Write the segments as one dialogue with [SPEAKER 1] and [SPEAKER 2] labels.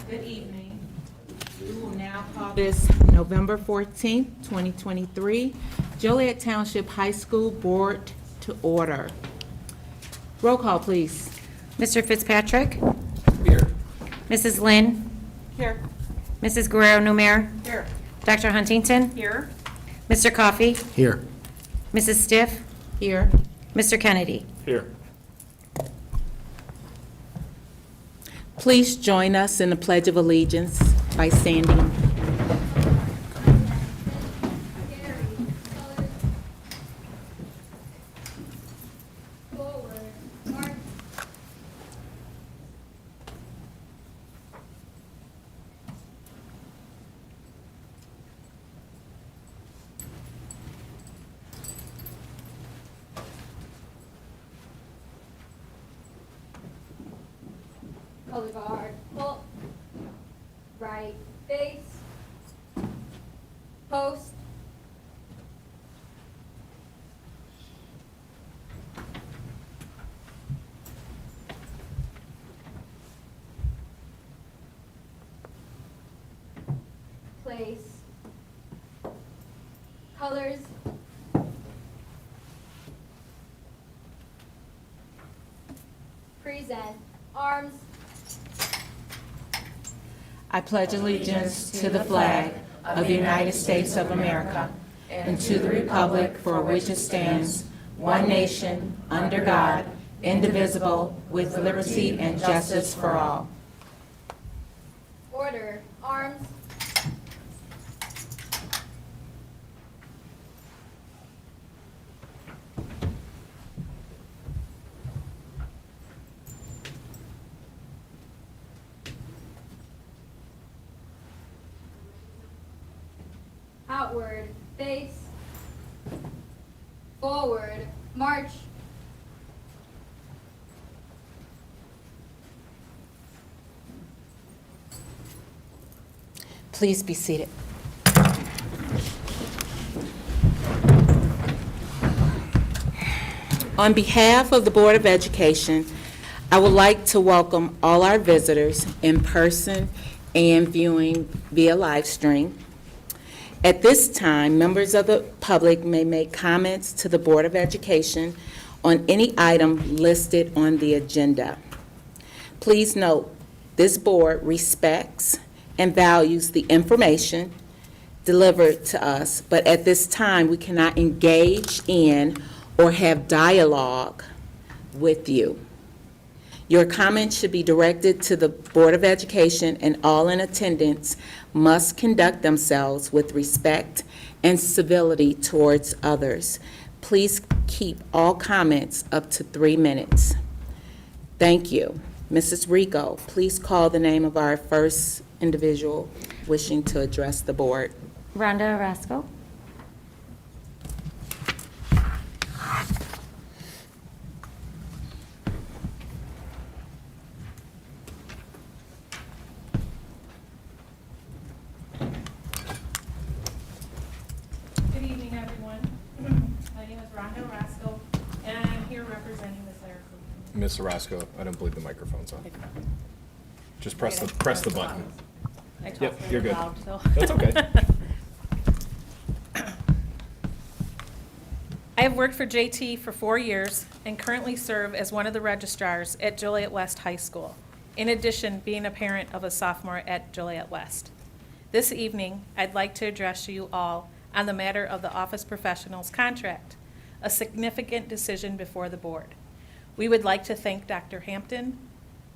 [SPEAKER 1] Good evening. We will now call this November 14th, 2023, Joliet Township High School Board to order. Roll call, please.
[SPEAKER 2] Mr. Fitzpatrick?
[SPEAKER 3] Here.
[SPEAKER 2] Mrs. Lynn?
[SPEAKER 1] Here.
[SPEAKER 2] Mrs. Guerrero-Numer?
[SPEAKER 1] Here.
[SPEAKER 2] Dr. Huntington?
[SPEAKER 1] Here.
[SPEAKER 2] Mr. Coffey?
[SPEAKER 3] Here.
[SPEAKER 2] Mrs. Stiff?
[SPEAKER 1] Here.
[SPEAKER 2] Mr. Kennedy?
[SPEAKER 3] Here.
[SPEAKER 1] Please join us in the Pledge of Allegiance by standing.
[SPEAKER 4] Color guard, pull, right face, post, place, colors, present, arms,
[SPEAKER 1] I pledge allegiance to the flag of the United States of America and to the republic for which it stands, one nation, under God, indivisible, with liberty and justice for all.
[SPEAKER 4] order, arms, outward, face, forward, march,
[SPEAKER 1] Please be seated. On behalf of the Board of Education, I would like to welcome all our visitors in person and viewing via live stream. At this time, members of the public may make comments to the Board of Education on any item listed on the agenda. Please note, this board respects and values the information delivered to us, but at this time, we cannot engage in or have dialogue with you. Your comments should be directed to the Board of Education, and all in attendance must conduct themselves with respect and civility towards others. Please keep all comments up to 3 minutes. Thank you. Mrs. Rico, please call the name of our first individual wishing to address the board.
[SPEAKER 2] Rhonda Orozco?
[SPEAKER 5] Good evening, everyone. My name is Rhonda Orozco, and I am here representing Ms. Erica.
[SPEAKER 3] Ms. Orozco, I don't believe the microphone's on. Just press the button.
[SPEAKER 5] I talk
[SPEAKER 3] Yep,
[SPEAKER 5] very
[SPEAKER 3] you're good.
[SPEAKER 5] loud, so.
[SPEAKER 3] That's okay.
[SPEAKER 5] I have worked for JT for 4 years and currently serve as one of the registrars at Joliet West High School, in addition being a parent of a sophomore at Joliet West. This evening, I'd like to address you all on the matter of the office professionals contract, a significant decision before the board. We would like to thank Dr. Hampton,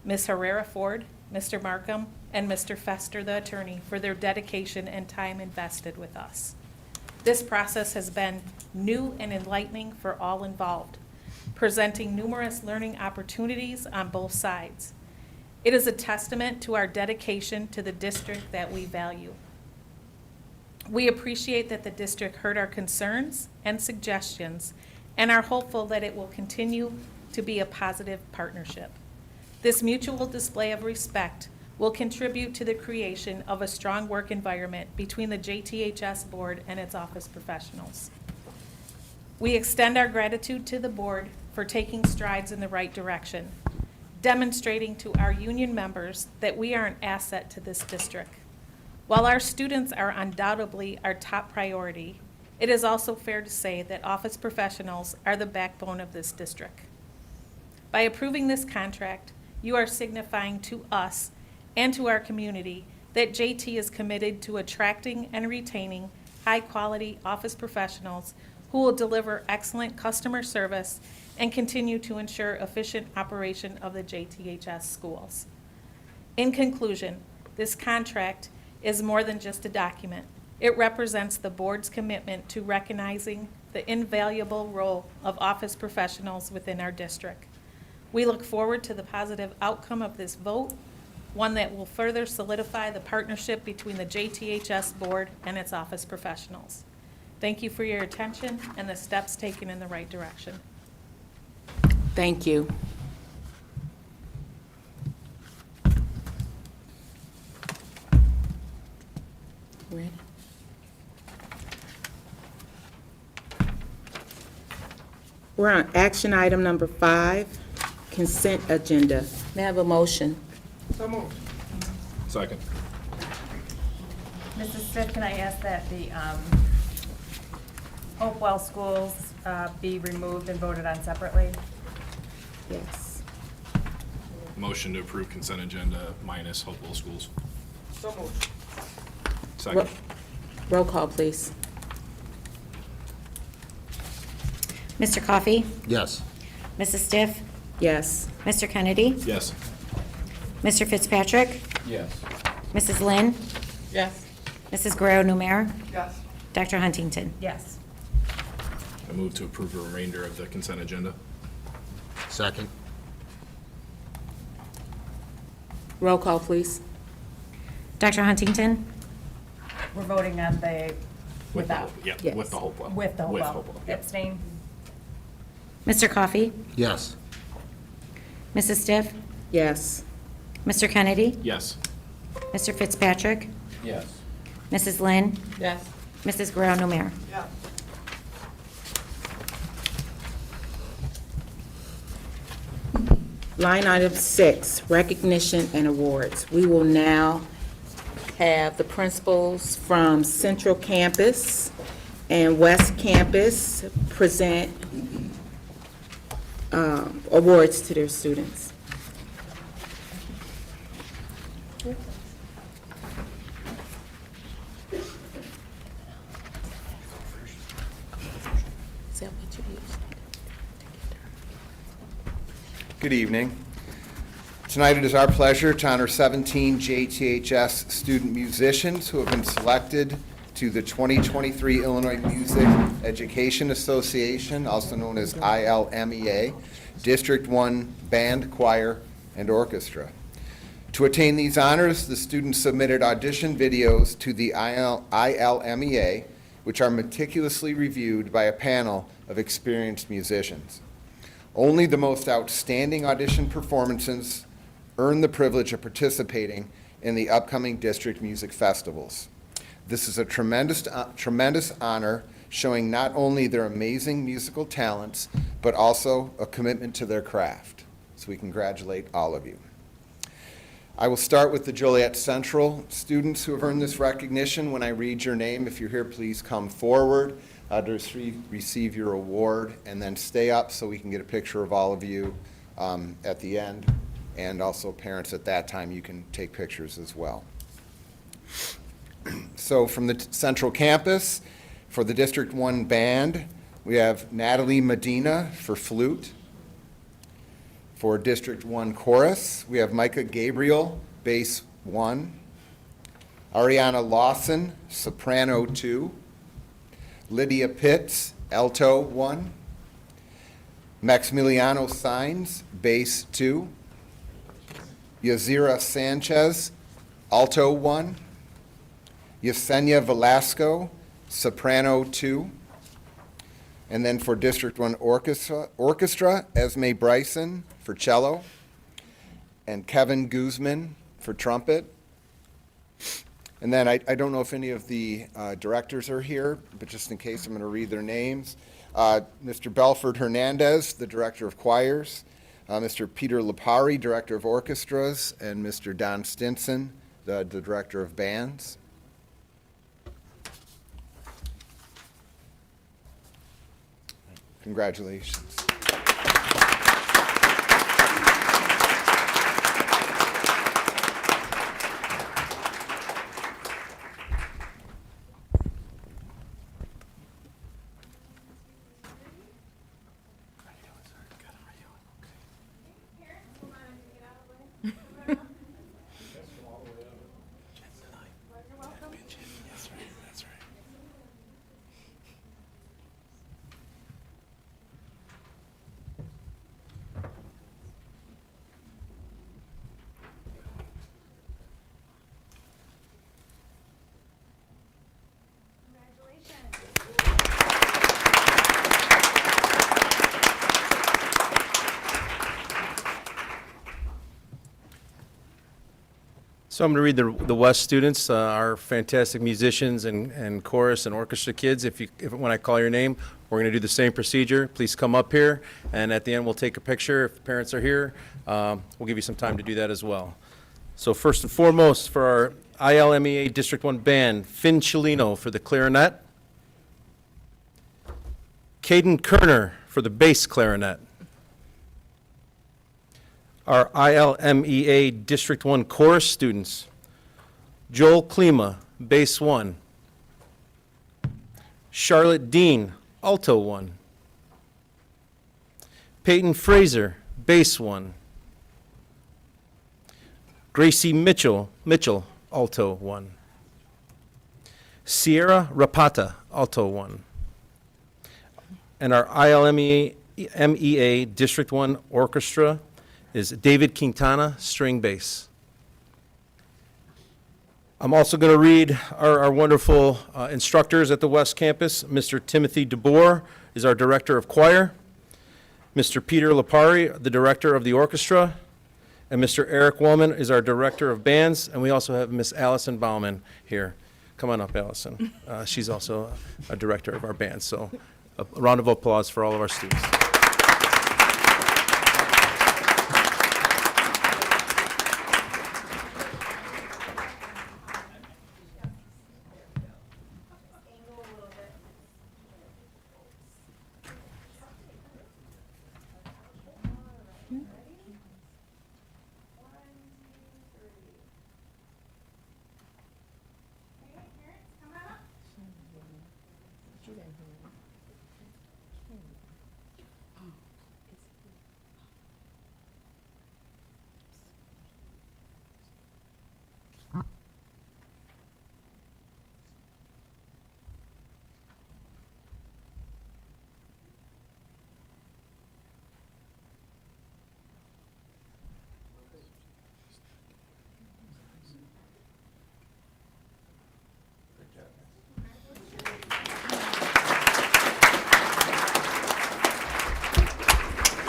[SPEAKER 5] Ms. Herrera Ford, Mr. Markham, and Mr. Fester, the attorney, for their dedication and time invested with us. This process has been new and enlightening for all involved, presenting numerous learning opportunities on both sides. It is a testament to our dedication to the district that we value. We appreciate that the district heard our concerns and suggestions and are hopeful that it will continue to be a positive partnership. This mutual display of respect will contribute to the creation of a strong work environment between the JTHS board and its office professionals. We extend our gratitude to the board for taking strides in the right direction. demonstrating to our union members that we are an asset to this district. While our students are undoubtedly our top priority, it is also fair to say that office professionals are the backbone of this district. By approving this contract, you are signifying to us and to our community that JT is committed to attracting and retaining high-quality office professionals who will deliver excellent customer service and continue to ensure efficient operation of the JTHS schools. In conclusion, this contract is more than just a document. It represents the board's commitment to recognizing the invaluable role of office professionals within our district. We look forward to the positive outcome of this vote, one that will further solidify the partnership between the JTHS board and its office professionals. Thank you for your attention and the steps taken in the right direction.
[SPEAKER 1] Thank you. Ready? We're on action item number 5, consent agenda. May I have a motion?
[SPEAKER 3] Second.
[SPEAKER 6] Mrs. Stiff, can I ask that the Hopewell schools be removed and voted on separately?
[SPEAKER 1] Yes.
[SPEAKER 3] Motion to approve consent agenda minus Hopewell Schools.
[SPEAKER 1] Ro-
[SPEAKER 3] Second.
[SPEAKER 1] Roll call, please.
[SPEAKER 2] Mr. Coffey?
[SPEAKER 7] Yes.
[SPEAKER 2] Mrs. Stiff?
[SPEAKER 1] Yes.
[SPEAKER 2] Mr. Kennedy?
[SPEAKER 3] Yes.
[SPEAKER 2] Mr. Fitzpatrick?
[SPEAKER 7] Yes.
[SPEAKER 2] Mrs. Lynn?
[SPEAKER 1] Yes.
[SPEAKER 2] Mrs. Guerrero-Numer?
[SPEAKER 1] Yes.
[SPEAKER 2] Dr. Huntington?
[SPEAKER 6] Yes.
[SPEAKER 3] I move to approve the remainder of the consent agenda.
[SPEAKER 7] Second.
[SPEAKER 1] Roll call, please.
[SPEAKER 2] Dr. Huntington?
[SPEAKER 6] We're voting on the
[SPEAKER 3] With the
[SPEAKER 6] without,
[SPEAKER 3] Hope- Yeah,
[SPEAKER 1] Yes.
[SPEAKER 3] with the Hopewell.
[SPEAKER 6] with the
[SPEAKER 3] With
[SPEAKER 6] Hopewell.
[SPEAKER 3] Hopewell, yep.
[SPEAKER 6] Abstain?
[SPEAKER 2] Mr. Coffey?
[SPEAKER 7] Yes.
[SPEAKER 2] Mrs. Stiff?
[SPEAKER 1] Yes.
[SPEAKER 2] Mr. Kennedy?
[SPEAKER 3] Yes.
[SPEAKER 2] Mr. Fitzpatrick?
[SPEAKER 7] Yes.
[SPEAKER 2] Mrs. Lynn?
[SPEAKER 1] Yes.
[SPEAKER 2] Mrs. Guerrero-Numer?
[SPEAKER 1] Line item 6, recognition and awards. We will now have the principals from Central Campus and West Campus present awards to their students. Is that what you used?
[SPEAKER 8] Good evening. Tonight it is our pleasure to honor 17 JTHS student musicians who have been selected to the 2023 Illinois Music Education Association, also known as ILMEA, District 1 Band, Choir, and Orchestra. To attain these honors, the students submitted audition videos to the ILMEA, which are meticulously reviewed by a panel of experienced musicians. Only the most outstanding audition performances earn the privilege of participating in the upcoming district music festivals. This is a tremendous honor, showing not only their amazing musical talents, but also a commitment to their craft. So we congratulate all of you. I will start with the Joliet Central students who have earned this recognition. When I read your name, if you're here, please come forward to receive your award, and then stay up so we can get a picture of all of you at the end. And also parents at that time, you can take pictures as well. So from the Central Campus, for the District 1 Band, we have Natalie Medina for flute. For District 1 Chorus, we have Micah Gabriel, bass 1. Ariana Lawson, soprano 2. Lydia Pitts, alto 1. Maximiliano Sainz, bass 2. Yazira Sanchez, alto 1. Yesenia Velasco, soprano 2. And then for District 1 Orchestra, Esme Bryson for cello, and Kevin Guzman for trumpet. And then I don't know if any of the directors are here, but just in case, I'm going to read their names. Mr. Belford Hernandez, the Director of Choirs. Mr. Peter Lipari, Director of Orchestras, and Mr. Don Stinson, the Director of Bands. Congratulations.
[SPEAKER 9] So I'm going to read the West students, our fantastic musicians and chorus and orchestra kids. If when I call your name, we're going to do the same procedure. Please come up here, and at the end we'll take a picture. If the parents are here, we'll give you some time to do that as well. So first and foremost, for our ILMEA District 1 band, Finn Cellino for the clarinet, Caden Kerner for the bass clarinet, our ILMEA District 1 chorus students, Joel Klima, bass 1, Charlotte Dean, alto 1, Peyton Fraser, bass 1, Gracie Mitchell, alto 1, Sierra Rapata, alto 1, and our ILMEA District 1 orchestra is David Quintana, string bass. I'm also going to read our wonderful instructors at the West Campus. Mr. Timothy DeBoer is our director of choir, Mr. Peter Lipari, the director of the orchestra, and Mr. Eric Woolman is our director of bands, and we also have Miss Allison Bauman here. Come on up, Allison. She's also a director of our band. So a round of applause for all of our students.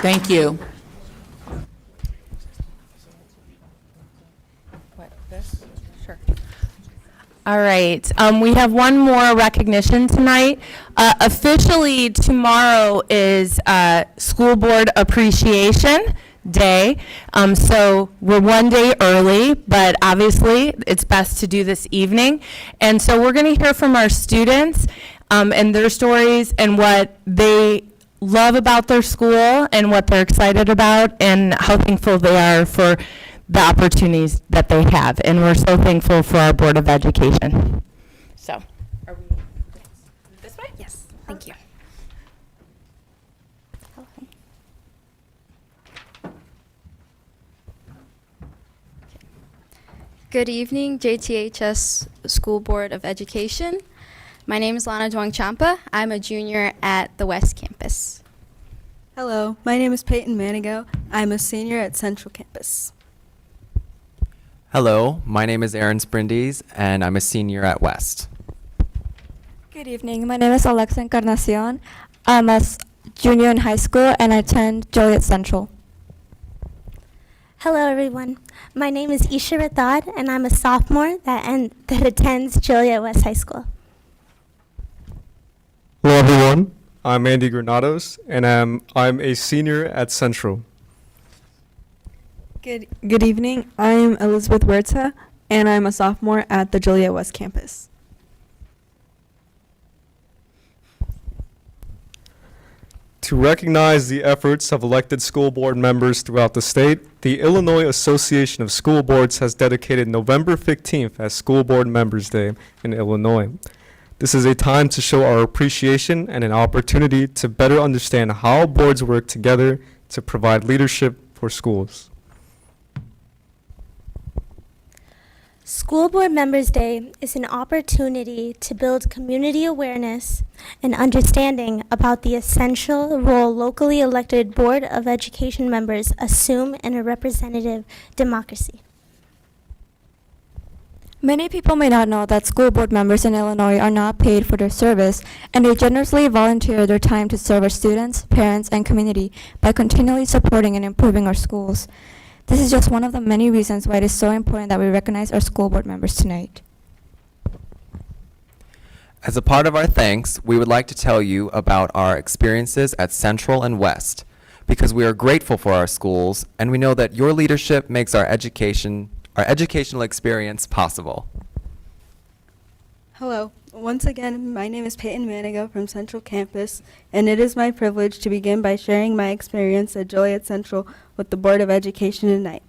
[SPEAKER 1] Thank you.
[SPEAKER 6] What, this? Sure.
[SPEAKER 10] All right, we have one more recognition tonight. Officially, tomorrow is School Board Appreciation Day, so we're one day early, but obviously, it's best to do this evening. And so we're going to hear from our students and their stories and what they love about their school and what they're excited about and how thankful they are for the opportunities that they have. And we're so thankful for our Board of Education. So, are we this way?
[SPEAKER 11] Yes, thank you. Good evening, JTHS School Board of Education. My name is Lana Duang-Champa. I'm a junior at the West Campus.
[SPEAKER 12] Hello, my name is Peyton Manigo. I'm a senior at Central Campus.
[SPEAKER 13] Hello, my name is Aaron Sprindies, and I'm a senior at West.
[SPEAKER 14] Good evening. My name is Alexa Encarnacion. I'm a junior in high school, and I attend Joliet Central.
[SPEAKER 11] Hello, everyone. My name is Isha Rathod, and I'm a sophomore that attends Joliet West High School.
[SPEAKER 15] Hello, everyone. I'm Andy Granados, and I'm a senior at Central.
[SPEAKER 12] Good evening. I'm Elizabeth Huerta, and I'm a sophomore at the Joliet West campus.
[SPEAKER 15] To recognize the efforts of elected school board members throughout the state, the Illinois Association of School Boards has dedicated November 15th as School Board Members' Day in Illinois. This is a time to show our appreciation and an opportunity to better understand how boards work together to provide leadership for schools.
[SPEAKER 16] School Board Members' Day is an opportunity to build community awareness and understanding about the essential role locally elected Board of Education members assume in a representative democracy.
[SPEAKER 14] Many people may not know that school board members in Illinois are not paid for their service, and they generously volunteer their time to serve our students, parents, and community by continually supporting and improving our schools. This is just one of the many reasons why it is so important that we recognize our school board members tonight.
[SPEAKER 13] As a part of our thanks, we would like to tell you about our experiences at Central and West, because we are grateful for our schools, and we know that your leadership makes our educational experience possible.
[SPEAKER 12] Hello. Once again, my name is Peyton Manigo from Central Campus, and it is my privilege to begin by sharing my experience at Joliet Central with the Board of Education tonight.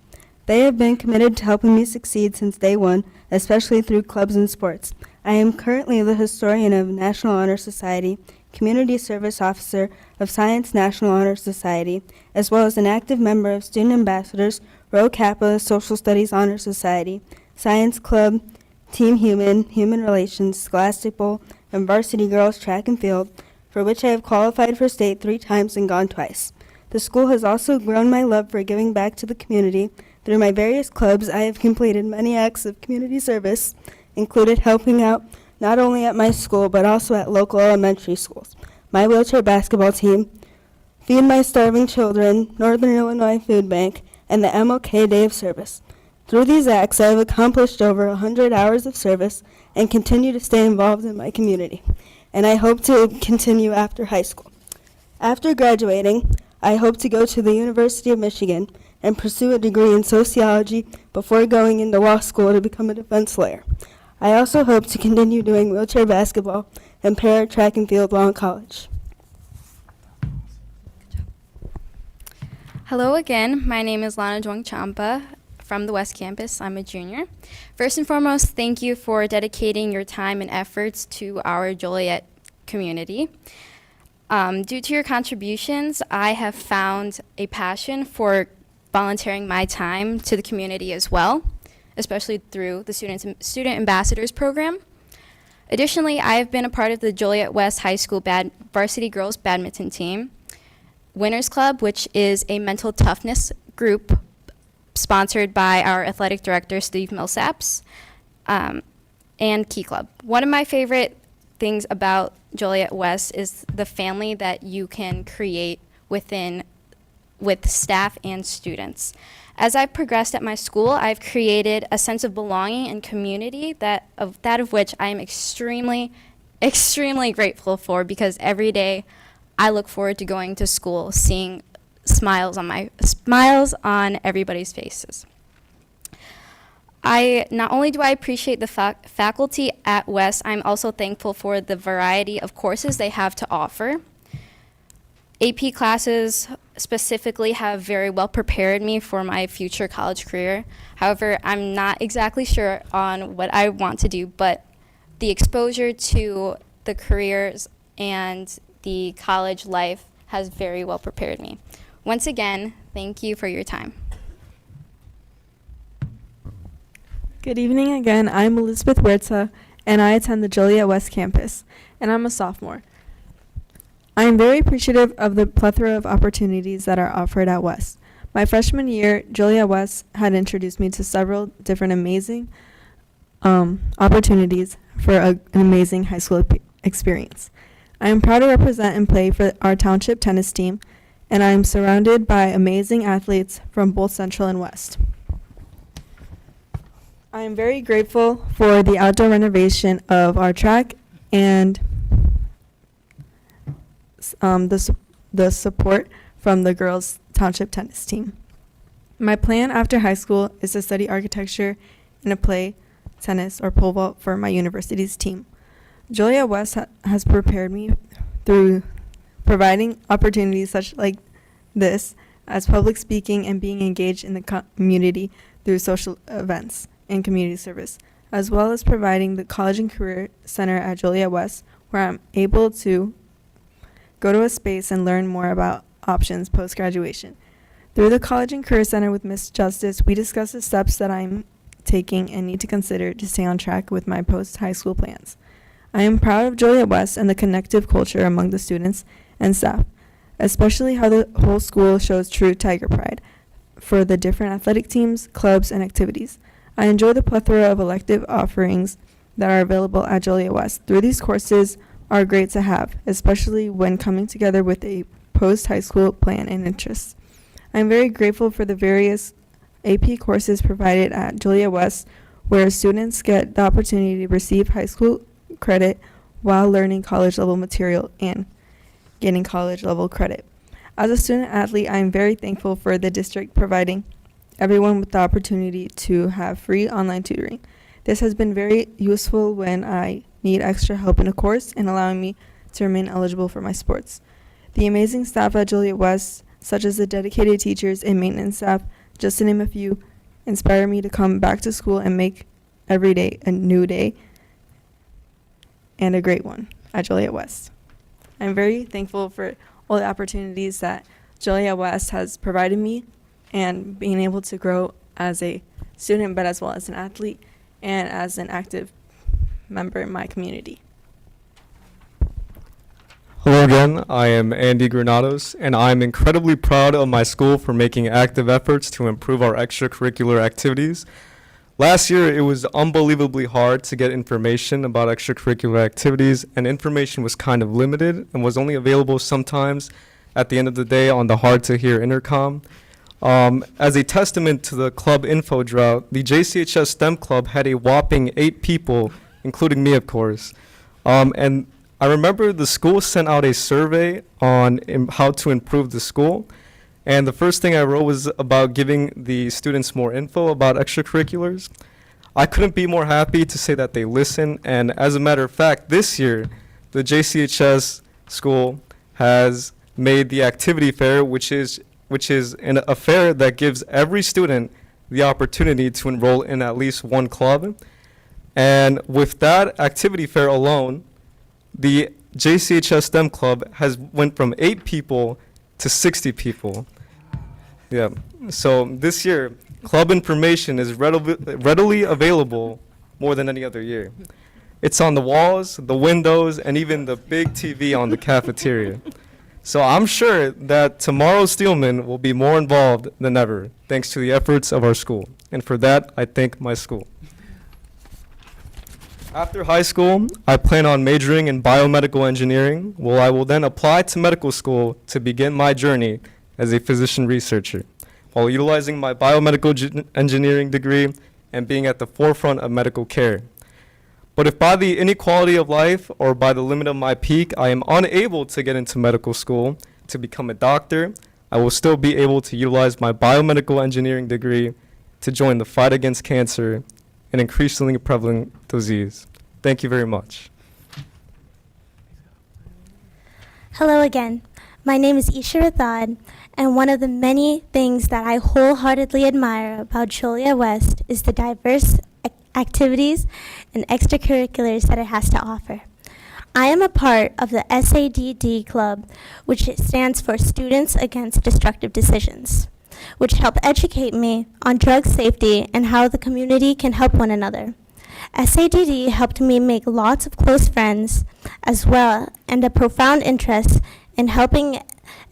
[SPEAKER 12] They have been committed to helping me succeed since day one, especially through clubs and sports. I am currently the historian of National Honor Society, Community Service Officer of Science National Honor Society, as well as an active member of Student Ambassadors, Rho Kappa Social Studies Honor Society, Science Club, Team Human, Human Relations, Scholastic Bowl, and Varsity Girls Track and Field, for which I have qualified for state 3 times and gone twice. The school has also grown my love for giving back to the community. Through my various clubs, I have completed many acts of community service, included helping out not only at my school, but also at local elementary schools, my wheelchair basketball team, Feed My Starving Children, Northern Illinois Food Bank, and the MLK Day of Service. Through these acts, I have accomplished over 100 hours of service and continue to stay involved in my community, and I hope to continue after high school. After graduating, I hope to go to the University of Michigan and pursue a degree in sociology before going into law school to become a defense lawyer. I also hope to continue doing wheelchair basketball and para track and field while in college.
[SPEAKER 11] Hello again. My name is Lana Duong Champa from the West Campus. I'm a junior. First and foremost, thank you for dedicating your time and efforts to our Joliet community. Due to your contributions, I have found a passion for volunteering my time to the community as well, especially through the Student Ambassadors program. Additionally, I have been a part of the Joliet West High School Varsity Girls Badminton team, Winners Club, which is a mental toughness group sponsored by our athletic director, Steve Millsaps, and Key Club. One of my favorite things about Joliet West is the family that you can create with staff and students. As I've progressed at my school, I've created a sense of belonging and community that of which I am extremely, extremely grateful for, because every day I look forward to going to school, seeing smiles on everybody's faces. Not only do I appreciate the faculty at West, I'm also thankful for the variety of courses they have to offer. AP classes specifically have very well prepared me for my future college career. However, I'm not exactly sure on what I want to do, but the exposure to the careers and the college life has very well prepared me. Once again, thank you for your time.
[SPEAKER 12] Good evening again. I'm Elizabeth Huerta, and I attend the Joliet West campus, and I'm a sophomore. I am very appreciative of the plethora of opportunities that are offered at West. My freshman year, Joliet West had introduced me to several different amazing opportunities for an amazing high school experience. I am proud to represent and play for our township tennis team, and I am surrounded by amazing athletes from both Central and West. I am very grateful for the outdoor renovation of our track and the support from the girls' township tennis team. My plan after high school is to study architecture and to play tennis or pole vault for my university's team. Joliet West has prepared me through providing opportunities such like this as public speaking and being engaged in the community through social events and community service, as well as providing the College and Career Center at Joliet West, where I'm able to go to a space and learn more about options post-graduation. Through the College and Career Center with Ms. Justice, we discuss the steps that I'm taking and need to consider to stay on track with my post-high school plans. I am proud of Joliet West and the connective culture among the students and staff, especially how the whole school shows true Tiger pride for the different athletic teams, clubs, and activities. I enjoy the plethora of elective offerings that are available at Joliet West. Through these courses are great to have, especially when coming together with a post-high school plan and interests. I am very grateful for the various AP courses provided at Joliet West, where students get the opportunity to receive high school credit while learning college-level material and getting college-level credit. As a student athlete, I am very thankful for the district providing everyone with the opportunity to have free online tutoring. This has been very useful when I need extra help in a course and allowing me to remain eligible for my sports. The amazing staff at Joliet West, such as the dedicated teachers and maintenance staff, just to name a few, inspire me to come back to school and make every day a new day and a great one at Joliet West. I'm very thankful for all the opportunities that Joliet West has provided me and being able to grow as a student, but as well as an athlete and as an active member in my community.
[SPEAKER 15] Hello again, I am Andy Granados, and I'm incredibly proud of my school for making active efforts to improve our extracurricular activities. Last year, it was unbelievably hard to get information about extracurricular activities, and information was kind of limited and was only available sometimes at the end of the day on the hard-to-hear intercom. As a testament to the club info drought, the JTHS STEM Club had a whopping 8 people, including me, of course. And I remember the school sent out a survey on how to improve the school. And the first thing I wrote was about giving the students more info about extracurriculars. I couldn't be more happy to say that they listened. And as a matter of fact, this year, the JTHS school has made the activity fair, which is a fair that gives every student the opportunity to enroll in at least one club. And with that activity fair alone, the JTHS STEM Club has went from 8 people to 60 people. Yeah. So this year, club information is readily available more than any other year. It's on the walls, the windows, and even the big TV on the cafeteria. So I'm sure that tomorrow Steelman will be more involved than ever, thanks to the efforts of our school. And for that, I thank my school. After high school, I plan on majoring in biomedical engineering, where I will then apply to medical school to begin my journey as a physician researcher, while utilizing my biomedical engineering degree and being at the forefront of medical care. But if by the inequality of life or by the limit of my peak, I am unable to get into medical school to become a doctor, I will still be able to utilize my biomedical engineering degree to join the fight against cancer, an increasingly prevalent disease. Thank you very much.
[SPEAKER 16] Hello again. My name is Isha Rathod, and one of the many things that I wholeheartedly admire about Joliet West is the diverse activities and extracurriculars that it has to offer. I am a part of the SADD Club, which stands for Students Against Destructive Decisions, which help educate me on drug safety and how the community can help one another. SADD helped me make lots of close friends as well, and a profound interest in helping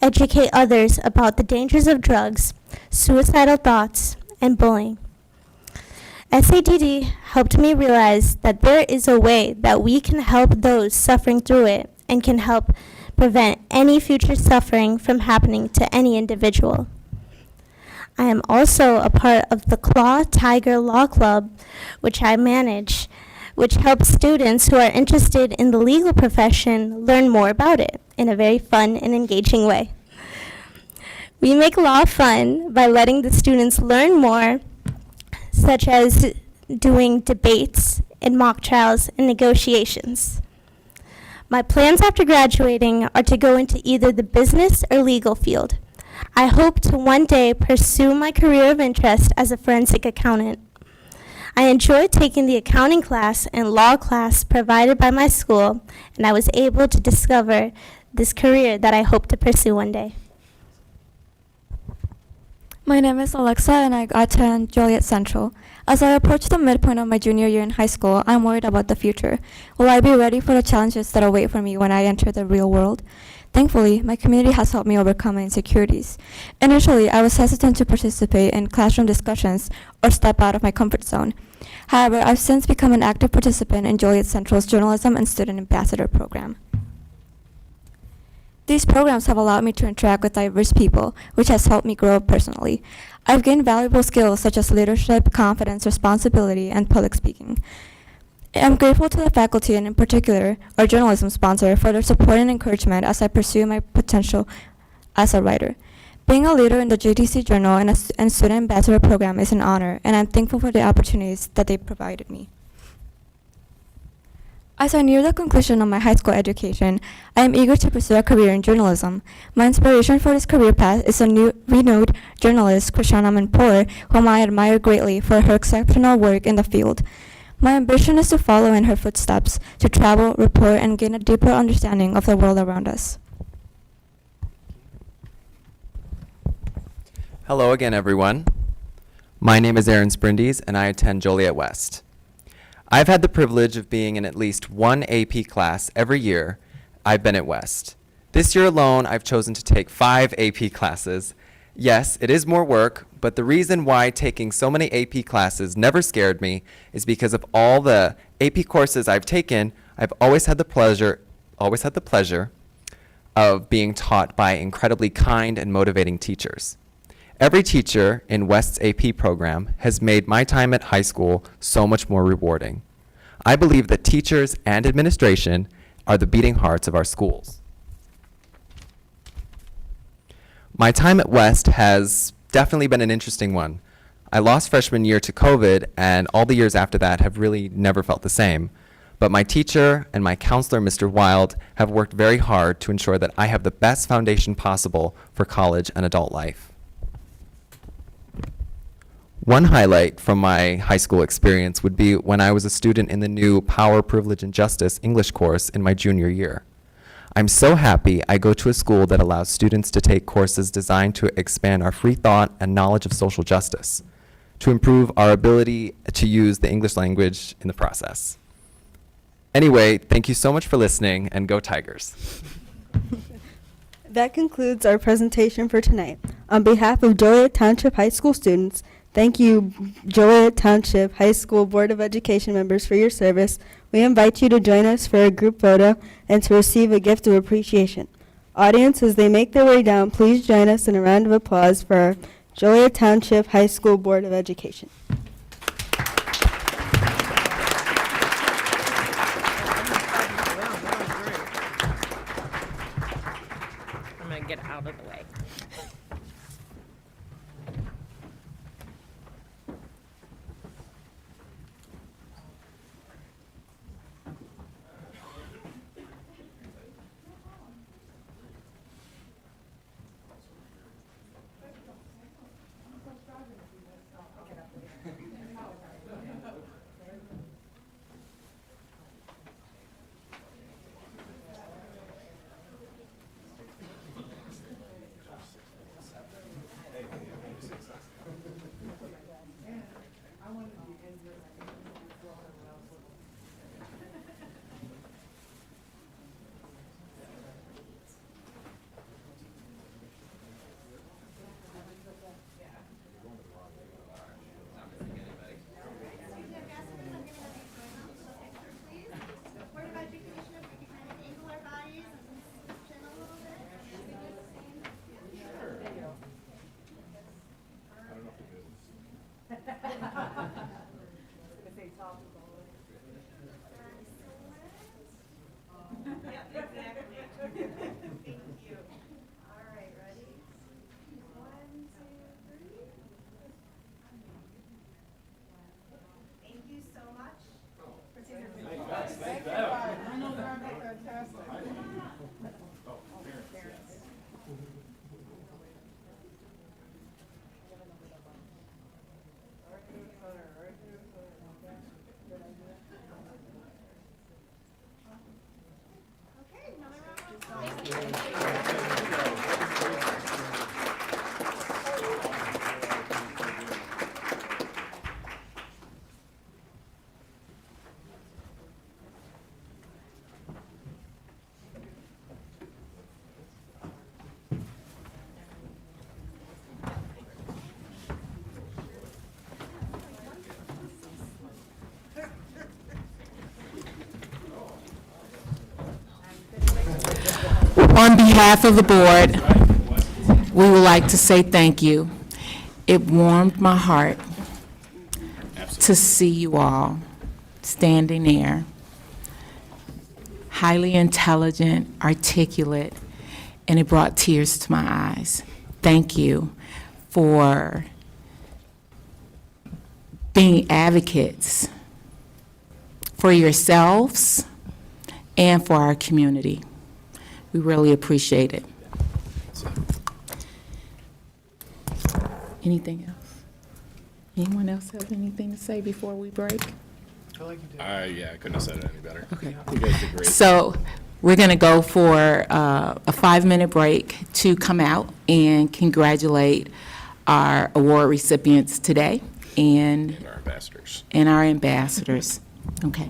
[SPEAKER 16] educate others about the dangers of drugs, suicidal thoughts, and bullying. SADD helped me realize that there is a way that we can help those suffering through it and can help prevent any future suffering from happening to any individual. I am also a part of the Claw Tiger Law Club, which I manage, which helps students who are interested in the legal profession learn more about it in a very fun and engaging way. We make law fun by letting the students learn more, such as doing debates and mock trials and negotiations. My plans after graduating are to go into either the business or legal field. I hope to one day pursue my career of interest as a forensic accountant. I enjoyed taking the accounting class and law class provided by my school, and I was able to discover this career that I hope to pursue one day.
[SPEAKER 14] My name is Alexa and I attend Joliet Central. As I approach the midpoint of my junior year in high school, I'm worried about the future. Will I be ready for the challenges that await for me when I enter the real world? Thankfully, my community has helped me overcome my insecurities. Initially, I was hesitant to participate in classroom discussions or step out of my comfort zone. However, I've since become an active participant in Joliet Central's Journalism and Student Ambassador program. These programs have allowed me to interact with diverse people, which has helped me grow personally. I've gained valuable skills such as leadership, confidence, responsibility, and public speaking. I'm grateful to the faculty and in particular our journalism sponsor for their support and encouragement as I pursue my potential as a writer. Being a leader in the JTC Journal and Student Ambassador program is an honor, and I'm thankful for the opportunities that they provided me. As I near the conclusion of my high school education, I am eager to pursue a career in journalism. My inspiration for this career path is a renewed journalist, Krishana Manpour, whom I admire greatly for her exceptional work in the field. My ambition is to follow in her footsteps, to travel, report, and gain a deeper understanding of the world around us.
[SPEAKER 13] Hello again, everyone. My name is Aaron Sprindies, and I attend Joliet West. I've had the privilege of being in at least one AP class every year I've been at West. This year alone, I've chosen to take 5 AP classes. Yes, it is more work, but the reason why taking so many AP classes never scared me is because of all the AP courses I've taken. I've always had the pleasure of being taught by incredibly kind and motivating teachers. Every teacher in West's AP program has made my time at high school so much more rewarding. I believe that teachers and administration are the beating hearts of our schools. My time at West has definitely been an interesting one. I lost freshman year to COVID, and all the years after that have really never felt the same. But my teacher and my counselor, Mr. Wild, have worked very hard to ensure that I have the best foundation possible for college and adult life. One highlight from my high school experience would be when I was a student in the new Power, Privilege, and Justice English course in my junior year. I'm so happy I go to a school that allows students to take courses designed to expand our free thought and knowledge of social justice, to improve our ability to use the English language in the process. Anyway, thank you so much for listening, and go Tigers.
[SPEAKER 12] That concludes our presentation for tonight. On behalf of Joliet Township High School students, thank you, Joliet Township High School Board of Education members, for your service. We invite you to join us for a group photo and to receive a gift of appreciation. Audience, as they make their way down, please join us in a round of applause for our Joliet Township High School Board of Education.
[SPEAKER 6] I'm going to get out of the way.
[SPEAKER 1] On behalf of the board, we would like to say thank you. It warmed my heart to see you all standing there, highly intelligent, articulate, and it brought tears to my eyes. Thank you for being advocates for yourselves and for our community. We really appreciate it. Anything else? Anyone else have anything to say before we break?
[SPEAKER 3] Yeah, I couldn't have said it any better.
[SPEAKER 1] Okay.
[SPEAKER 3] You guys did great.
[SPEAKER 1] So we're going to go for a 5-minute break to come out and congratulate our award recipients today
[SPEAKER 3] And our ambassadors.
[SPEAKER 1] and our ambassadors. Okay.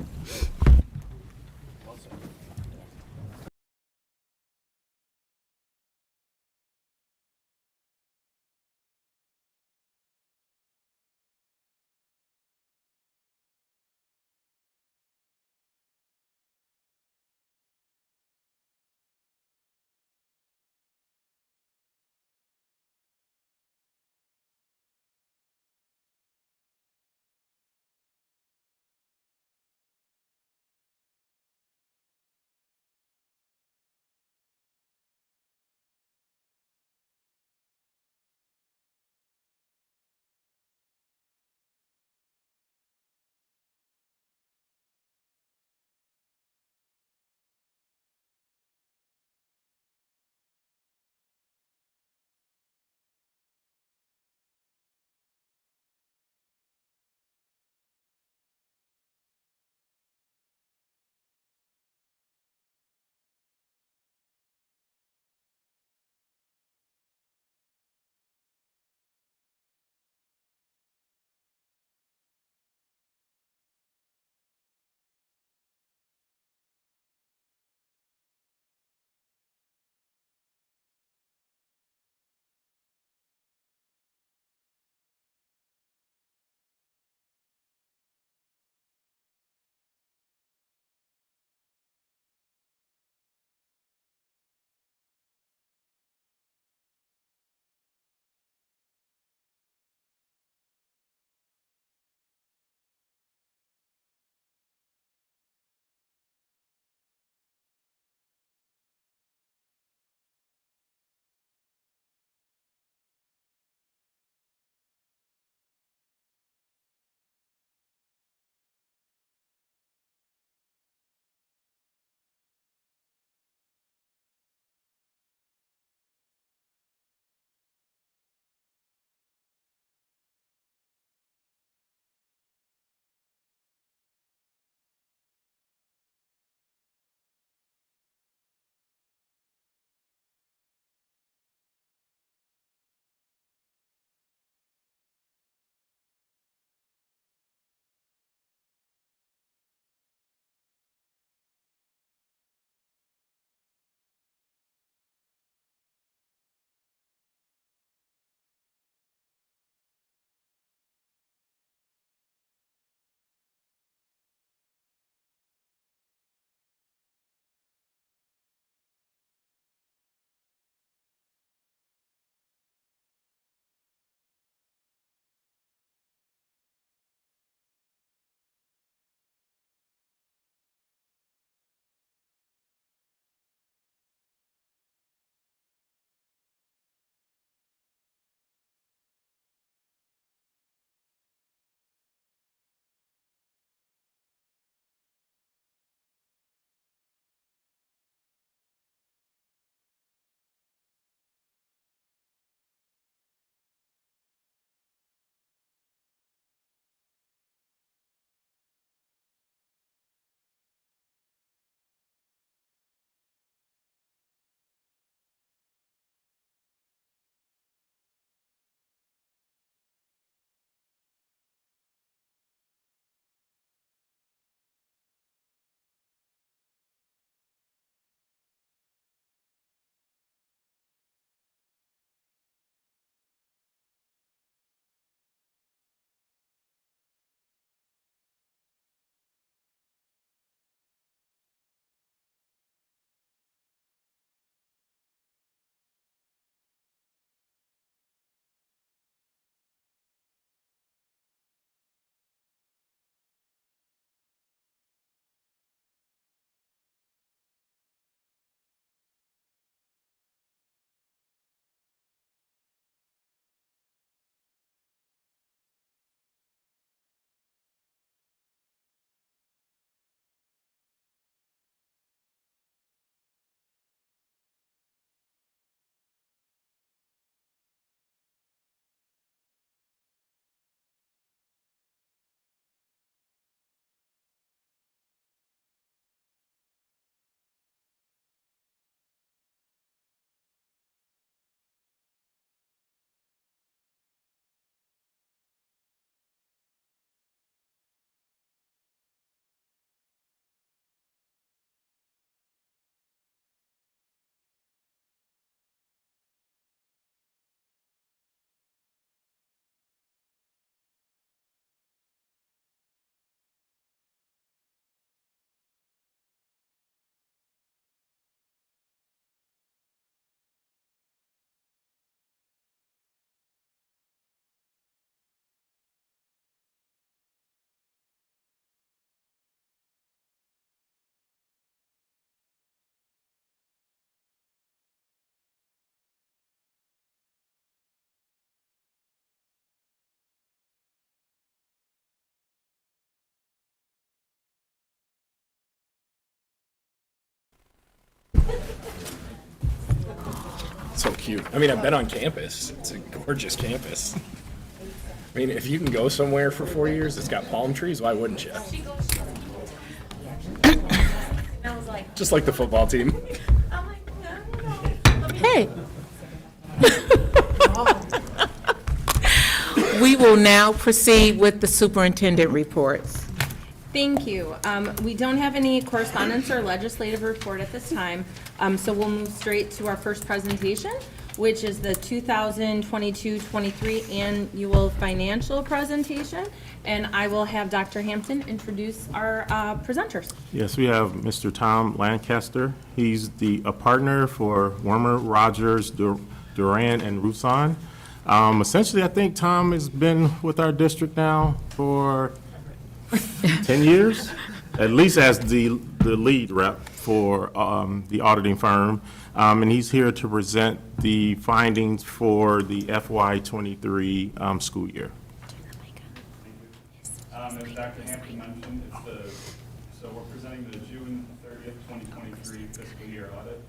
[SPEAKER 3] So cute. I mean, I've been on campus. It's a gorgeous campus. I mean, if you can go somewhere for 4 years that's got palm trees, why wouldn't you? Just like the football team.
[SPEAKER 1] Hey. We will now proceed with the superintendent reports.
[SPEAKER 10] Thank you. We don't have any correspondence or legislative report at this time, so we'll move straight to our first presentation, which is the 2022-23 annual financial presentation, and I will have Dr. Hampton introduce our presenters.
[SPEAKER 17] Yes, we have Mr. Tom Lancaster. He's a partner for Wormer, Rogers, Duran, and Roussan. Essentially, I think Tom has been with our district now for 10 years, at least as the lead rep for the auditing firm. And he's here to present the findings for the FY23 school year.
[SPEAKER 18] As Dr. Hampton mentioned, so we're presenting the June 30th, 2023 fiscal year audit.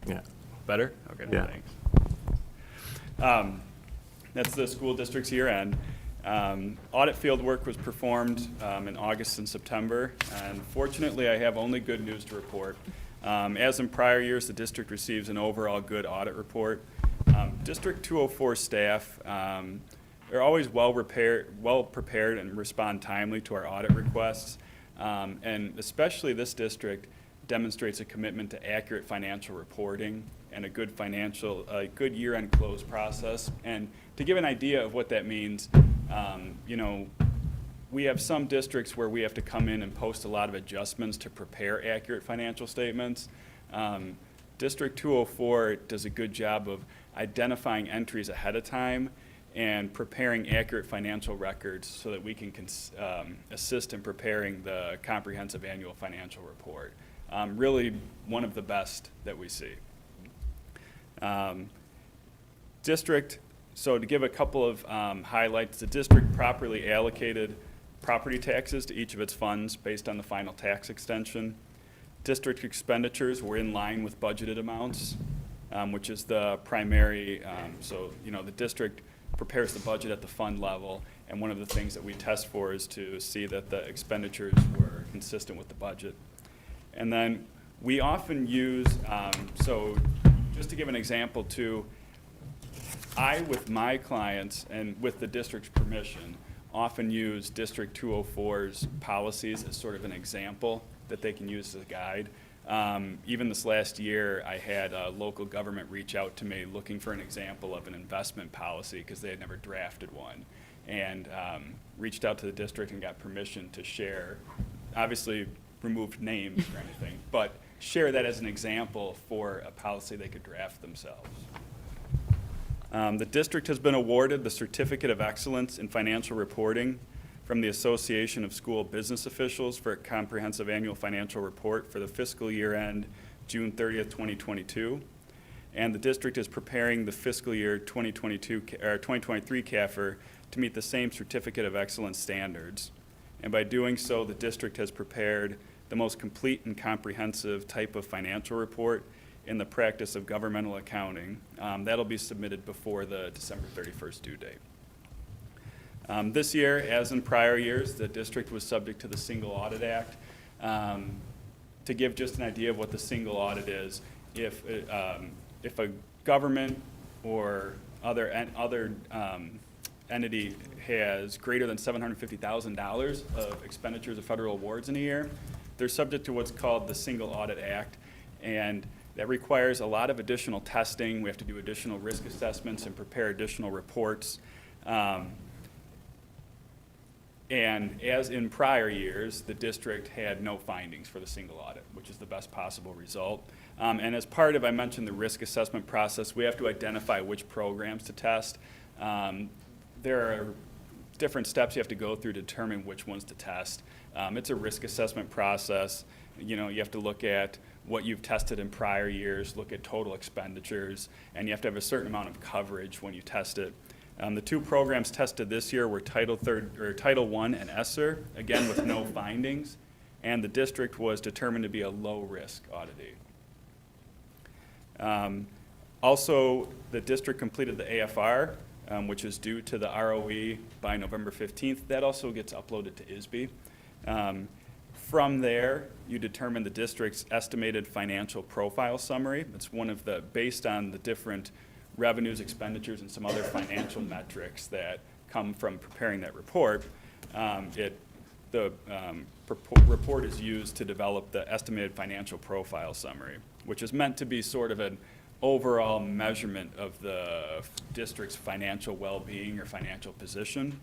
[SPEAKER 17] Yeah.
[SPEAKER 18] Better? Okay,
[SPEAKER 17] Yeah.
[SPEAKER 18] thanks. That's the school district's year end. Audit field work was performed in August and September, and fortunately I have only good news to report. As in prior years, the district receives an overall good audit report. District 204 staff are always well prepared and respond timely to our audit requests, and especially this district demonstrates a commitment to accurate financial reporting and a good year-end close process. And to give an idea of what that means, we have some districts where we have to come in and post a lot of adjustments to prepare accurate financial statements. District 204 does a good job of identifying entries ahead of time and preparing accurate financial records so that we can assist in preparing the comprehensive annual financial report. Really one of the best that we see. So to give a couple of highlights, the district properly allocated property taxes to each of its funds based on the final tax extension. District expenditures were in line with budgeted amounts, which is the primary, the district prepares the budget at the fund level, and one of the things that we test for is to see that the expenditures were consistent with the budget. And then we often use, so just to give an example too, I, with my clients and with the district's permission, often use District 204's policies as sort of an example that they can use as a guide. Even this last year, I had a local government reach out to me looking for an example of an investment policy because they had never drafted one, and reached out to the district and got permission to share, obviously removed names or anything, but share that as an example for a policy they could draft themselves. The district has been awarded the Certificate of Excellence in Financial Reporting from the Association of School Business Officials for a comprehensive annual financial report for the fiscal year end June 30th, 2022. And the district is preparing the fiscal year 2023 CAFR to meet the same Certificate of Excellence standards. And by doing so, the district has prepared the most complete and comprehensive type of financial report in the practice of governmental accounting. That'll be submitted before the December 31st due date. This year, as in prior years, the district was subject to the Single Audit Act. To give just an idea of what the single audit is, if a government or other entity has greater than $750,000 of expenditures of federal awards in a year, they're subject to what's called the Single Audit Act, and that requires a lot of additional testing. We have to do additional risk assessments and prepare additional reports. And as in prior years, the district had no findings for the single audit, which is the best possible result. And as part of, I mentioned the risk assessment process, we have to identify which programs to test. There are different steps you have to go through to determine which ones to test. It's a risk assessment process. You have to look at what you've tested in prior years, look at total expenditures, and you have to have a certain amount of coverage when you test it. The two programs tested this year were Title I and ESSER, again with no findings, and the district was determined to be a low-risk auditee. Also, the district completed the AFR, which is due to the ROE by November 15th. That also gets uploaded to ISB. From there, you determine the district's estimated financial profile summary. It's one of the, based on the different revenues, expenditures, and some other financial metrics that come from preparing that report. The report is used to develop the estimated financial profile summary, which is meant to be sort of an overall measurement of the district's financial well-being or financial position.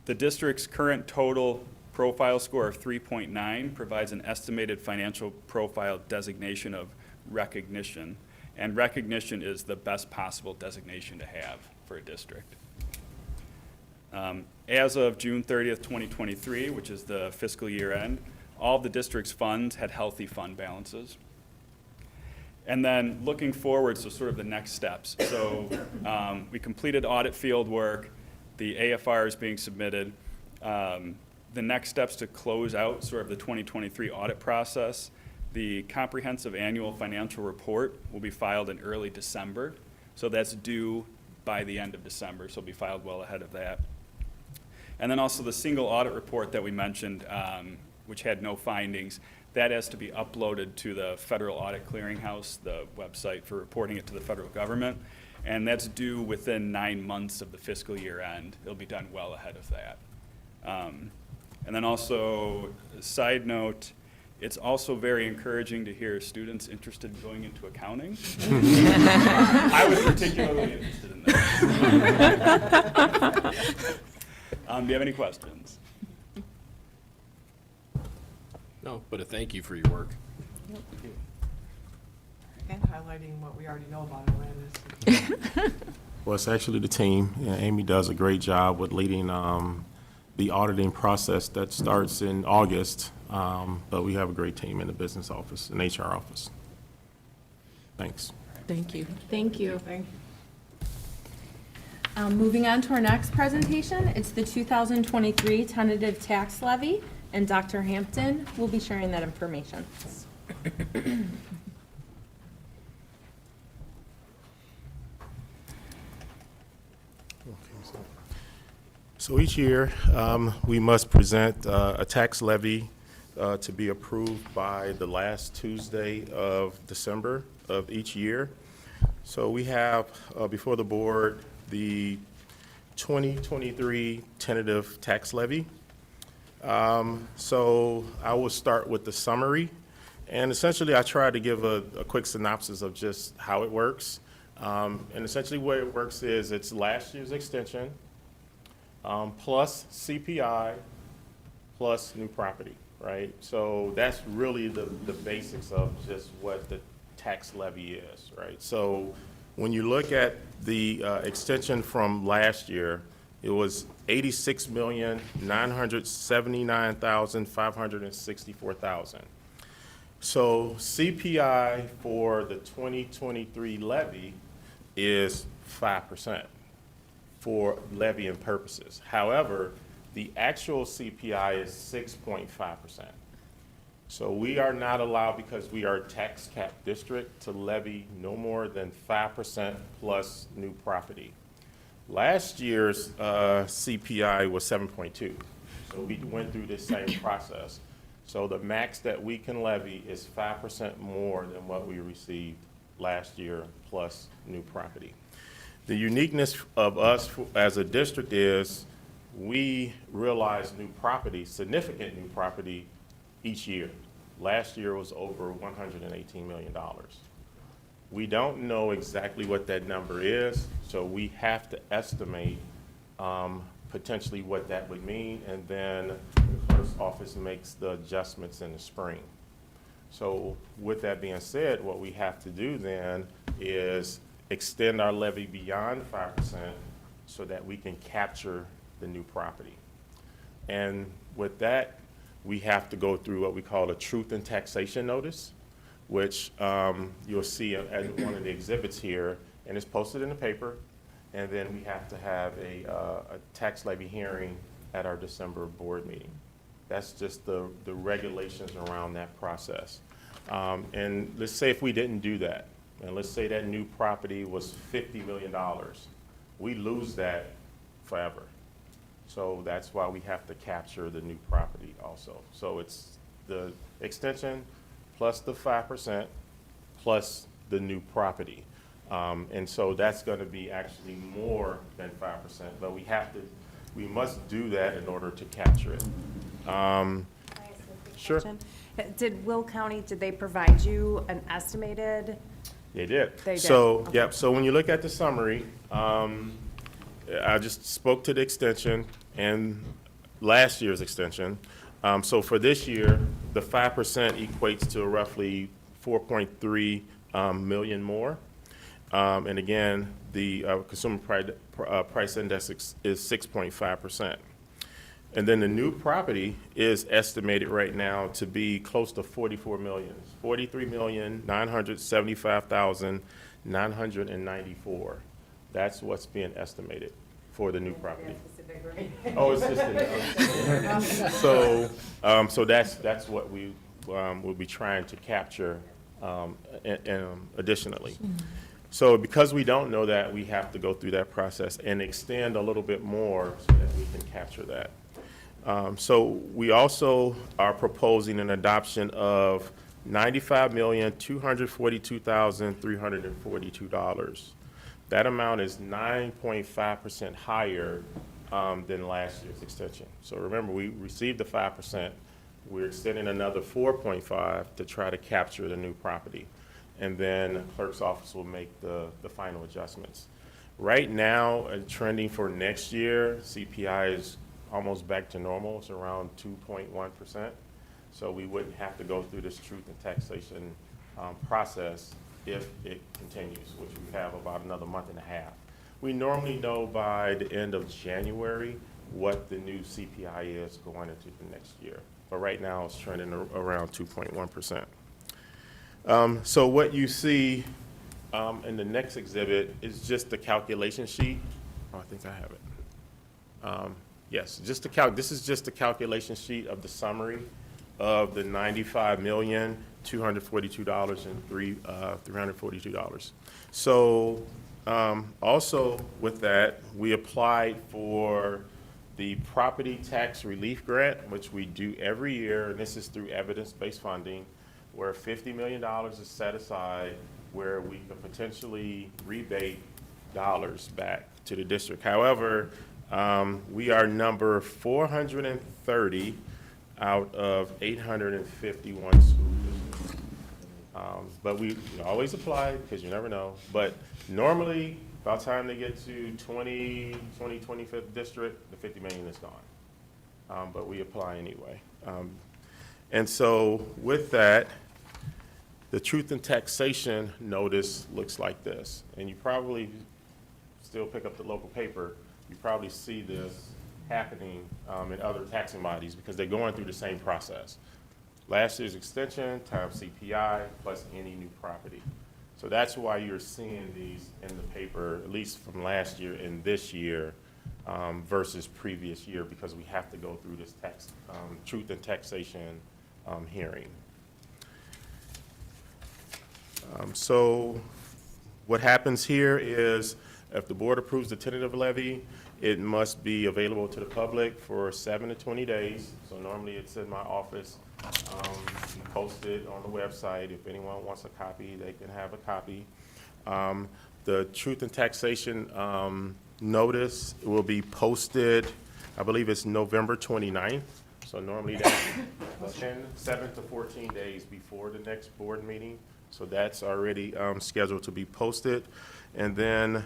[SPEAKER 18] The district's current total profile score of 3.9 provides an estimated financial profile designation of recognition, and recognition is the best possible designation to have for a district. As of June 30th, 2023, which is the fiscal year end, all of the district's funds had healthy fund balances. And then looking forward, so sort of the next steps. So we completed audit field work, the AFR is being submitted. The next steps to close out sort of the 2023 audit process, the comprehensive annual financial report will be filed in early December. So that's due by the end of December, so it'll be filed well ahead of that. And then also the single audit report that we mentioned, which had no findings, that has to be uploaded to the Federal Audit Clearinghouse, the website for reporting it to the federal government. And that's due within 9 months of the fiscal year end. It'll be done well ahead of that. And then also, side note, it's also very encouraging to hear students interested in going into accounting. I was particularly interested in that. Do you have any questions?
[SPEAKER 3] No, but a thank you for your work.
[SPEAKER 6] And highlighting what we already know about Atlantis.
[SPEAKER 17] Well, it's actually the team. Amy does a great job with leading the auditing process that starts in August, but we have a great team in the business office and HR office. Thanks.
[SPEAKER 10] Thank you.
[SPEAKER 6] Thank you.
[SPEAKER 10] Moving on to our next presentation, it's the 2023 tentative tax levy, and Dr. Hampton will be sharing that information.
[SPEAKER 17] So each year, we must present a tax levy to be approved by the last Tuesday of December of each year. So we have before the board the 2023 tentative tax levy. So I will start with the summary. And essentially, I try to give a quick synopsis of just how it works. And essentially, what it works is it's last year's extension, plus CPI, plus new property, right? So that's really the basics of just what the tax levy is, right? So when you look at the extension from last year, it was $86,979,564,000. So CPI for the 2023 levy is 5%. For levying purposes. However, the actual CPI is 6.5%. So we are not allowed, because we are a tax cap district, to levy no more than 5% plus new property. Last year's CPI was 7.2. So we went through this same process. So the max that we can levy is 5% more than what we received last year plus new property. The uniqueness of us as a district is we realize new property, significant new property, each year. Last year was over $118 million. We don't know exactly what that number is, so we have to estimate potentially what that would mean, and then the clerk's office makes the adjustments in the spring. So with that being said, what we have to do then is extend our levy beyond 5% so that we can capture the new property. And with that, we have to go through what we call a truth in taxation notice, which you'll see as one of the exhibits here, and it's posted in the paper. And then we have to have a tax levy hearing at our December board meeting. That's just the regulations around that process. And let's say if we didn't do that, and let's say that new property was $50 million, we lose that forever. So that's why we have to capture the new property also. So it's the extension plus the 5% plus the new property. And so that's going to be actually more than 5%, but we must do that in order to capture it. Sure.
[SPEAKER 6] Did Will County, did they provide you an estimated?
[SPEAKER 17] They did.
[SPEAKER 6] They did,
[SPEAKER 17] So,
[SPEAKER 6] okay.
[SPEAKER 17] yep, so when you look at the summary, I just spoke to the extension and last year's extension. So for this year, the 5% equates to roughly 4.3 million more. And again, the consumer price index is 6.5%. And then the new property is estimated right now to be close to 44 million, 43,975,994. That's what's being estimated for the new property. Oh, it's just so that's what we will be trying to capture additionally. So because we don't know that, we have to go through that process and extend a little bit more so that we can capture that. So we also are proposing an adoption of $95,242,342. That amount is 9.5% higher than last year's extension. So remember, we received the 5%. We're extending another 4.5 to try to capture the new property. And then the clerk's office will make the final adjustments. Right now, trending for next year, CPI is almost back to normal. It's around 2.1%. So we wouldn't have to go through this truth and taxation process if it continues, which we have about another month and a half. We normally know by the end of January what the new CPI is going into the next year. But right now, it's trending around 2.1%. So what you see in the next exhibit is just the calculation sheet. Oh, I think I have it. Yes, just this is just the calculation sheet of the summary of the $95,242,342. So also with that, we applied for the property tax relief grant, which we do every year, and this is through evidence-based funding, where $50 million is set aside where we could potentially rebate dollars back to the district. However, we are number 430 out of 851 schools. But we always apply because you never know. But normally, by the time they get to 25th district, the 50 million is gone. But we apply anyway. And so with that, the truth in taxation notice looks like this. And you probably still pick up the local paper. You probably see this happening in other taxing bodies because they're going through the same process. Last year's extension times CPI plus any new property. So that's why you're seeing these in the paper, at least from last year and this year versus previous year, because we have to go through this truth in taxation hearing. So what happens here is if the board approves the tentative levy, it must be available to the public for 7 to 20 days. So normally it's in my office. We post it on the website. If anyone wants a copy, they can have a copy. The truth and taxation notice will be posted, I believe it's November 29th. So normally that's 7 to 14 days before the next board meeting. So that's already scheduled to be posted. And then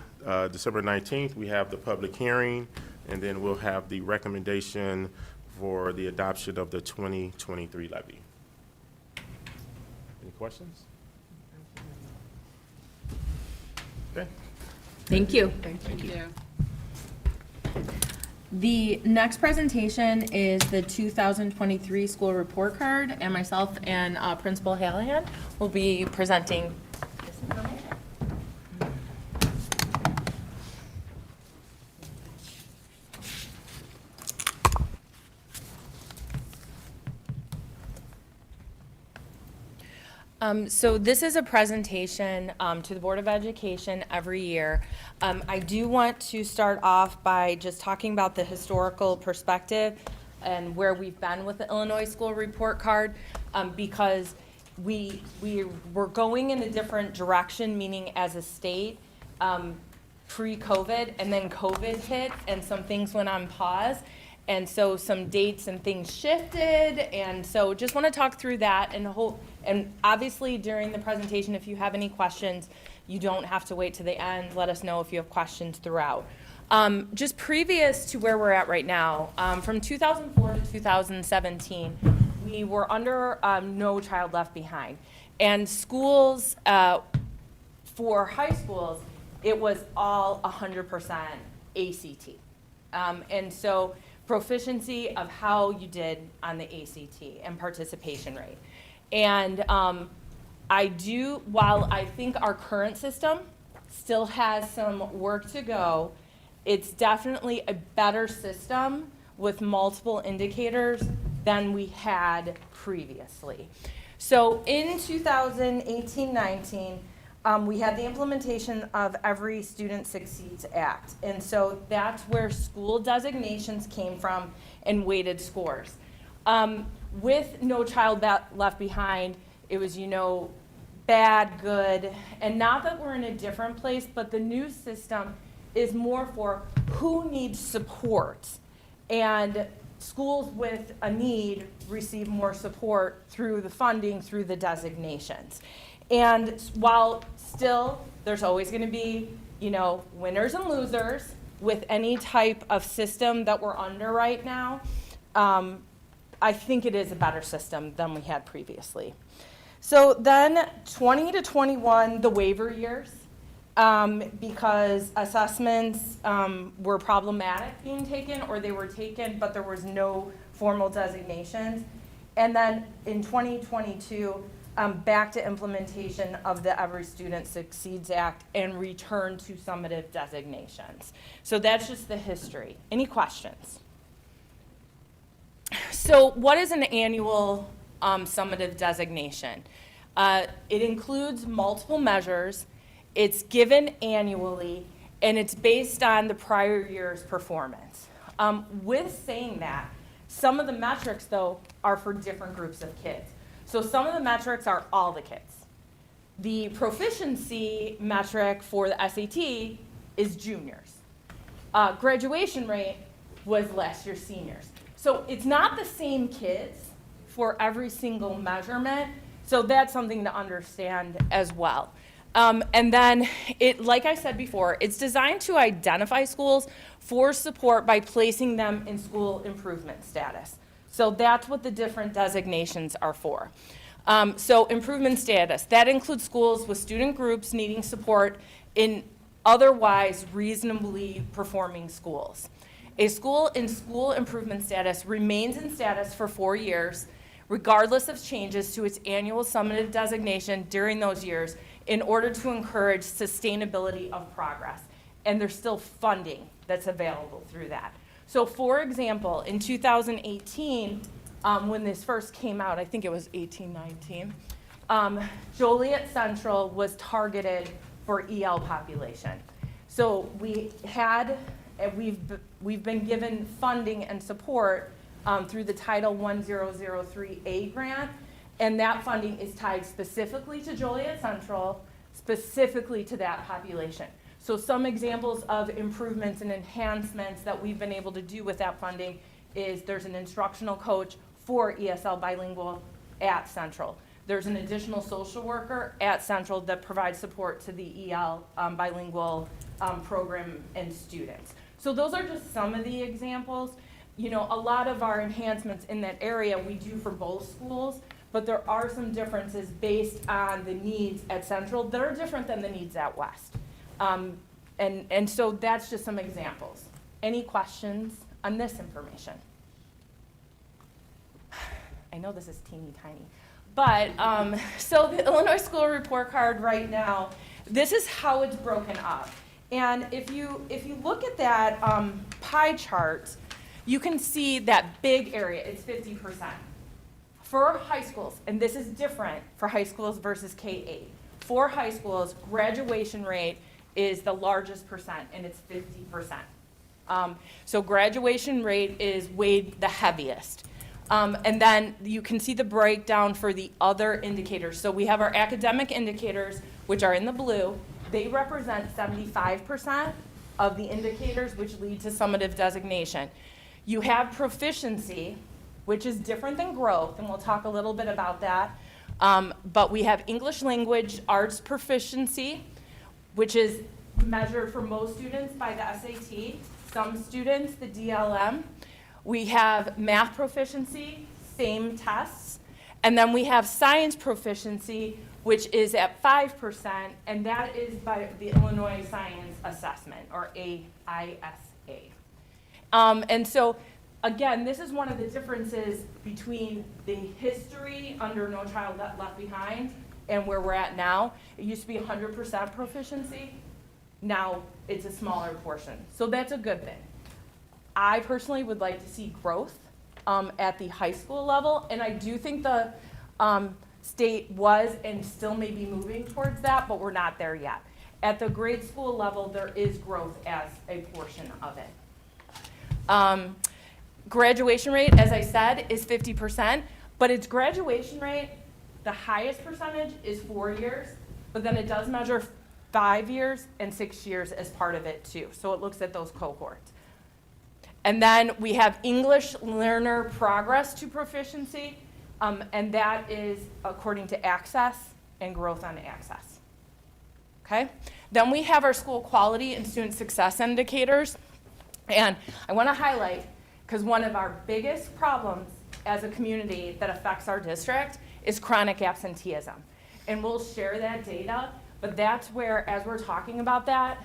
[SPEAKER 17] December 19th, we have the public hearing, and then we'll have the recommendation for the adoption of the 2023 levy. Any questions? Okay.
[SPEAKER 10] Thank you.
[SPEAKER 3] Thank you.
[SPEAKER 10] The next presentation is the 2023 school report card, and myself and Principal Hallahan will be presenting this information. So this is a presentation to the Board of Education every year. I do want to start off by just talking about the historical perspective and where we've been with the Illinois School Report Card, because we were going in a different direction, meaning as a state, pre-COVID, and then COVID hit, and some things went on pause. And so some dates and things shifted, and so just want to talk through that and obviously during the presentation, if you have any questions, you don't have to wait to the end. Let us know if you have questions throughout. Just previous to where we're at right now, from 2004 to 2017, we were under No Child Left Behind. And schools, for high schools, it was all 100% ACT. And so proficiency of how you did on the ACT and participation rate. And while I think our current system still has some work to go, it's definitely a better system with multiple indicators than we had previously. So in 2018-19, we had the implementation of Every Student Succeeds Act. And so that's where school designations came from and weighted scores. With No Child Left Behind, it was, bad, good, and not that we're in a different place, but the new system is more for who needs support. And schools with a need receive more support through the funding, through the designations. And while still, there's always going to be, winners and losers with any type of system that we're under right now, I think it is a better system than we had previously. So then 20 to 21, the waiver years, because assessments were problematic being taken, or they were taken, but there was no formal designations. And then in 2022, back to implementation of the Every Student Succeeds Act and return to summative designations. So that's just the history. Any questions? So what is an annual summative designation? It includes multiple measures, it's given annually, and it's based on the prior year's performance. With saying that, some of the metrics, though, are for different groups of kids. So some of the metrics are all the kids. The proficiency metric for the SAT is juniors. Graduation rate was last year's seniors. So it's not the same kids for every single measurement. So that's something to understand as well. And then, like I said before, it's designed to identify schools for support by placing them in school improvement status. So that's what the different designations are for. So improvement status, that includes schools with student groups needing support in otherwise reasonably performing schools. A school in school improvement status remains in status for 4 years, regardless of changes to its annual summative designation during those years, in order to encourage sustainability of progress. And there's still funding that's available through that. So for example, in 2018, when this first came out, I think it was 18-19, Joliet Central was targeted for EL population. So we've been given funding and support through the Title 1003A grant, and that funding is tied specifically to Joliet Central, specifically to that population. So some examples of improvements and enhancements that we've been able to do with that funding is there's an instructional coach for ESL bilingual at Central. There's an additional social worker at Central that provides support to the EL bilingual program and students. So those are just some of the examples. A lot of our enhancements in that area we do for both schools, but there are some differences based on the needs at Central that are different than the needs at West. And so that's just some examples. Any questions on this information? I know this is teeny tiny, but so the Illinois School Report Card right now, this is how it's broken up. And if you look at that pie chart, you can see that big area, it's 50%. For high schools, and this is different for high schools versus K-8. For high schools, graduation rate is the largest percent, and it's 50%. So graduation rate is weighed the heaviest. And then you can see the breakdown for the other indicators. So we have our academic indicators, which are in the blue. They represent 75% of the indicators which lead to summative designation. You have proficiency, which is different than growth, and we'll talk a little bit about that. But we have English language arts proficiency, which is measured for most students by the SAT, some students the DLM. We have math proficiency, same tests. And then we have science proficiency, which is at 5%, and that is by the Illinois Science Assessment, or AISA. And so, again, this is one of the differences between the history under No Child Left Behind and where we're at now. It used to be 100% proficiency. Now it's a smaller portion. So that's a good thing. I personally would like to see growth at the high school level, and I do think the state was and still may be moving towards that, but we're not there yet. At the grade school level, there is growth as a portion of it. Graduation rate, as I said, is 50%, but its graduation rate, the highest percentage is 4 years, but then it does measure 5 years and 6 years as part of it too. So it looks at those cohorts. And then we have English learner progress to proficiency, and that is according to access and growth on access. Okay? Then we have our school quality and student success indicators. And I want to highlight, because one of our biggest problems as a community that affects our district is chronic absenteeism. And we'll share that data, but that's where, as we're talking about that,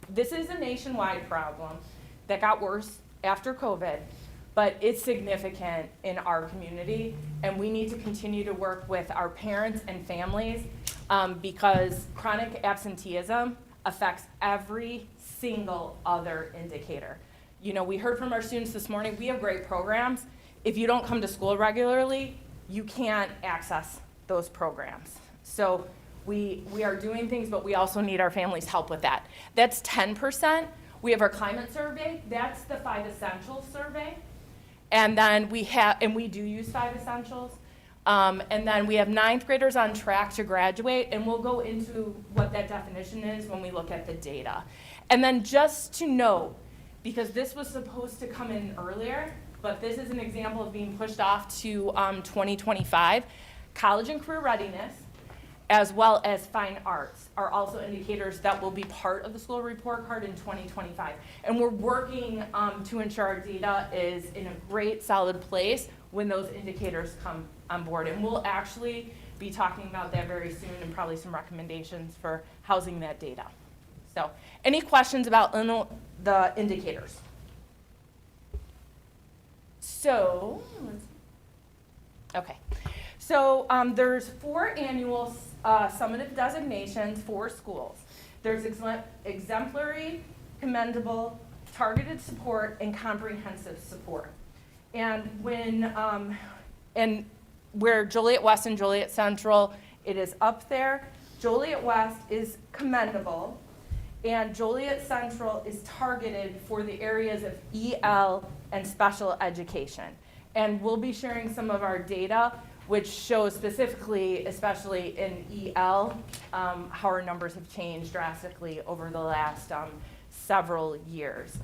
[SPEAKER 10] this is a nationwide problem that got worse after COVID, but it's significant in our community, and we need to continue to work with our parents and families because chronic absenteeism affects every single other indicator. You know, we heard from our students this morning, we have great programs. If you don't come to school regularly, you can't access those programs. So we are doing things, but we also need our families' help with that. That's 10%. We have our climate survey. That's the 5 Essentials survey. And then we do use 5 Essentials. And then we have 9th graders on track to graduate, and we'll go into what that definition is when we look at the data. And then just to note, because this was supposed to come in earlier, but this is an example of being pushed off to 2025, college and career readiness, as well as fine arts, are also indicators that will be part of the school report card in 2025. And we're working to ensure our data is in a great, solid place when those indicators come on board. And we'll actually be talking about that very soon, and probably some recommendations for housing that data. So, any questions about the indicators? So, okay. So there's 4 annual summative designations for schools. There's exemplary, commendable, targeted support, and comprehensive support. And where Joliet West and Joliet Central, it is up there. Joliet West is commendable, and Joliet Central is targeted for the areas of EL and special education. And we'll be sharing some of our data which shows specifically, especially in EL, how our numbers have changed drastically over the last several years.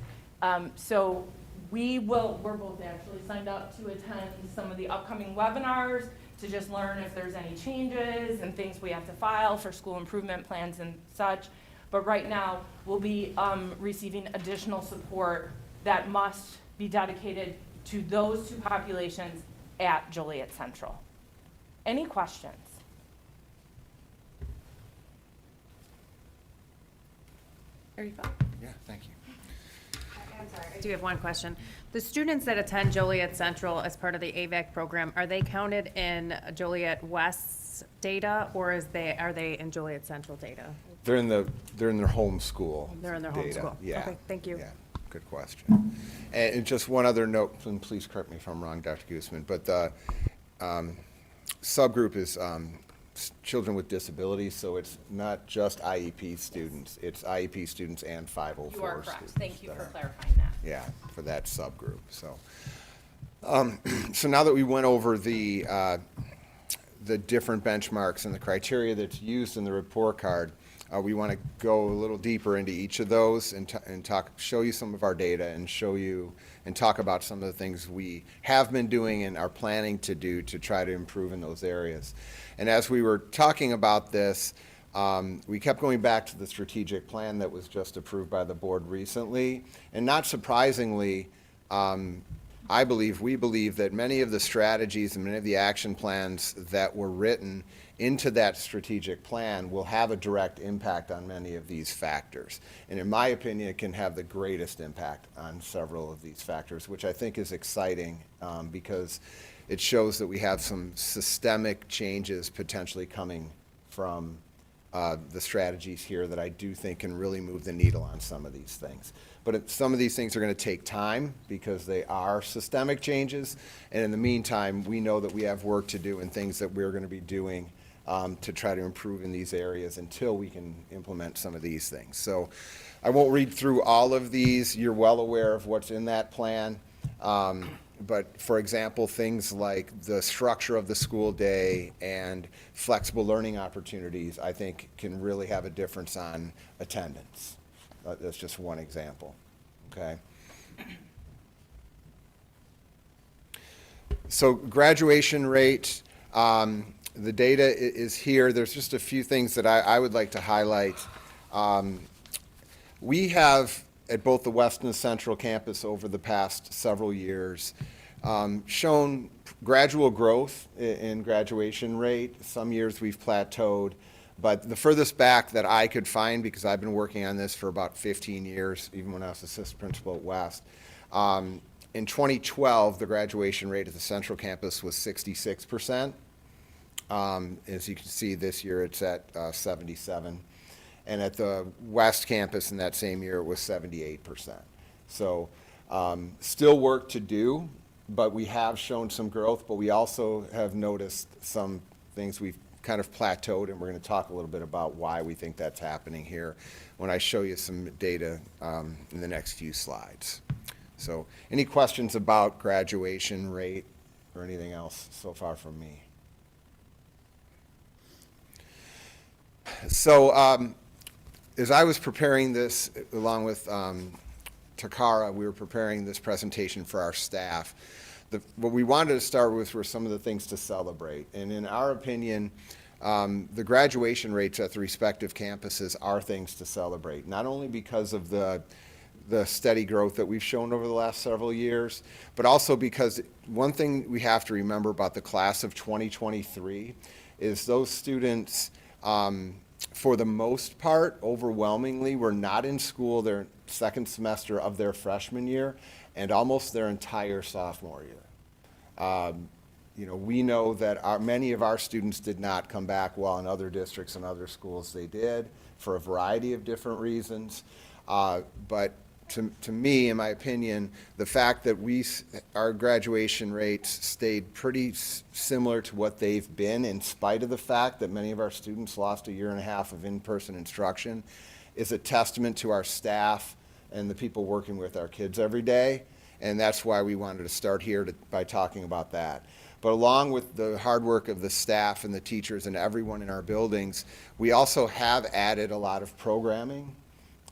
[SPEAKER 10] So we're both actually signed up to attend some of the upcoming webinars to just learn if there's any changes and things we have to file for school improvement plans and such. But right now, we'll be receiving additional support that must be dedicated to those 2 populations at Joliet Central. Any questions? There you go.
[SPEAKER 8] Yeah, thank you.
[SPEAKER 6] I'm sorry, I do have one question. The students that attend Joliet Central as part of the AVAC program, are they counted in Joliet West's data, or are they in Joliet Central data?
[SPEAKER 8] They're in their home school.
[SPEAKER 6] They're in their home
[SPEAKER 8] data.
[SPEAKER 6] school.
[SPEAKER 8] Yeah.
[SPEAKER 6] Okay, thank you.
[SPEAKER 8] Yeah, good question. And just one other note, and please correct me if I'm wrong, Dr. Guzman, but subgroup is children with disabilities, so it's not just IEP students, it's IEP students and 504
[SPEAKER 5] You are correct.
[SPEAKER 8] students
[SPEAKER 5] Thank you
[SPEAKER 8] that
[SPEAKER 5] for
[SPEAKER 8] are-
[SPEAKER 5] clarifying that.
[SPEAKER 8] Yeah, for that subgroup, so. So now that we went over the different benchmarks and the criteria that's used in the report card, we want to go a little deeper into each of those and show you some of our data and show you and talk about some of the things we have been doing and are planning to do to try to improve in those areas. And as we were talking about this, we kept going back to the strategic plan that was just approved by the board recently. And not surprisingly, we believe that many of the strategies and many of the action plans that were written into that strategic plan will have a direct impact on many of these factors. And in my opinion, it can have the greatest impact on several of these factors, which I think is exciting because it shows that we have some systemic changes potentially coming from the strategies here that I do think can really move the needle on some of these things. But some of these things are going to take time because they are systemic changes. And in the meantime, we know that we have work to do and things that we're going to be doing to try to improve in these areas until we can implement some of these things. So I won't read through all of these. You're well aware of what's in that plan. But for example, things like the structure of the school day and flexible learning opportunities, I think can really have a difference on attendance. That's just one example, okay? So graduation rate, the data is here. There's just a few things that I would like to highlight. We have, at both the West and the Central campus over the past several years, shown gradual growth in graduation rate. Some years we've plateaued, but the furthest back that I could find, because I've been working on this for about 15 years, even when I was assistant principal at West, in 2012, the graduation rate at the Central campus was 66%. As you can see, this year it's at 77. And at the West campus in that same year, it was 78%. So still work to do, but we have shown some growth, but we also have noticed some things we've kind of plateaued, and we're going to talk a little bit about why we think that's happening here when I show you some data in the next few slides. So any questions about graduation rate or anything else so far from me? So as I was preparing this, along with Takara, we were preparing this presentation for our staff. What we wanted to start with were some of the things to celebrate. And in our opinion, the graduation rates at the respective campuses are things to celebrate, not only because of the steady growth that we've shown over the last several years, but also because one thing we have to remember about the class of 2023 is those students, for the most part, overwhelmingly, were not in school their second semester of their freshman year and almost their entire sophomore year. We know that many of our students did not come back, while in other districts and other schools they did, for a variety of different reasons. But to me, in my opinion, the fact that our graduation rates stayed pretty similar to what they've been, in spite of the fact that many of our students lost a year and a half of in-person instruction, is a testament to our staff and the people working with our kids every day. And that's why we wanted to start here by talking about that. But along with the hard work of the staff and the teachers and everyone in our buildings, we also have added a lot of programming.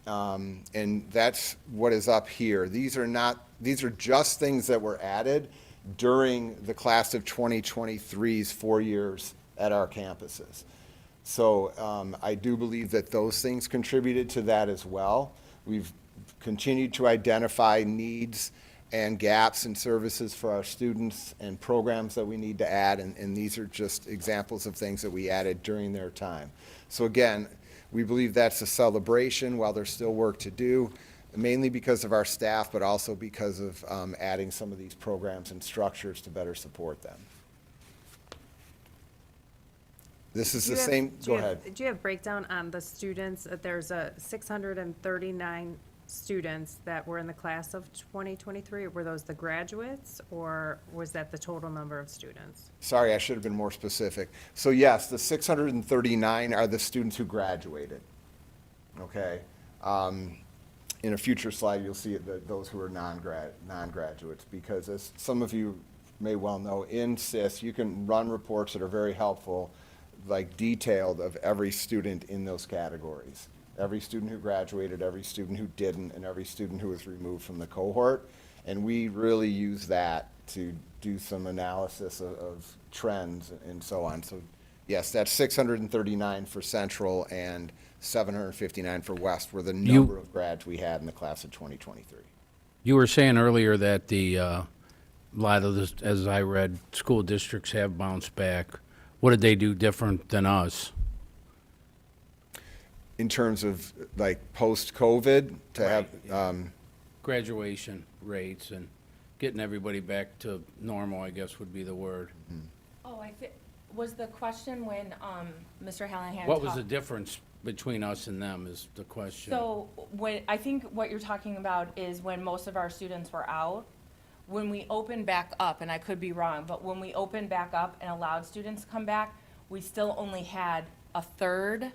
[SPEAKER 8] And that's what is up here. These are just things that were added during the class of 2023's 4 years at our campuses. So I do believe that those things contributed to that as well. We've continued to identify needs and gaps in services for our students and programs that we need to add, and these are just examples of things that we added during their time. So again, we believe that's a celebration while there's still work to do, mainly because of our staff, but also because of adding some of these programs and structures to better support them. This is the same, go ahead.
[SPEAKER 6] Do you have breakdown on the students? There's a 639 students that were in the class of 2023, were those the graduates, or was that the total number of students?
[SPEAKER 8] Sorry, I should have been more specific. So yes, the 639 are the students who graduated. Okay? In a future slide, you'll see those who are non-graduates, because as some of you may well know, in SIS, you can run reports that are very helpful, like detailed of every student in those categories. Every student who graduated, every student who didn't, and every student who was removed from the cohort. And we really use that to do some analysis of trends and so on. So yes, that's 639 for Central and 759 for West were the number of grads we had in the class of 2023.
[SPEAKER 19] You were saying earlier that a lot of this, as I read, school districts have bounced back. What did they do different than us?
[SPEAKER 8] In terms of like post-COVID to have,
[SPEAKER 19] Graduation rates and getting everybody back to normal, I guess would be the word.
[SPEAKER 10] Oh, was the question when Mr. Hallahan
[SPEAKER 19] What was the difference between us and them is the question.
[SPEAKER 10] So I think what you're talking about is when most of our students were out. When we opened back up, and I could be wrong, but when we opened back up and allowed students to come back, we still only had a third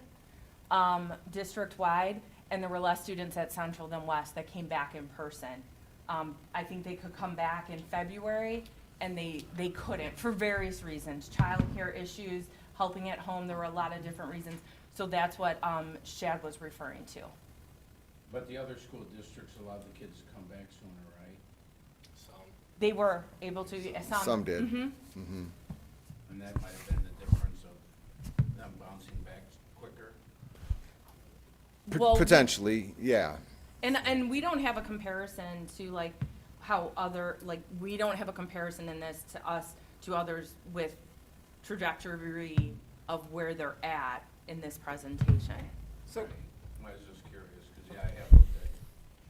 [SPEAKER 10] district-wide, and there were less students at Central than West that came back in person. I think they could come back in February, and they couldn't for various reasons. Childcare issues, helping at home, there were a lot of different reasons. So that's what Shad was referring to.
[SPEAKER 19] But the other school districts allowed the kids to come back sooner, right?
[SPEAKER 10] They were able to,
[SPEAKER 8] some did.
[SPEAKER 10] Mhm.
[SPEAKER 8] Mhm.
[SPEAKER 19] And that might have been the difference of them bouncing back quicker.
[SPEAKER 10] Well,
[SPEAKER 8] Potentially, yeah.
[SPEAKER 10] And we don't have a comparison to like how we don't have a comparison in this to us, to others with trajectory of where they're at in this presentation.
[SPEAKER 19] So, I was just curious, because I have looked at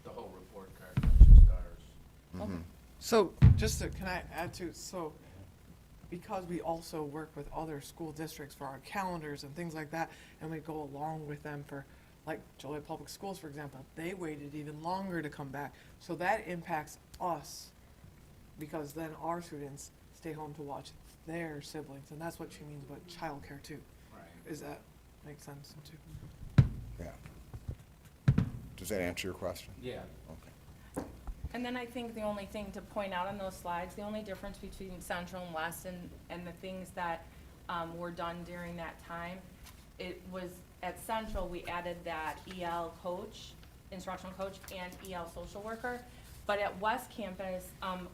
[SPEAKER 19] the whole report card, not just ours.
[SPEAKER 8] Mhm.
[SPEAKER 20] So, can I add to, so, because we also work with other school districts for our calendars and things like that, and we go along with them for, like Joliet Public Schools, for example, they waited even longer to come back. So that impacts us, because then our students stay home to watch their siblings, and that's what she means about childcare too.
[SPEAKER 19] Right.
[SPEAKER 20] Does that make sense too?
[SPEAKER 8] Yeah. Does that answer your question?
[SPEAKER 19] Yeah.
[SPEAKER 8] Okay.
[SPEAKER 10] And then I think the only thing to point out on those slides, the only difference between Central and West and the things that were done during that time, it was at Central, we added that EL coach, instructional coach, and EL social worker. But at West Campus,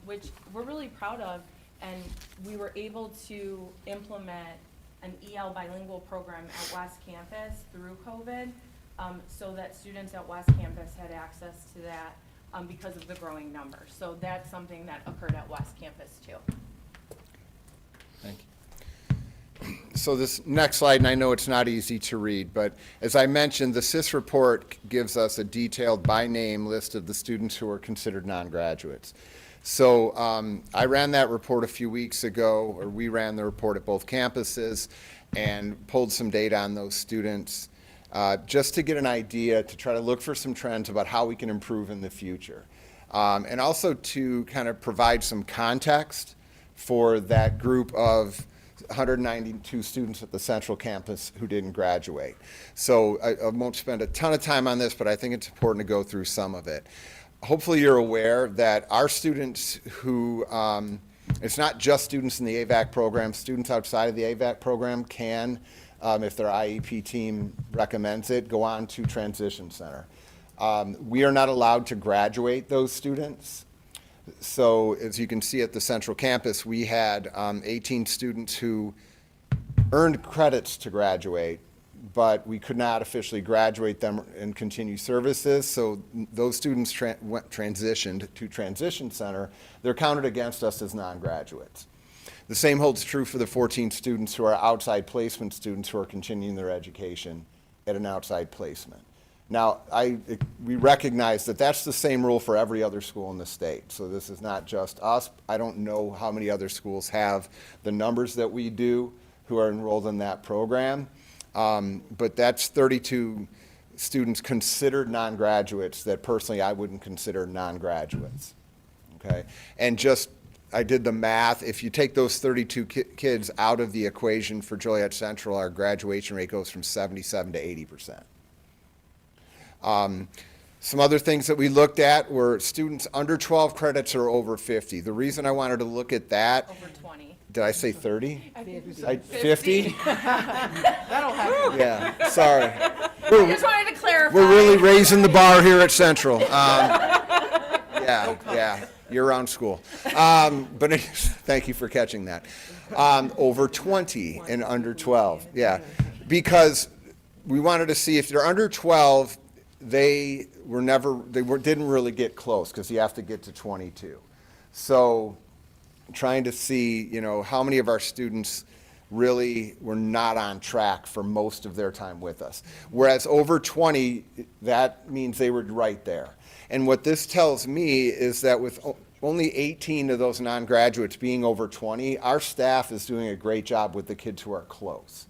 [SPEAKER 10] which we're really proud of, and we were able to implement an EL bilingual program at West Campus through COVID, so that students at West Campus had access to that because of the growing numbers. So that's something that occurred at West Campus too.
[SPEAKER 8] Thank you. So this next slide, and I know it's not easy to read, but as I mentioned, the SIS report gives us a detailed by name list of the students who are considered non-graduates. So I ran that report a few weeks ago, or we ran the report at both campuses and pulled some data on those students just to get an idea, to try to look for some trends about how we can improve in the future. And also to kind of provide some context for that group of 192 students at the Central Campus who didn't graduate. So I won't spend a ton of time on this, but I think it's important to go through some of it. Hopefully you're aware that our students who, it's not just students in the AVAC program, students outside of the AVAC program can, if their IEP team recommends it, go on to Transition Center. We are not allowed to graduate those students. So as you can see at the Central Campus, we had 18 students who earned credits to graduate, but we could not officially graduate them and continue services. So those students transitioned to Transition Center. They're counted against us as non-graduates. The same holds true for the 14 students who are outside placement students who are continuing their education at an outside placement. Now, we recognize that that's the same rule for every other school in the state. So this is not just us. I don't know how many other schools have the numbers that we do who are enrolled in that program. But that's 32 students considered non-graduates that personally I wouldn't consider non-graduates. Okay? And just, I did the math. If you take those 32 kids out of the equation for Joliet Central, our graduation rate goes from 77 to 80%. Some other things that we looked at were students under 12 credits or over 50. The reason I wanted to look at that.
[SPEAKER 5] Over 20.
[SPEAKER 8] Did I say 30?
[SPEAKER 5] I think you
[SPEAKER 8] said
[SPEAKER 5] 50.
[SPEAKER 20] That'll happen.
[SPEAKER 8] Yeah, sorry.
[SPEAKER 5] I just wanted to clarify.
[SPEAKER 8] We're really raising the bar here at Central. Yeah, year-round school. But thank you for catching that. Over 20 and under 12, yeah. Because we wanted to see if they're under 12, didn't really get close because you have to get to 22. So trying to see, you know, how many of our students really were not on track for most of their time with us. Whereas over 20, that means they were right there. And what this tells me is that with only 18 of those non-graduates being over 20, our staff is doing a great job with the kids who are close.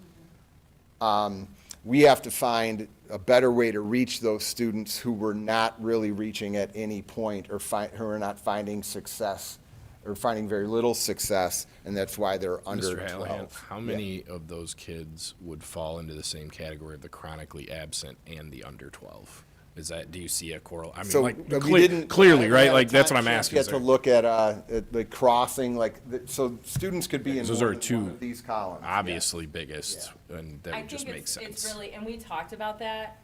[SPEAKER 8] We have to find a better way to reach those students who were not really reaching at any point or who are not finding success or finding very little success, and that's why they're under
[SPEAKER 3] Mr.
[SPEAKER 8] 12.
[SPEAKER 3] Hallahan, how many of those kids would fall into the same category of the chronically absent and the under 12? Is that, do you see a correlation? I mean,
[SPEAKER 8] So
[SPEAKER 3] like,
[SPEAKER 8] we didn't
[SPEAKER 3] clearly, right?
[SPEAKER 8] have
[SPEAKER 3] Like, that's what
[SPEAKER 8] time
[SPEAKER 3] I'm
[SPEAKER 8] to
[SPEAKER 3] asking.
[SPEAKER 8] Get
[SPEAKER 3] is
[SPEAKER 8] to
[SPEAKER 3] there-
[SPEAKER 8] look at the crossing, so students could be in
[SPEAKER 3] Those
[SPEAKER 8] more
[SPEAKER 3] are
[SPEAKER 8] than
[SPEAKER 3] two
[SPEAKER 8] one of these columns.
[SPEAKER 3] obviously biggest, and that
[SPEAKER 10] I
[SPEAKER 3] would just
[SPEAKER 10] think
[SPEAKER 3] make
[SPEAKER 10] it's
[SPEAKER 3] sense.
[SPEAKER 10] really, and we talked about that,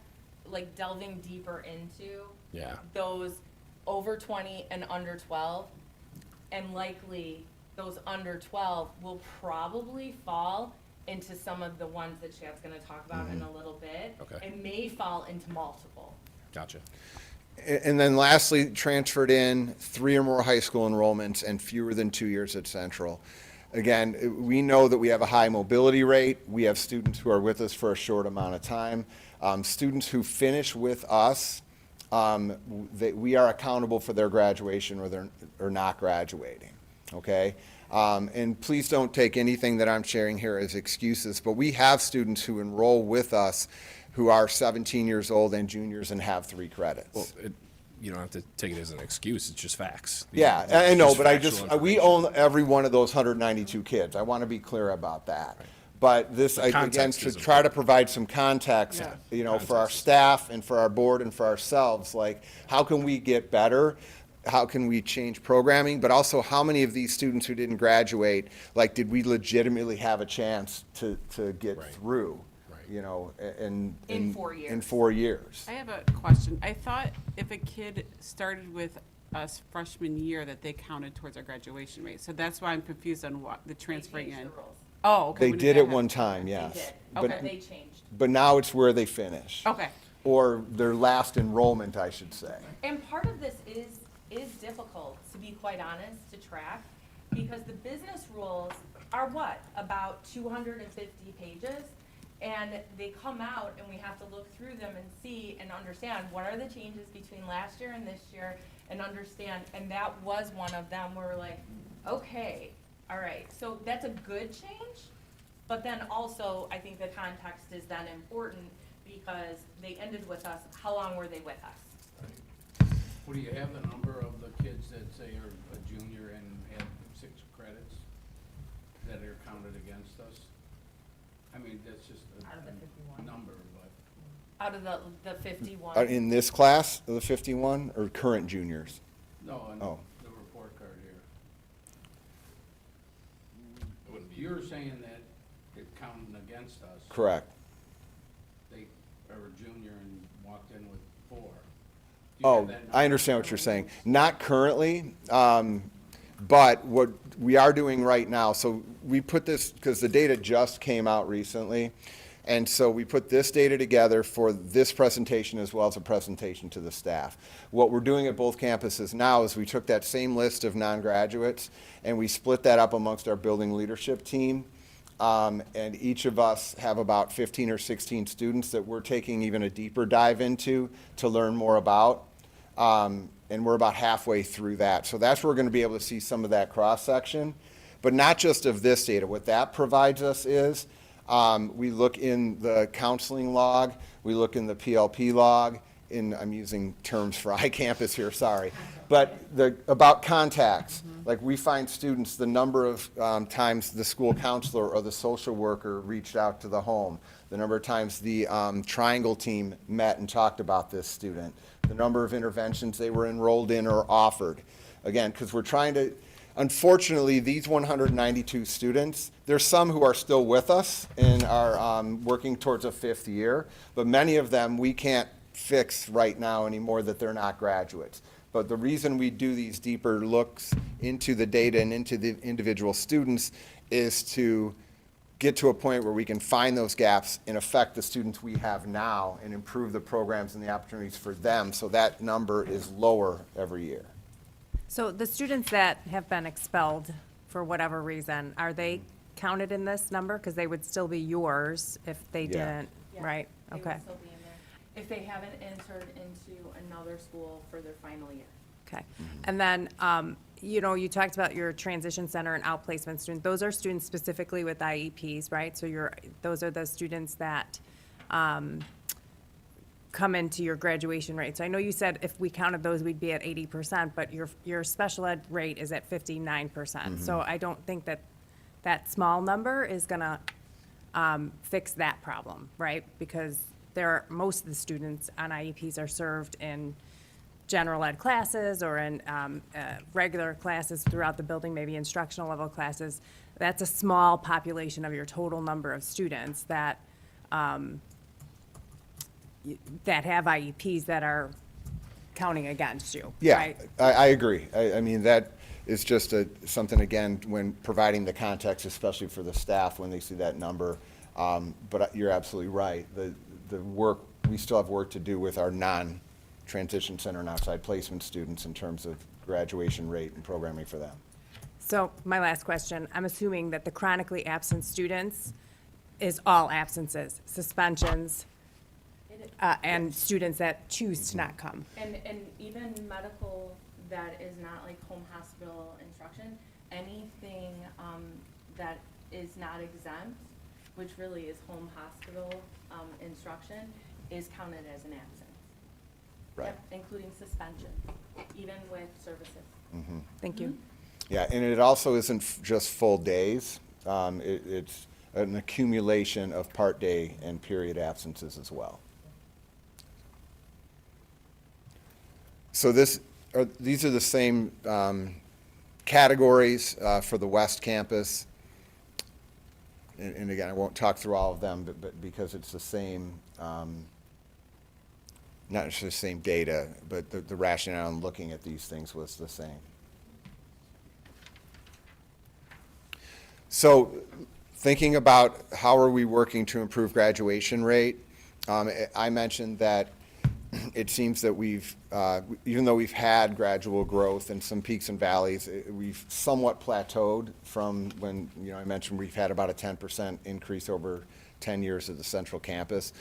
[SPEAKER 10] like delving deeper into
[SPEAKER 3] Yeah.
[SPEAKER 10] those over 20 and under 12, and likely those under 12 will probably fall into some of the ones that Chad's going to talk about in a little bit.
[SPEAKER 3] Okay.
[SPEAKER 10] It may fall into multiple.
[SPEAKER 3] Gotcha.
[SPEAKER 8] And then lastly, transferred in 3 or more high school enrollments and fewer than 2 years at Central. Again, we know that we have a high mobility rate. We have students who are with us for a short amount of time. Students who finish with us, we are accountable for their graduation or not graduating, okay? And please don't take anything that I'm sharing here as excuses, but we have students who enroll with us who are 17 years old and juniors and have 3 credits.
[SPEAKER 3] Well, you don't have to take it as an excuse. It's just facts.
[SPEAKER 8] Yeah,
[SPEAKER 3] It's
[SPEAKER 8] I know,
[SPEAKER 3] just
[SPEAKER 8] but
[SPEAKER 3] factual
[SPEAKER 8] we
[SPEAKER 3] information.
[SPEAKER 8] own every one of those 192 kids. I want to be clear about that. But this,
[SPEAKER 3] The
[SPEAKER 8] again,
[SPEAKER 3] context
[SPEAKER 8] to
[SPEAKER 3] is
[SPEAKER 8] try to provide some context,
[SPEAKER 20] Yeah.
[SPEAKER 8] you know, for our staff and for our board and for ourselves, like, how can we get better? How can we change programming? But also, how many of these students who didn't graduate, like, did we legitimately have a chance to get
[SPEAKER 3] Right.
[SPEAKER 8] through?
[SPEAKER 3] Right.
[SPEAKER 8] You know, in
[SPEAKER 10] 4 years.
[SPEAKER 8] In 4 years.
[SPEAKER 21] I have a question. I thought if a kid started with us freshman year that they counted towards our graduation rate. So that's why I'm confused on what the transferring in. Oh, okay.
[SPEAKER 8] They
[SPEAKER 21] When
[SPEAKER 8] did
[SPEAKER 21] that
[SPEAKER 8] it one
[SPEAKER 21] happen?
[SPEAKER 8] time, yes.
[SPEAKER 10] did.
[SPEAKER 8] But-
[SPEAKER 21] Okay.
[SPEAKER 10] They changed.
[SPEAKER 8] But now it's where they finish.
[SPEAKER 21] Okay.
[SPEAKER 8] Or their last enrollment, I should say.
[SPEAKER 10] And part of this is difficult, to be quite honest, to track, because the business rules are what, about 250 pages? And they come out and we have to look through them and see and understand what are the changes between last year and this year and understand, and that was one of them where we're like, okay, all right, so that's a good change, but then also I think the context is then important because they ended with us, how long were they with us?
[SPEAKER 19] Well, do you have the number of the kids that say are a junior and have 6 credits that are counted against us? I mean, that's just
[SPEAKER 10] Out of the 51.
[SPEAKER 19] number, but.
[SPEAKER 10] Out of the 51?
[SPEAKER 8] In this class, of the 51, or current juniors?
[SPEAKER 19] No, on
[SPEAKER 8] Oh.
[SPEAKER 19] the report card here. You're saying that it counted against us.
[SPEAKER 8] Correct.
[SPEAKER 19] They are a junior and walked in with 4. Do you
[SPEAKER 8] Oh,
[SPEAKER 19] have that number?
[SPEAKER 8] I understand what you're saying. Not currently, but what we are doing right now, so we put this, because the data just came out recently, and so we put this data together for this presentation as well as a presentation to the staff. What we're doing at both campuses now is we took that same list of non-graduates and we split that up amongst our building leadership team. And each of us have about 15 or 16 students that we're taking even a deeper dive into to learn more about. And we're about halfway through that. So that's where we're going to be able to see some of that cross-section. But not just of this data. What that provides us is We look in the counseling log, we look in the PLP log, I'm using terms for iCampus here, sorry. But about contacts, like we find students, the number of times the school counselor or the social worker reached out to the home, the number of times the Triangle team met and talked about this student, the number of interventions they were enrolled in or offered. Again, because we're trying to, unfortunately, these 192 students, there's some who are still with us and are working towards a 5th year, but many of them we can't fix right now anymore that they're not graduates. But the reason we do these deeper looks into the data and into the individual students is to get to a point where we can find those gaps and affect the students we have now and improve the programs and the opportunities for them so that number is lower every year.
[SPEAKER 6] So the students that have been expelled for whatever reason, are they counted in this number? Because they would still be yours if they didn't, right?
[SPEAKER 10] They would
[SPEAKER 6] Okay.
[SPEAKER 10] still be in there if they haven't entered into another school for their final year.
[SPEAKER 6] Okay. And then, you talked about your transition center and outplacement students. Those are students specifically with IEPs, right? So those are the students that come into your graduation rate. So I know you said if we counted those, we'd be at 80%, but your special ed rate is at 59%. So I don't think that small number is gonna fix that problem, right? Because most of the students on IEPs are served in general ed classes or in regular classes throughout the building, maybe instructional level classes. That's a small population of your total number of students that have IEPs that are counting against you,
[SPEAKER 8] Yeah,
[SPEAKER 6] right?
[SPEAKER 8] I agree. I mean, that is just something, again, when providing the context, especially for the staff when they see that number. But you're absolutely right. The work, we still have work to do with our non-transition center and outside placement students in terms of graduation rate and programming for them.
[SPEAKER 6] So my last question, I'm assuming that the chronically absent students is all absences, suspensions, and students that choose to not come.
[SPEAKER 10] And even medical that is not like home hospital instruction, anything that is not exempt, which really is home hospital instruction, is counted as an absence.
[SPEAKER 8] Right.
[SPEAKER 10] Yep, including suspension, even with services.
[SPEAKER 8] Mm-hmm.
[SPEAKER 6] Thank you.
[SPEAKER 8] Yeah, and it also isn't just full days. It's an accumulation of part day and period absences as well. So these are the same categories for the West Campus. And again, I won't talk through all of them, but because it's the same, not just the same data, but the rationale in looking at these things was the same. So thinking about how are we working to improve graduation rate, I mentioned that it seems that we've, even though we've had gradual growth and some peaks and valleys, we've somewhat plateaued from when, I mentioned we've had about a 10% increase over 10 years of the central campus.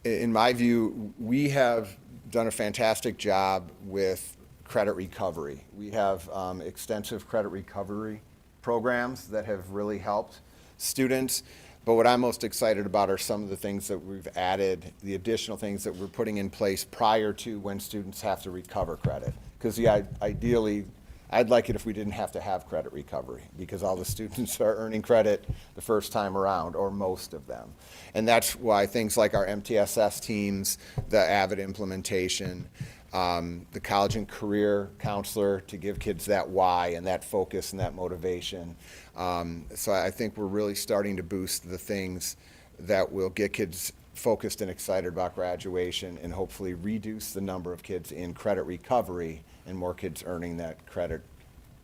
[SPEAKER 8] In my view, we have done a fantastic job with credit recovery. We have extensive credit recovery programs that have really helped students. But what I'm most excited about are some of the things that we've added, the additional things that we're putting in place prior to when students have to recover credit. Because ideally, I'd like it if we didn't have to have credit recovery, because all the students are earning credit the first time around, or most of them. And that's why things like our MTSS teams, the AVID implementation, the college and career counselor to give kids that why and that focus and that motivation. So I think we're really starting to boost the things that will get kids focused and excited about graduation and hopefully reduce the number of kids in credit recovery and more kids earning that credit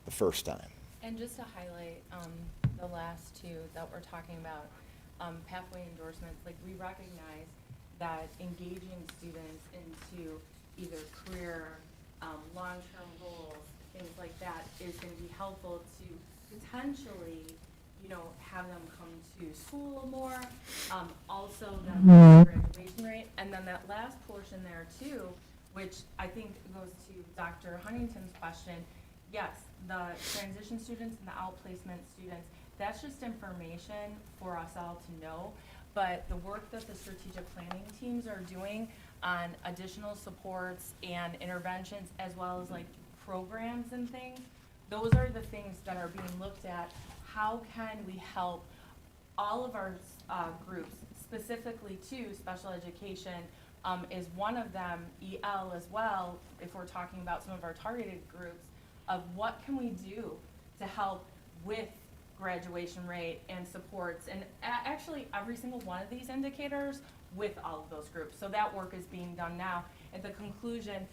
[SPEAKER 8] the first time.
[SPEAKER 10] And just to highlight the last two that we're talking about, pathway endorsements, like we recognize that engaging students into either career, long-term goals, things like that is going to be helpful to potentially, have them come to school more, also that graduation rate. And then that last portion there too, which I think goes to Dr. Huntington's question, yes, the transition students and the outplacement students that's just information for us all to know. But the work that the strategic planning teams are doing on additional supports and interventions, as well as like programs and things, those are the things that are being looked at. How can we help all of our groups, specifically to special education is one of them, EL as well, if we're talking about some of our targeted groups, of what can we do to help with graduation rate and supports, and actually every single one of these indicators with all of those groups. So that work is being done now. At the conclusion,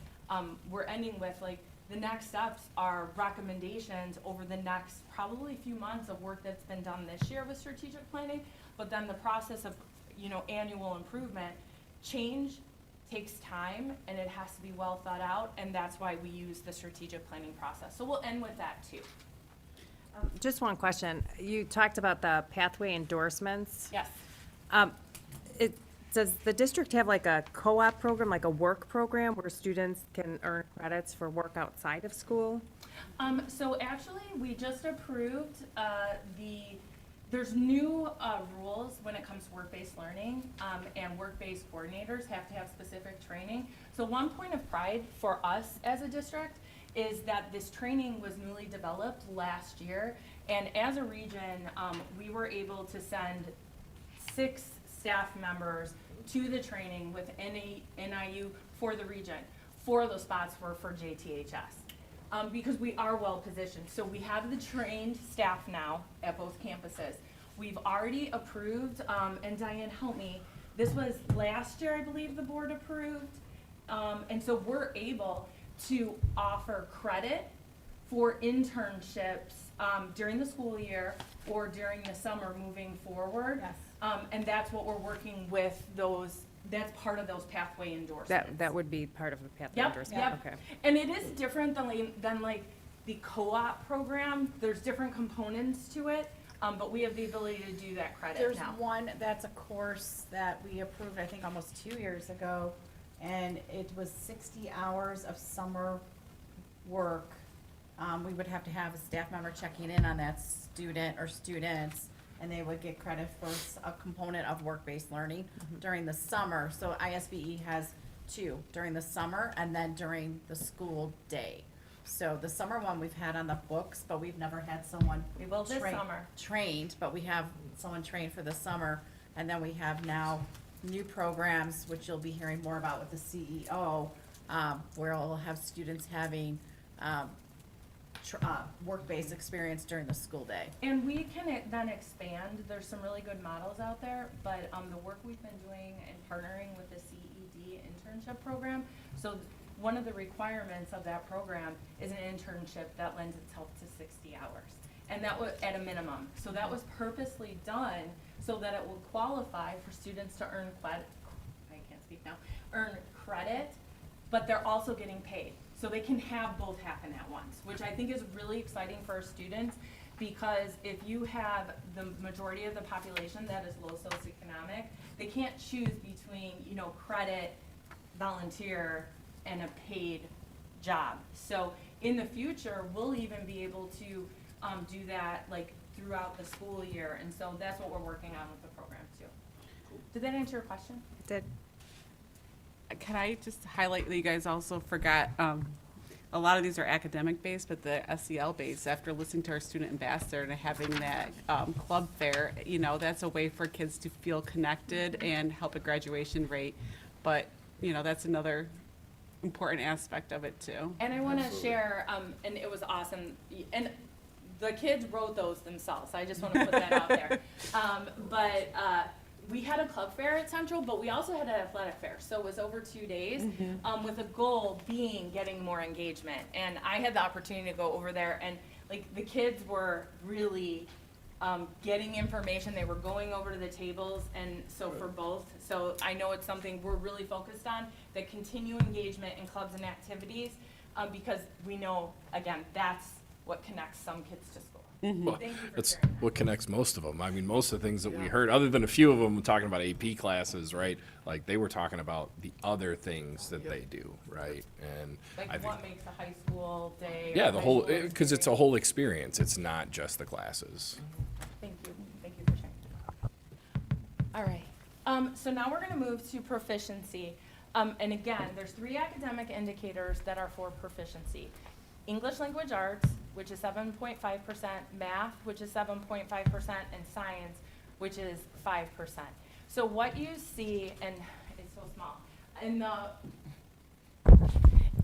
[SPEAKER 10] we're ending with like, the next steps are recommendations over the next probably few months of work that's been done this year with strategic planning, but then the process of, annual improvement. Change takes time and it has to be well thought out, and that's why we use the strategic planning process. So we'll end with that too.
[SPEAKER 6] Just one question. You talked about the pathway endorsements.
[SPEAKER 10] Yes.
[SPEAKER 6] Does the district have like a co-op program, like a work program where students can earn credits for work outside of school?
[SPEAKER 10] So actually, we just approved there's new rules when it comes to work-based learning, and work-based coordinators have to have specific training. So one point of pride for us as a district is that this training was newly developed last year, and as a region, we were able to send 6 staff members to the training with NIU for the region. 4 of those spots were for JTHS. Because we are well positioned. So we have the trained staff now at both campuses. We've already approved, and Diane, help me, this was last year, I believe, the board approved. And so we're able to offer credit for internships during the school year or during the summer moving forward.
[SPEAKER 6] Yes.
[SPEAKER 10] And that's what we're working with those. That's part of those pathway endorsements.
[SPEAKER 6] That would be part of the pathway endorsement?
[SPEAKER 10] Yep.
[SPEAKER 6] Okay.
[SPEAKER 10] And it is different than like the co-op program. There's different components to it, but we have the ability to do that credit
[SPEAKER 4] There's
[SPEAKER 10] now.
[SPEAKER 4] one, that's a course that we approved, I think, almost 2 years ago, and it was 60 hours of summer work. We would have to have a staff member checking in on that student or students, and they would get credit for a component of work-based learning during the summer. So ISBE has 2, during the summer and then during the school day. So the summer one we've had on the books, but we've never had someone
[SPEAKER 10] We will this summer.
[SPEAKER 4] trained, but we have someone trained for the summer. And then we have now new programs, which you'll be hearing more about with the CEO, where we'll have students having work-based experience during the school day.
[SPEAKER 10] And we can then expand. There's some really good models out there, but the work we've been doing and partnering with the CED internship program. So one of the requirements of that program is an internship that lends itself to 60 hours. And that was at a minimum. So that was purposely done so that it will qualify for students to earn earn credit, but they're also getting paid. So they can have both happen at once, which I think is really exciting for our students, because if you have the majority of the population that is low socioeconomic, they can't choose between, credit, volunteer, and a paid job. So in the future, we'll even be able to do that like throughout the school year, and so that's what we're working on with the program too. Did that answer your question?
[SPEAKER 6] It did.
[SPEAKER 21] Can I just highlight that you guys also forgot, a lot of these are academic based, but the SEL based, after listening to our student ambassador and having that club fair, that's a way for kids to feel connected and help a graduation rate. But, that's another important aspect of it too.
[SPEAKER 10] And I want to share, and it was awesome, and the kids wrote those themselves. I just want to put that out there. But we had a club fair at Central, but we also had an athletic fair. So it was over 2 days, with a goal being getting more engagement. And I had the opportunity to go over there, and like the kids were really getting information. They were going over to the tables, and so for both. So I know it's something we're really focused on, the continue engagement in clubs and activities, because we know, again, that's what connects some kids to school.
[SPEAKER 3] Well,
[SPEAKER 10] Thank you for
[SPEAKER 3] that's
[SPEAKER 10] sharing that.
[SPEAKER 3] what connects most of them. I mean, most of the things that we heard, other than a few of them talking about AP classes, right? Like they were talking about the other things that they do, right? And
[SPEAKER 10] Like
[SPEAKER 3] I think,
[SPEAKER 10] what makes a high school day?
[SPEAKER 3] yeah,
[SPEAKER 10] or
[SPEAKER 3] the
[SPEAKER 10] high
[SPEAKER 3] whole,
[SPEAKER 10] school
[SPEAKER 3] because it's a whole experience. It's not just the classes.
[SPEAKER 10] All right. So now we're going to move to proficiency. And again, there's 3 academic indicators that are for proficiency. English language arts, which is 7.5%, math, which is 7.5%, and science, which is 5%. So what you see, and it's so small,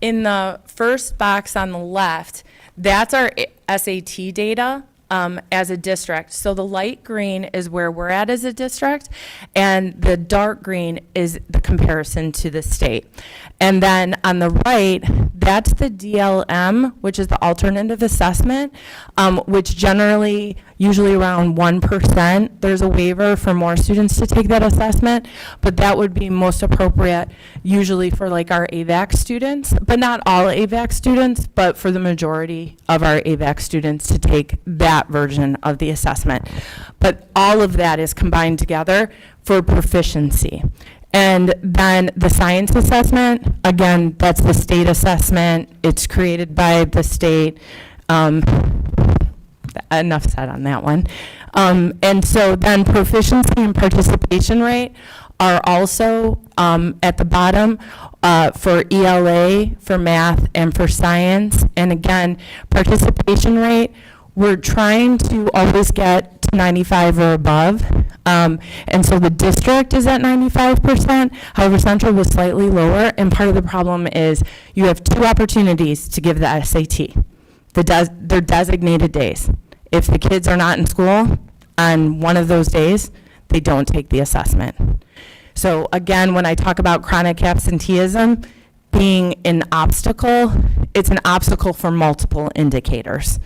[SPEAKER 10] in the first box on the left, that's our SAT data as a district. So the light green is where we're at as a district, and the dark green is the comparison to the state. And then on the right, that's the DLM, which is the alternative assessment, which generally, usually around 1%. There's a waiver for more students to take that assessment, but that would be most appropriate usually for like our AVAC students, but not all AVAC students, but for the majority of our AVAC students to take that version of the assessment. But all of that is combined together for proficiency. And then the science assessment, again, that's the state assessment. It's created by the state. Enough said on that one. And so then proficiency and participation rate are also at the bottom for ELA, for math, and for science. And again, participation rate, we're trying to always get to 95 or above. And so the district is at 95%. However, Central was slightly lower. And part of the problem is you have 2 opportunities to give the SAT. They're designated days. If the kids are not in school on one of those days, they don't take the assessment. So again, when I talk about chronic absenteeism being an obstacle, it's an obstacle for multiple indicators.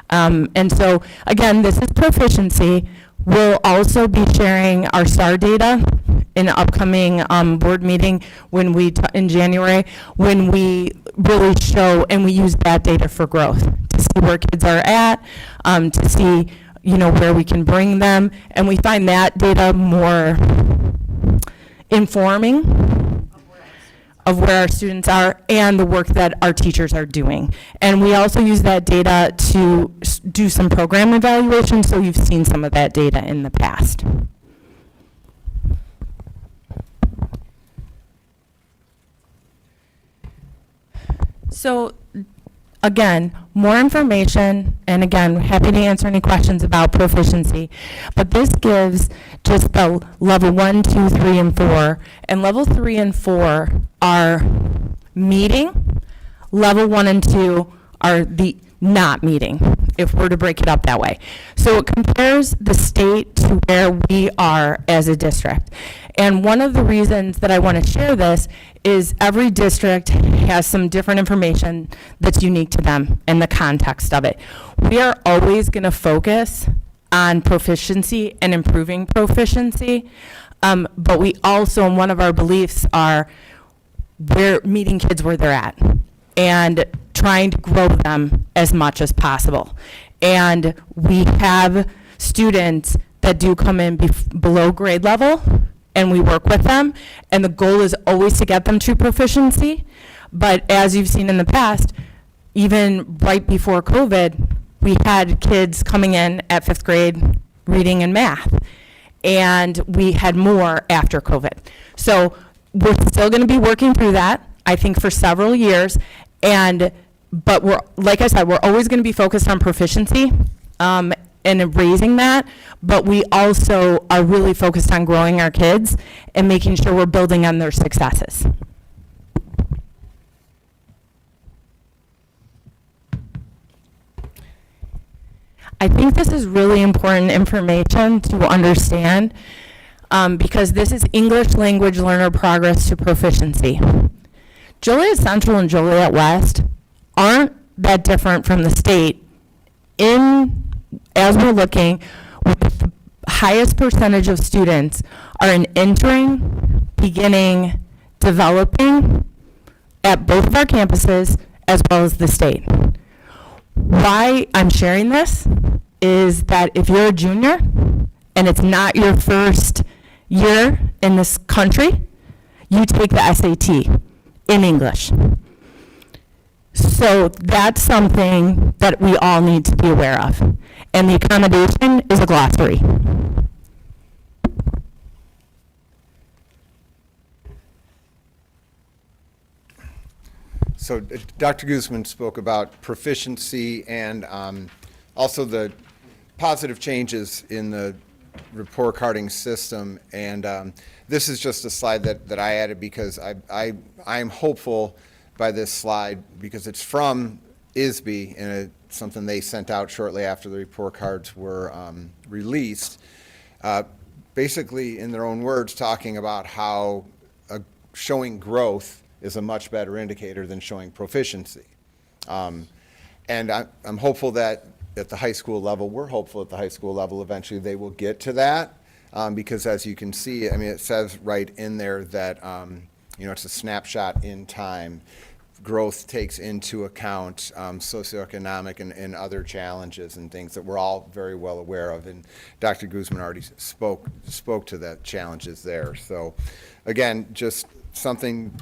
[SPEAKER 10] And so again, this is proficiency. We'll also be sharing our STAR data in an upcoming board meeting when in January, when we really show and we use that data for growth to see where kids are at, to see where we can bring them, and we find that data more informing of where our students are and the work that our teachers are doing. And we also use that data to do some program evaluation, so you've seen some of that data in the past. So again, more information, and again, happy to answer any questions about proficiency, but this gives just the level 1, 2, 3, and 4, and level 3 and 4 are meeting, level 1 and 2 are the not meeting, if we're to break it up that way. So it compares the state to where we are as a district. And one of the reasons that I want to share this is every district has some different information that's unique to them and the context of it. We are always going to focus on proficiency and improving proficiency, but we also, in one of our beliefs, are we're meeting kids where they're at and trying to grow them as much as possible. And we have students that do come in below grade level, and we work with them, and the goal is always to get them to proficiency. But as you've seen in the past, even right before COVID, we had kids coming in at 5th grade reading and math, and we had more after COVID. So we're still going to be working through that, I think, for several years, but we're, like I said, we're always going to be focused on proficiency and raising that, but we also are really focused on growing our kids and making sure we're building on their successes. I think this is really important information to understand because this is English language learner progress to proficiency. Joliet Central and Joliet West aren't that different from the state as we're looking, with the highest percentage of students are in entering, beginning, developing at both of our campuses as well as the state. Why I'm sharing this is that if you're a junior and it's not your first year in this country, you take the SAT in English. So that's something that we all need to be aware of. And the accommodation is a glossary.
[SPEAKER 8] So Dr. Guzman spoke about proficiency and also the positive changes in the report carding system. And this is just a slide that I added because I am hopeful by this slide because it's from ISB and it's something they sent out shortly after the report cards were released. Basically, in their own words, talking about how showing growth is a much better indicator than showing proficiency. And I'm hopeful that at the high school level, we're hopeful at the high school level eventually they will get to that because as you can see, I mean, it says right in there that, you know, it's a snapshot in time. Growth takes into account socioeconomic and other challenges and things that we're all very well aware of. And Dr. Guzman already spoke to the challenges there. So again, just something,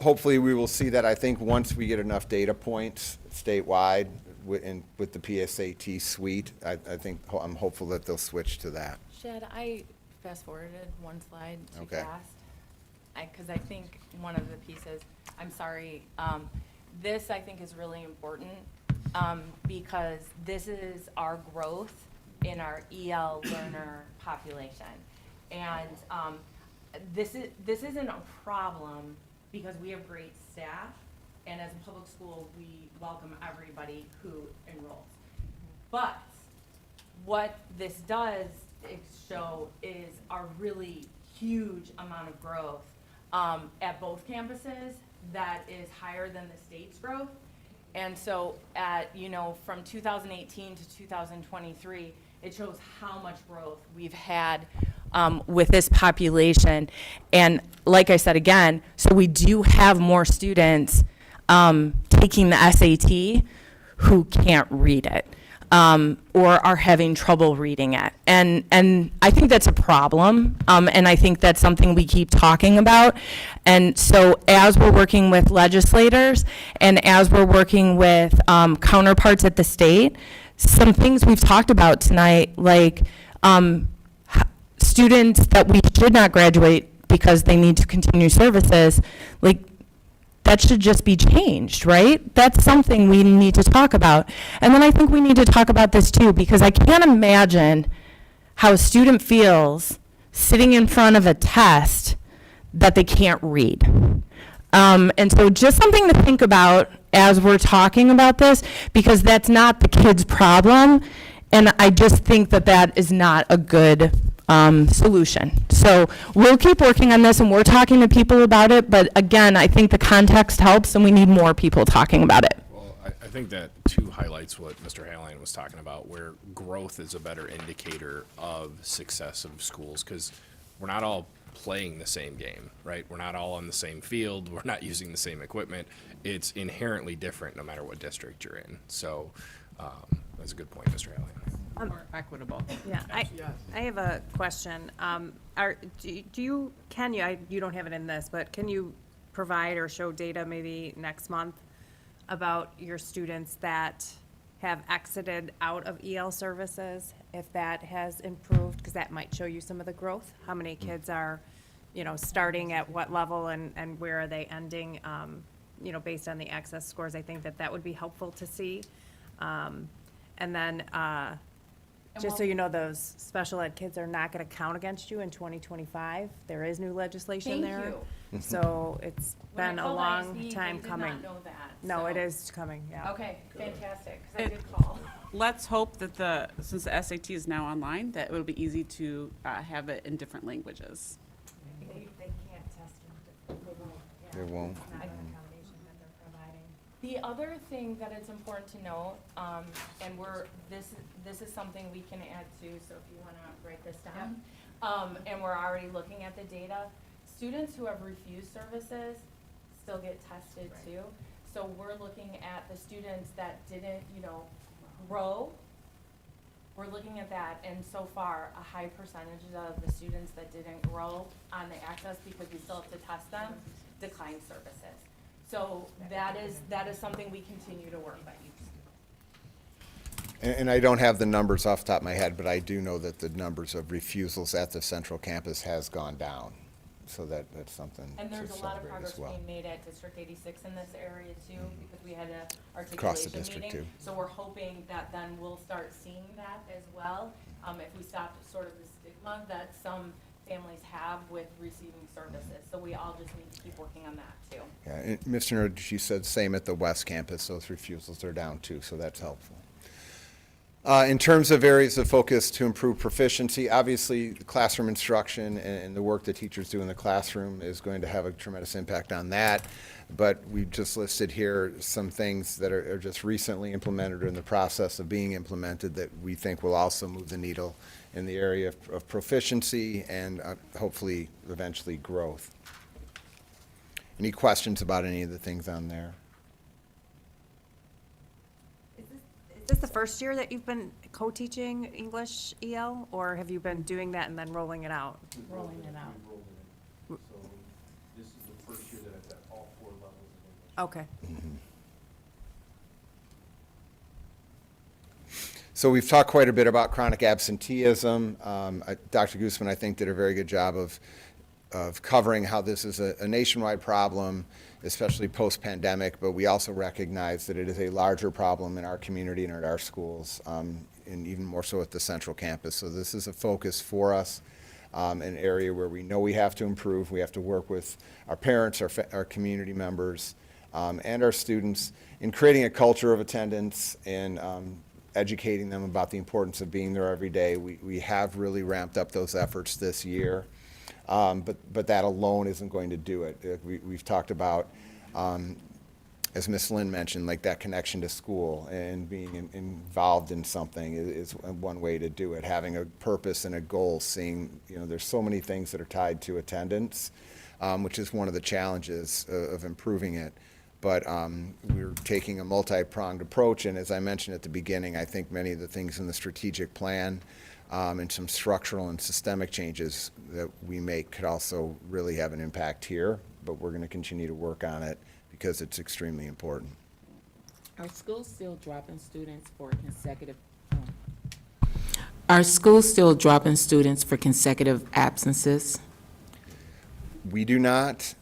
[SPEAKER 8] hopefully we will see that, I think, once we get enough data points statewide with the PSAT suite. I'm hopeful that they'll switch to that.
[SPEAKER 10] Shad, I fast forwarded one slide too
[SPEAKER 8] Okay.
[SPEAKER 10] fast. Because I think one of the pieces, I'm sorry, this I think is really important because this is our growth in our EL learner population. And this isn't a problem because we have great staff, and as a public school, we welcome everybody who enrolls. But what this does show is our really huge amount of growth at both campuses that is higher than the state's growth. And so at, you know, from 2018 to 2023, it shows how much growth we've had with this population. And like I said again, so we do have more students taking the SAT who can't read it. Or are having trouble reading it. And I think that's a problem, and I think that's something we keep talking about. And so as we're working with legislators and as we're working with counterparts at the state, some things we've talked about tonight, like students that we should not graduate because they need to continue services, like that should just be changed, right? That's something we need to talk about. And then I think we need to talk about this too, because I can't imagine how a student feels sitting in front of a test that they can't read. And so just something to think about as we're talking about this, because that's not the kid's problem. And I just think that that is not a good solution. So we'll keep working on this, and we're talking to people about it, but again, I think the context helps, and we need more people talking about it.
[SPEAKER 3] Well, I think that too highlights what Mr. Hallian was talking about, where growth is a better indicator of success of schools, because we're not all playing the same game, right? We're not all on the same field. We're not using the same equipment. It's inherently different no matter what district you're in. So that's a good point, Mr. Hallian.
[SPEAKER 21] More equitable.
[SPEAKER 6] Yeah, I have a question. You don't have it in this, but can you provide or show data maybe next month about your students that have exited out of EL services, if that has improved, because that might show you some of the growth? How many kids are, you know, starting at what level and where are they ending, you know, based on the access scores? I think that would be helpful to see. And then, just so you know, those special ed kids are not going to count against you in 2025. There is new legislation there.
[SPEAKER 10] Thank you.
[SPEAKER 6] So it's
[SPEAKER 10] When
[SPEAKER 6] been
[SPEAKER 10] I
[SPEAKER 6] a
[SPEAKER 10] called
[SPEAKER 6] long
[SPEAKER 10] ISB,
[SPEAKER 6] time
[SPEAKER 10] they did
[SPEAKER 6] coming.
[SPEAKER 10] not know that,
[SPEAKER 6] No,
[SPEAKER 10] so-
[SPEAKER 6] it is coming, yeah.
[SPEAKER 10] Okay, fantastic, because I
[SPEAKER 21] It-
[SPEAKER 10] did call.
[SPEAKER 21] Let's hope that since the SAT is now online, that it will be easy to have it in different languages.
[SPEAKER 2] They can't test them.
[SPEAKER 8] They won't.
[SPEAKER 2] It's not an accommodation that they're providing.
[SPEAKER 10] The other thing that it's important to note, and this is something we can add to, so if you want to write this down. And we're already looking at the data. Students who have refused services still get tested too. So we're looking at the students that didn't, you know, grow. We're looking at that, and so far, a high percentage of the students that didn't grow on the access, because we still have to test them, declined services. So that is something we continue to work with.
[SPEAKER 8] And I don't have the numbers off the top of my head, but I do know that the numbers of refusals at the central campus has gone down. so that's something
[SPEAKER 4] And
[SPEAKER 8] to
[SPEAKER 4] there's a lot of
[SPEAKER 8] celebrate
[SPEAKER 4] progress
[SPEAKER 8] as well.
[SPEAKER 4] being made at District 86 in this area too, because we had a
[SPEAKER 8] Across the
[SPEAKER 4] articulation
[SPEAKER 8] district,
[SPEAKER 4] meeting.
[SPEAKER 8] too.
[SPEAKER 4] So we're hoping that then we'll start seeing that as well. If we stop sort of the stigma that some families have with receiving services. So we all just need to keep working on that too.
[SPEAKER 8] Yeah, and Mr. Nerd, you said same at the West Campus, those refusals are down too, so that's helpful. In terms of areas of focus to improve proficiency, obviously classroom instruction and the work that teachers do in the classroom is going to have a tremendous impact on that. But we've just listed here some things that are just recently implemented or in the process of being implemented that we think will also move the needle in the area of proficiency and hopefully eventually growth. Any questions about any of the things on there?
[SPEAKER 6] Is this the first year that you've been co-teaching English EL, or have you been doing that and then rolling it out?
[SPEAKER 4] Rolling it out.
[SPEAKER 9] So this is the first year that I've got all 4 levels of English.
[SPEAKER 6] Okay.
[SPEAKER 8] So we've talked quite a bit about chronic absenteeism. Dr. Guzman, I think, did a very good job of covering how this is a nationwide problem, especially post-pandemic, but we also recognize that it is a larger problem in our community and at our schools, and even more so at the Central Campus. So this is a focus for us, an area where we know we have to improve. We have to work with our parents, our community members, and our students in creating a culture of attendance and educating them about the importance of being there every day. We have really ramped up those efforts this year. But that alone isn't going to do it. We've talked about, as Ms. Lynn mentioned, like that connection to school and being involved in something is one way to do it. Having a purpose and a goal, seeing, there's so many things that are tied to attendance, which is one of the challenges of improving it. But we're taking a multi-pronged approach, and as I mentioned at the beginning, I think many of the things in the strategic plan and some structural and systemic changes that we make could also really have an impact here, but we're going to continue to work on it because it's extremely important.
[SPEAKER 1] Are schools still dropping students for consecutive absences?
[SPEAKER 8] We do not.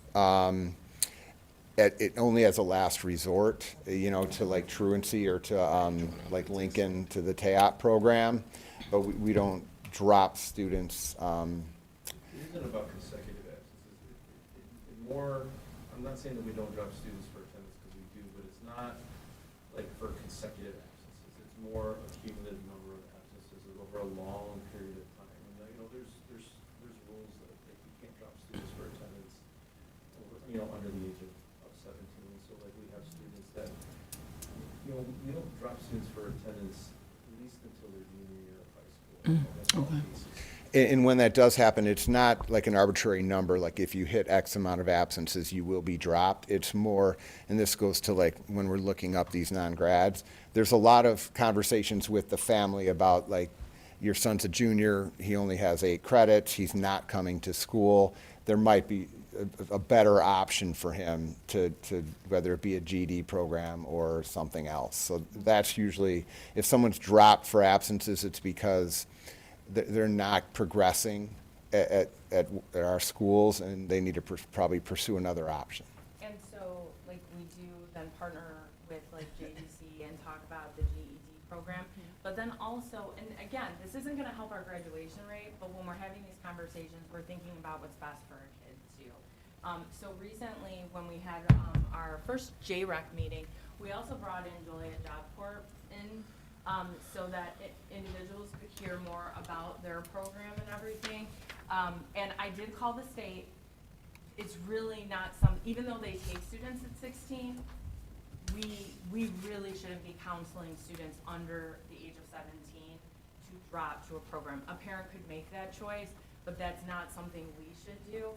[SPEAKER 8] It only as a last resort, to like truancy or to like Lincoln to the TEOP program, but we don't drop students.
[SPEAKER 9] It isn't about consecutive absences. I'm not saying that we don't drop students for attendance, because we do, but it's not like for consecutive absences. It's more a cumulative number of absences over a long period of time. And there's rules that you can't drop students for attendance under the age of 17. So like we have students that we don't drop students for attendance at least until their junior year of high school. That's all cases.
[SPEAKER 8] And when that does happen, it's not like an arbitrary number, like if you hit X amount of absences, you will be dropped. It's more, and this goes to like when we're looking up these non-grads, there's a lot of conversations with the family about like, your son's a junior, he only has 8 credits, he's not coming to school. There might be a better option for him to whether it be a GED program or something else. So that's usually, if someone's dropped for absences, it's because they're not progressing at our schools, and they need to probably pursue another option.
[SPEAKER 4] And so, like, we do then partner with, like, JDC and talk about the GED program. But then also, and again, this isn't going to help our graduation rate, but when we're having these conversations, we're thinking about what's best for our kids, too. So recently, when we had our first JREC meeting, we also brought in Joliet Job Corps in, so that individuals could hear more about their program and everything. And I did call the state. It's really not even though they take students at 16, we really shouldn't be counseling students under the age of 17 to drop to a program. A parent could make that choice, but that's not something we should do.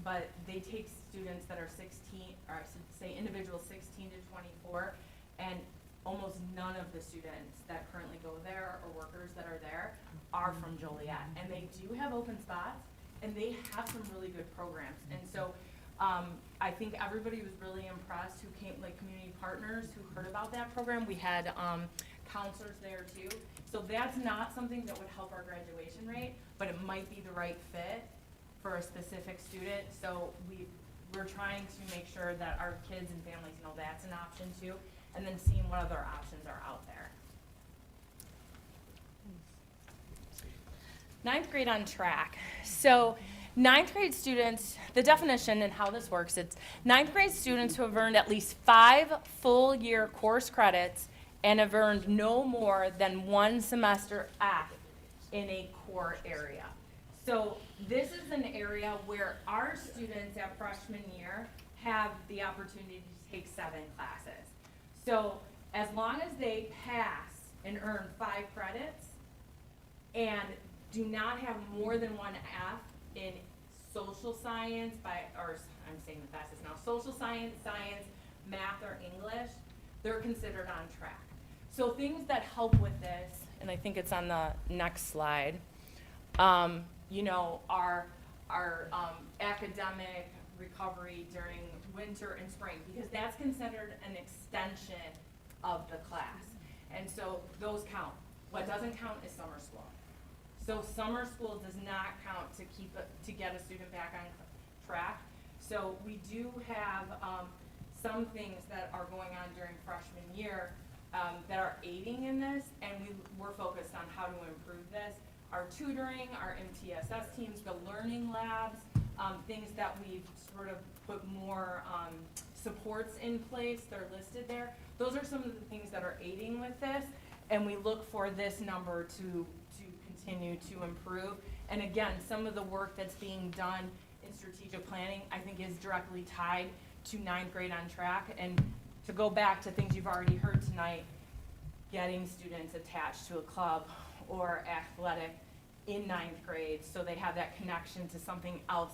[SPEAKER 4] But they take students that are 16, or I should say individuals 16 to 24, and almost none of the students that currently go there or workers that are there are from Joliet. And they do have open spots, and they have some really good programs. And so I think everybody was really impressed who came, like community partners who heard about that program. We had counselors there too. So that's not something that would help our graduation rate, but it might be the right fit
[SPEAKER 10] for a specific student. So we're trying to make sure that our kids and families know that's an option too, and then seeing what other options are out there. Ninth grade on track. So ninth grade students, the definition and how this works, it's ninth grade students who have earned at least 5 full year course credits and have earned no more than 1 semester F in a core area. So this is an area where our students at freshman year have the opportunity to take 7 classes. So as long as they pass and earn 5 credits and do not have more than 1 F in social science, I'm saying the fastest now, social science, math, or English, they're considered on track. So things that help with this, and I think it's on the next slide, you know, our academic recovery during winter and spring, because that's considered an extension of the class. And so those count. What doesn't count is summer school. So summer school does not count to get a student back on track. So we do have some things that are going on during freshman year that are aiding in this, and we're focused on how to improve this. Our tutoring, our MTSS teams, the learning labs, things that we've sort of put more supports in place, they're listed there. Those are some of the things that are aiding with this, and we look for this number to continue to improve. And again, some of the work that's being done in strategic planning, I think, is directly tied to ninth grade on track. And to go back to things you've already heard tonight, getting students attached to a club or athletic in ninth grade so they have that connection to something else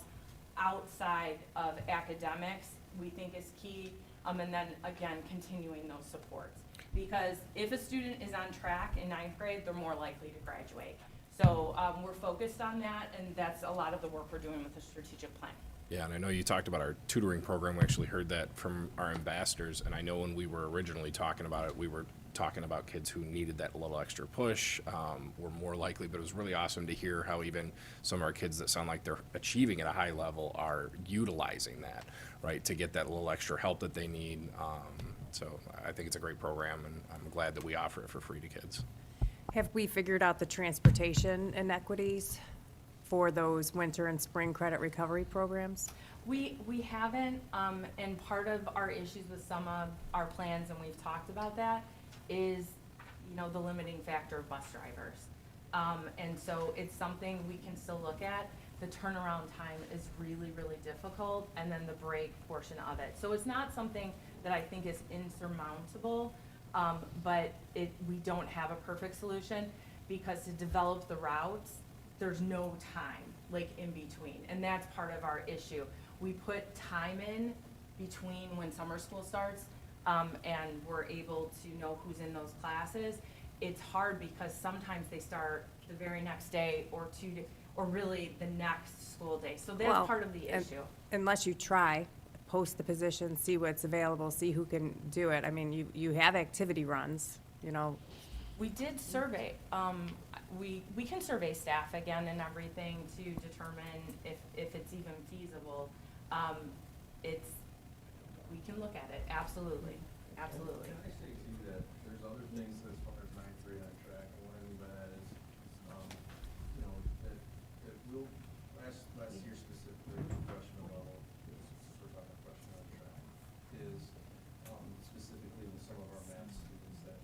[SPEAKER 10] outside of academics, we think is key. And then again, continuing those supports. Because if a student is on track in ninth grade, they're more likely to graduate. So we're focused on that, and that's a lot of the work we're doing with the strategic plan.
[SPEAKER 3] Yeah, and I know you talked about our tutoring program. We actually heard that from our ambassadors, and I know when we were originally talking about it, we were talking about kids who needed that little extra push, were more likely, but it was really awesome to hear how even some of our kids that sound like they're achieving at a high level are utilizing that, right, to get that little extra help that they need. So I think it's a great program, and I'm glad that we offer it for free to kids.
[SPEAKER 6] Have we figured out the transportation inequities for those winter and spring credit recovery programs?
[SPEAKER 10] We haven't, and part of our issues with some of our plans, and we've talked about that, is, you know, the limiting factor of bus drivers. And so it's something we can still look at. The turnaround time is really, really difficult, and then the break portion of it. So it's not something that I think is insurmountable, but we don't have a perfect solution, because to develop the routes, there's no time, like, in between, and that's part of our issue. We put time in between when summer school starts, and we're able to know who's in those classes. It's hard because sometimes they start the very next day or 2 days, or really the next school day. So that's part of the issue.
[SPEAKER 6] Unless you try, post the position, see what's available, see who can do it. I mean, you have activity runs, you know.
[SPEAKER 10] We did survey. We can survey staff again and everything to determine if it's even feasible. We can look at it, absolutely, absolutely.
[SPEAKER 7] Can I say to you that there's other things as far as ninth grade on track, and what I mean by that is, you know, that we'll, last year specifically, freshman level, since we're talking freshman on track, is specifically with some of our math students that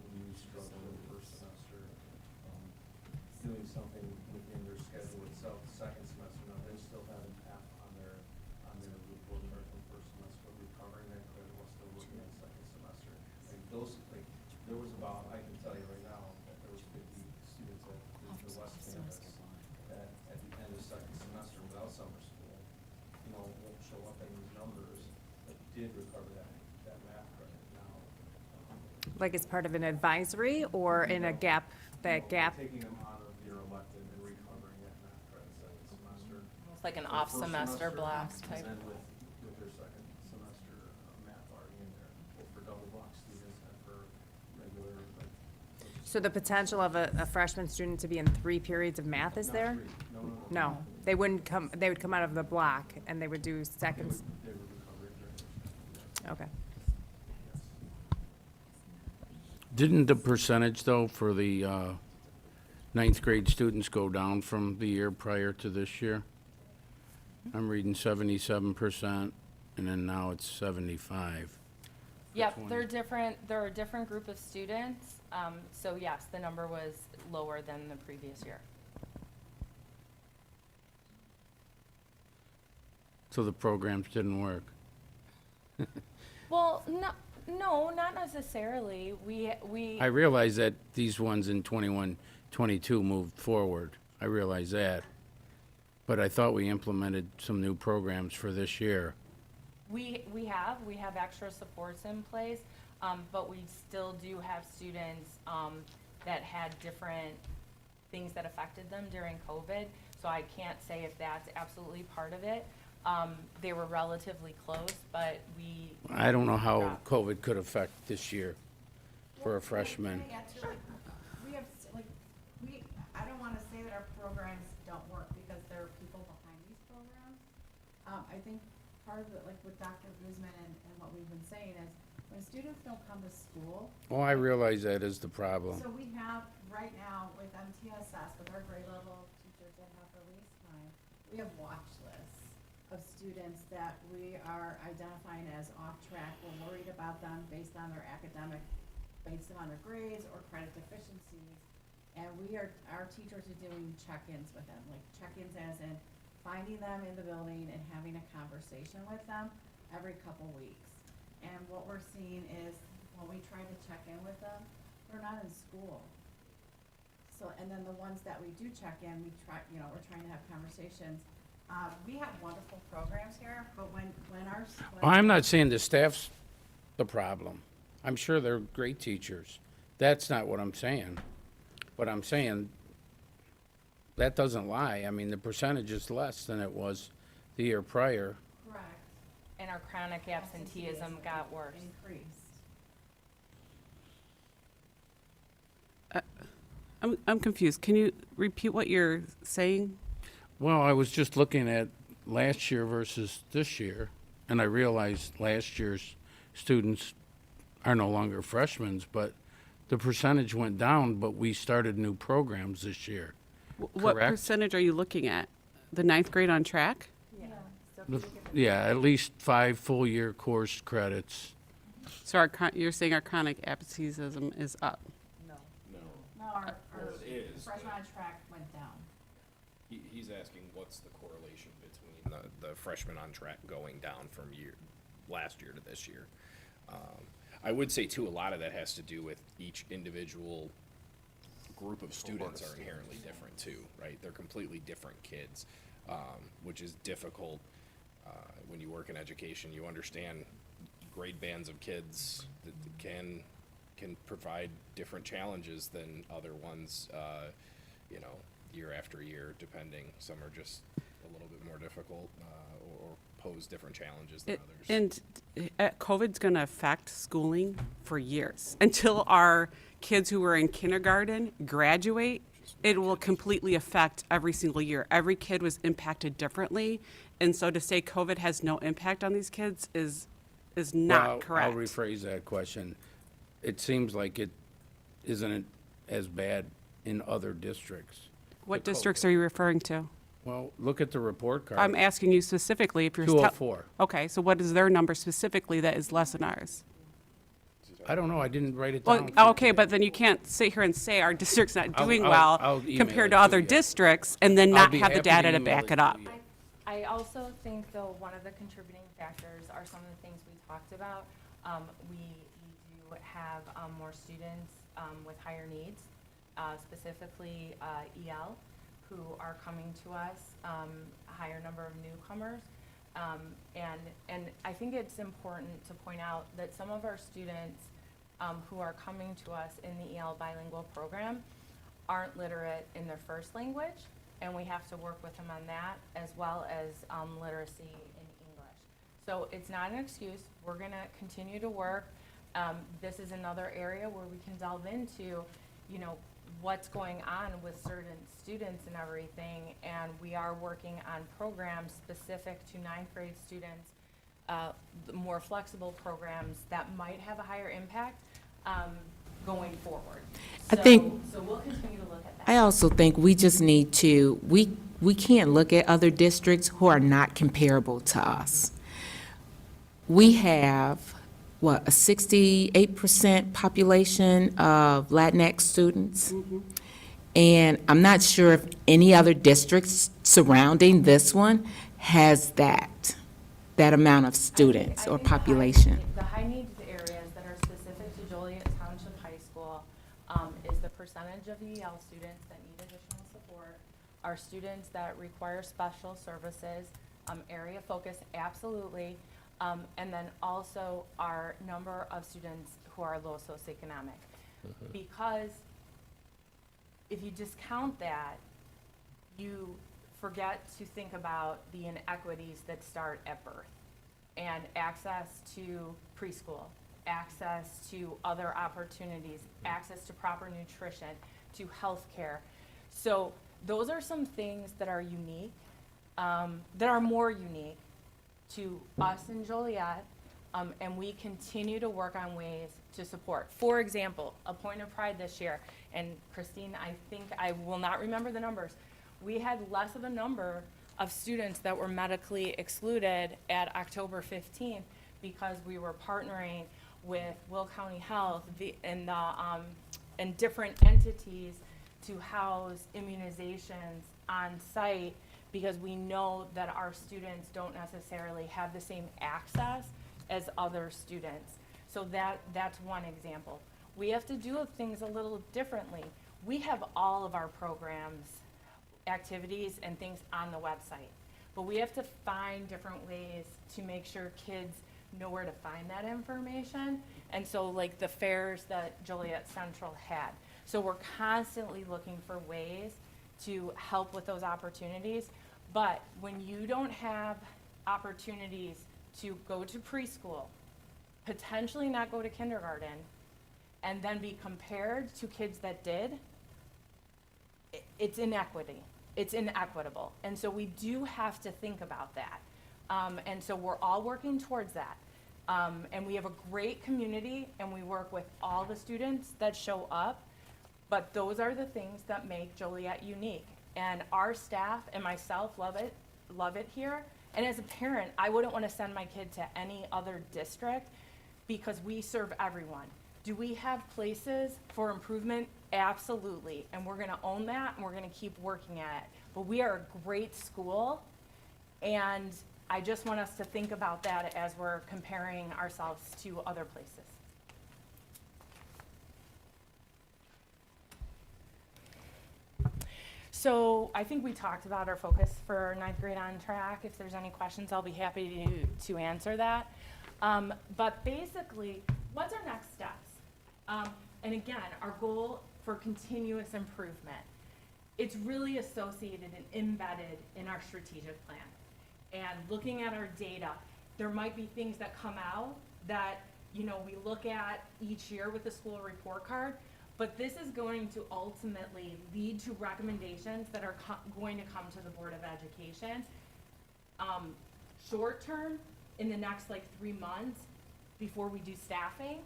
[SPEAKER 7] when you struggle in the first semester, doing something within their schedule itself, the second semester, now they still have an F on their report card from first semester, recovering that credit while still working on second semester. Like those, like, there was about, I can tell you right now, that there was 50 students at the West Campus that at the end of second semester without summer school, you know, won't show up in these numbers, but did recover that math credit now.
[SPEAKER 6] Like it's part of an advisory or in a gap, that gap?
[SPEAKER 7] Taking them out of your elective and recovering that math credit second semester.
[SPEAKER 10] It's like an
[SPEAKER 7] For
[SPEAKER 10] off
[SPEAKER 7] first
[SPEAKER 10] semester blast
[SPEAKER 7] and
[SPEAKER 10] type.
[SPEAKER 7] then with their second semester math already in there, both for double block students and for regular, like.
[SPEAKER 6] So the potential of a freshman student to be in 3 periods of math is
[SPEAKER 7] Not
[SPEAKER 6] there?
[SPEAKER 7] three. No,
[SPEAKER 6] No, they wouldn't come, they would come out of the block and they would do seconds. Okay.
[SPEAKER 19] Didn't the percentage, though, for the ninth grade students go down from the year prior to this year? I'm reading 77%, and then now it's 75.
[SPEAKER 10] Yep, they're a different group of students, so yes, the number was lower than the previous year.
[SPEAKER 19] So the programs didn't work.
[SPEAKER 10] Well, no, not necessarily. We.
[SPEAKER 19] I realize that these ones in 21, 22 moved forward. I realize that. But I thought we implemented some new programs for this year.
[SPEAKER 10] We have extra supports in place, but we still do have students that had different things that affected them during COVID. So I can't say if that's absolutely part of it. They were relatively close, but
[SPEAKER 19] I don't know how COVID could affect this year for a freshman.
[SPEAKER 4] Can I add to, like, we have, like, I don't wanna say that our programs don't work because there are people behind these programs. I think part of it, like with Dr. Guzman and what we've been saying is, when students don't come to school.
[SPEAKER 19] Oh, I realize that is the problem.
[SPEAKER 4] So we have, right now, with MTSS, with our grade level teachers that have release time, we have watch lists of students that we are identifying as off track. We're worried about them based on their academic, based on their grades or credit deficiencies. And our teachers are doing check-ins with them, like check-ins as in finding them in the building and having a conversation with them every couple weeks. And what we're seeing is when we try to check in with them, they're not in school. So, and then the ones that we do check in, we're trying to have conversations. We have wonderful programs here, but when
[SPEAKER 19] I'm not saying the staff's the problem. I'm sure they're great teachers. That's not what I'm saying. But I'm saying that doesn't lie. I mean, the percentage is less than it was the year prior.
[SPEAKER 4] Correct.
[SPEAKER 10] and our chronic absenteeism got worse.
[SPEAKER 4] Increased.
[SPEAKER 21] I'm confused. Can you repeat what you're saying?
[SPEAKER 19] Well, I was just looking at last year versus this year, and I realized last year's students are no longer freshmen, but the percentage went down, but we started new programs this year.
[SPEAKER 21] What
[SPEAKER 19] Correct?
[SPEAKER 21] percentage are you looking at? The ninth grade on track?
[SPEAKER 19] Yeah, at least 5 full-year course credits.
[SPEAKER 21] So you're saying our chronic absenteeism is up?
[SPEAKER 4] No, our
[SPEAKER 3] it is,
[SPEAKER 4] freshman on track went down.
[SPEAKER 3] He's asking what's the correlation between the freshman on track going down from last year to this year. I would say too, a lot of that has to do with each individual group of students are inherently different too, right? They're completely different kids, which is difficult. When you work in education, you understand grade bands of kids that can provide different challenges than other ones, year after year, depending. Some are just a little bit more difficult or pose different challenges than others.
[SPEAKER 21] And COVID's going to affect schooling for years. Until our kids who were in kindergarten graduate, it will completely affect every single year. Every kid was impacted differently. And so to say COVID has no impact on these kids is not correct.
[SPEAKER 19] I'll rephrase that question. It seems like it isn't as bad in other districts.
[SPEAKER 21] What districts are you referring to?
[SPEAKER 19] Well, look at the report card.
[SPEAKER 21] I'm asking you specifically if you're.
[SPEAKER 19] 204.
[SPEAKER 21] Okay, so what is their number specifically that is less than ours?
[SPEAKER 19] I don't know, I didn't write it
[SPEAKER 21] Well,
[SPEAKER 19] down.
[SPEAKER 21] okay, but then you can't sit here and say our district's not doing
[SPEAKER 19] I'll
[SPEAKER 21] well
[SPEAKER 19] email
[SPEAKER 21] compared
[SPEAKER 19] it
[SPEAKER 21] to
[SPEAKER 19] to
[SPEAKER 21] other
[SPEAKER 19] you.
[SPEAKER 21] districts and then
[SPEAKER 19] I'll
[SPEAKER 21] not
[SPEAKER 19] be
[SPEAKER 21] have the
[SPEAKER 19] happy
[SPEAKER 21] data to
[SPEAKER 19] email
[SPEAKER 21] back
[SPEAKER 19] it
[SPEAKER 21] it
[SPEAKER 19] to
[SPEAKER 21] up.
[SPEAKER 19] you.
[SPEAKER 10] I also think, though, one of the contributing factors are some of the things we talked about. We do have more students with higher needs, specifically EL, who are coming to us, a higher number of newcomers. And I think it's important to point out that some of our students who are coming to us in the EL bilingual program aren't literate in their first language, and we have to work with them on that, as well as literacy in English. So it's not an excuse. We're going to continue to work. This is another area where we can delve into,
[SPEAKER 5] what's going on with certain students and everything, and we are working on programs specific to ninth grade students, the more flexible programs that might have a higher impact going forward.
[SPEAKER 1] I think-
[SPEAKER 5] So we'll continue to look at that.
[SPEAKER 1] I also think we just need to, we can't look at other districts who are not comparable to us. We have, what, a 68% population of Latinx students? And I'm not sure if any other districts surrounding this one has that amount of students or population.
[SPEAKER 5] The high needs areas that are specific to Joliet Township High School is the percentage of EL students that need additional support, our students that require special services, area focus, absolutely, and then also our number of students who are low socioeconomic. Because if you discount that, you forget to think about the inequities that start at birth and access to preschool, access to other opportunities, access to proper nutrition, to health care. So those are some things that are unique, that are more unique to us in Joliet, and we continue to work on ways to support. For example, a point of pride this year, and Christine, I think I will not remember the numbers, we had less of a number of students that were medically excluded at October 15th because we were partnering with Will County Health and different entities to house immunizations on site, because we know that our students don't necessarily have the same access as other students. So that's one example. We have to do things a little differently. We have all of our programs, activities, and things on the website, but we have to find different ways to make sure kids know where to find that information. And so like the fairs that Joliet Central had. So we're constantly looking for ways to help with those opportunities. But when you don't have opportunities to go to preschool, potentially not go to kindergarten, and then be compared to kids that did, it's inequity. It's inequitable. And so we do have to think about that. And so we're all working towards that. And we have a great community, and we work with all the students that show up. But those are the things that make Joliet unique. And our staff and myself love it here. And as a parent, I wouldn't want to send my kid to any other district because we serve everyone. Do we have places for improvement? Absolutely. And we're going to own that, and we're going to keep working at it. But we are a great school, and I just want us to think about that as we're comparing ourselves to other places. So I think we talked about our focus for ninth grade on track. If there's any questions, I'll be happy to answer that. But basically, what's our next steps? And again, our goal for continuous improvement. It's really associated and embedded in our strategic plan. And looking at our data, there might be things that come out that, we look at each year with the school report card, but this is going to ultimately lead to recommendations that are going to come to the Board of Education. Short term, in the next 3 months before we do staffing,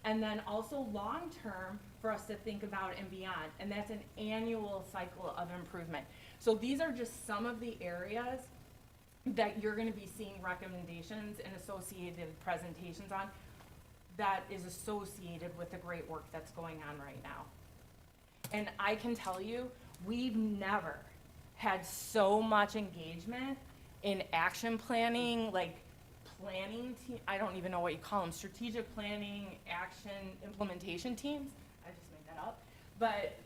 [SPEAKER 5] and then also long term for us to think about and beyond. And that's an annual cycle of improvement. So these are just some of the areas that you're going to be seeing recommendations and associated presentations on that is associated with the great work that's going on right now. And I can tell you, we've never had so much engagement in action planning, planning team, I don't even know what you call them, strategic planning, action, implementation teams. I just made that up. But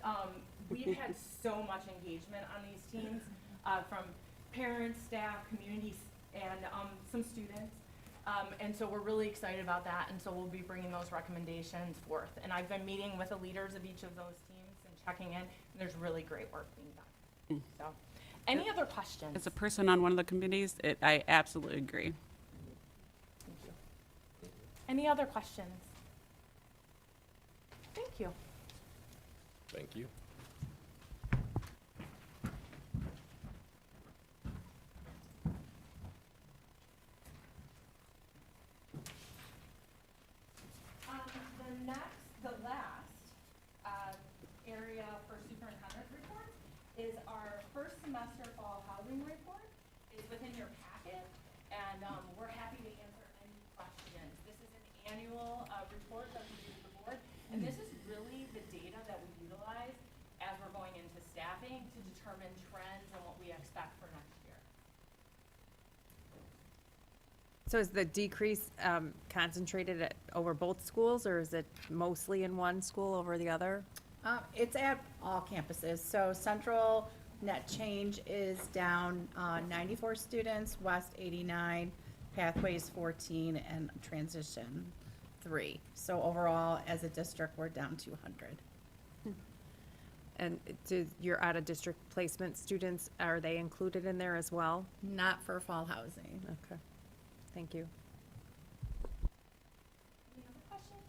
[SPEAKER 5] we've had so much engagement on these teams from parents, staff, communities, and some students. And so we're really excited about that, and so we'll be bringing those recommendations forth. And I've been meeting with the leaders of each of those teams and checking in, and there's really great work being done. So, any other questions?
[SPEAKER 21] As a person on one of the committees, I absolutely agree.
[SPEAKER 5] Thank you. Any other questions? Thank you.
[SPEAKER 3] Thank you.
[SPEAKER 10] and we're happy to answer any questions. This is an annual report that we do to the board, and this is really the data that we utilize as we're going into staffing to determine trends and what we expect for next year.
[SPEAKER 6] So is the decrease concentrated over both schools, or is it mostly in one school over the other?
[SPEAKER 4] It's at all campuses. So Central net change is down 94 students, West 89, Pathways 14, and Transition 3. So overall, as a district, we're down 200.
[SPEAKER 6] And do your out-of-district placement students, are they included in there as well?
[SPEAKER 4] Not for fall housing.
[SPEAKER 6] Okay, thank you.
[SPEAKER 10] Any other questions?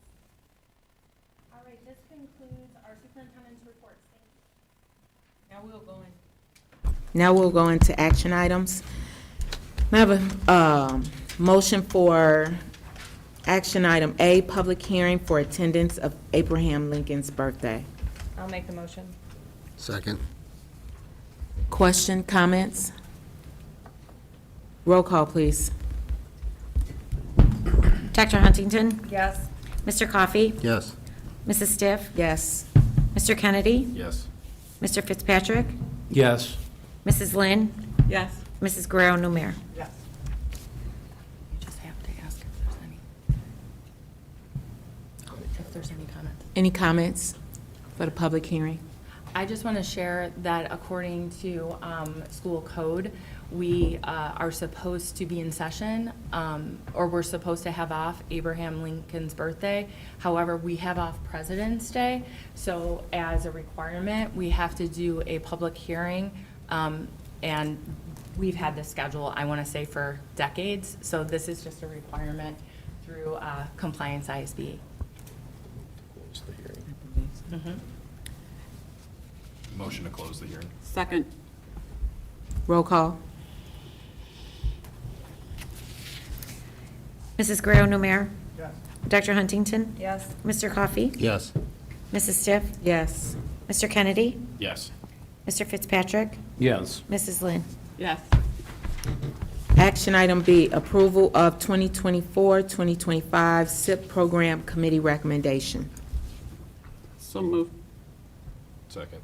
[SPEAKER 10] All right, this concludes our superintendent's reports. Thank you.
[SPEAKER 1] Now we'll go into action items. I have a motion for action item A, public hearing for attendance of Abraham Lincoln's birthday.
[SPEAKER 6] I'll make the motion.
[SPEAKER 11] Second.
[SPEAKER 1] Question, comments? Roll call, please.
[SPEAKER 16] Dr. Huntington?
[SPEAKER 6] Yes.
[SPEAKER 16] Mr. Coffey?
[SPEAKER 11] Yes.
[SPEAKER 16] Mrs. Stiff?
[SPEAKER 1] Yes.
[SPEAKER 16] Mr. Kennedy?
[SPEAKER 3] Yes.
[SPEAKER 16] Mr. Fitzpatrick?
[SPEAKER 19] Yes.
[SPEAKER 16] Mrs. Lynn?
[SPEAKER 21] Yes.
[SPEAKER 16] Mrs. Guerrero Numer?
[SPEAKER 4] Yes.
[SPEAKER 6] You just have to ask if there's any comments.
[SPEAKER 1] Any comments for the public hearing?
[SPEAKER 10] I just want to share that according to school code, we are supposed to be in session, or we're supposed to have off Abraham Lincoln's birthday. However, we have off President's Day, so as a requirement, we have to do a public hearing, and we've had this schedule, I want to say, for decades, so this is just a requirement through compliance ISB.
[SPEAKER 3] Close the hearing.
[SPEAKER 10] Mhm.
[SPEAKER 3] Motion to close the hearing.
[SPEAKER 21] Second.
[SPEAKER 1] Roll call.
[SPEAKER 16] Mrs. Guerrero Numer? Yes. Dr. Huntington?
[SPEAKER 6] Yes.
[SPEAKER 16] Mr. Coffey?
[SPEAKER 11] Yes.
[SPEAKER 16] Mrs. Stiff?
[SPEAKER 1] Yes.
[SPEAKER 16] Mr. Kennedy?
[SPEAKER 3] Yes.
[SPEAKER 16] Mr. Fitzpatrick?
[SPEAKER 19] Yes.
[SPEAKER 16] Mrs. Lynn?
[SPEAKER 21] Yes.
[SPEAKER 1] Action item B, approval of 2024-2025 SIP program committee recommendation.
[SPEAKER 21] So moved.
[SPEAKER 3] Second.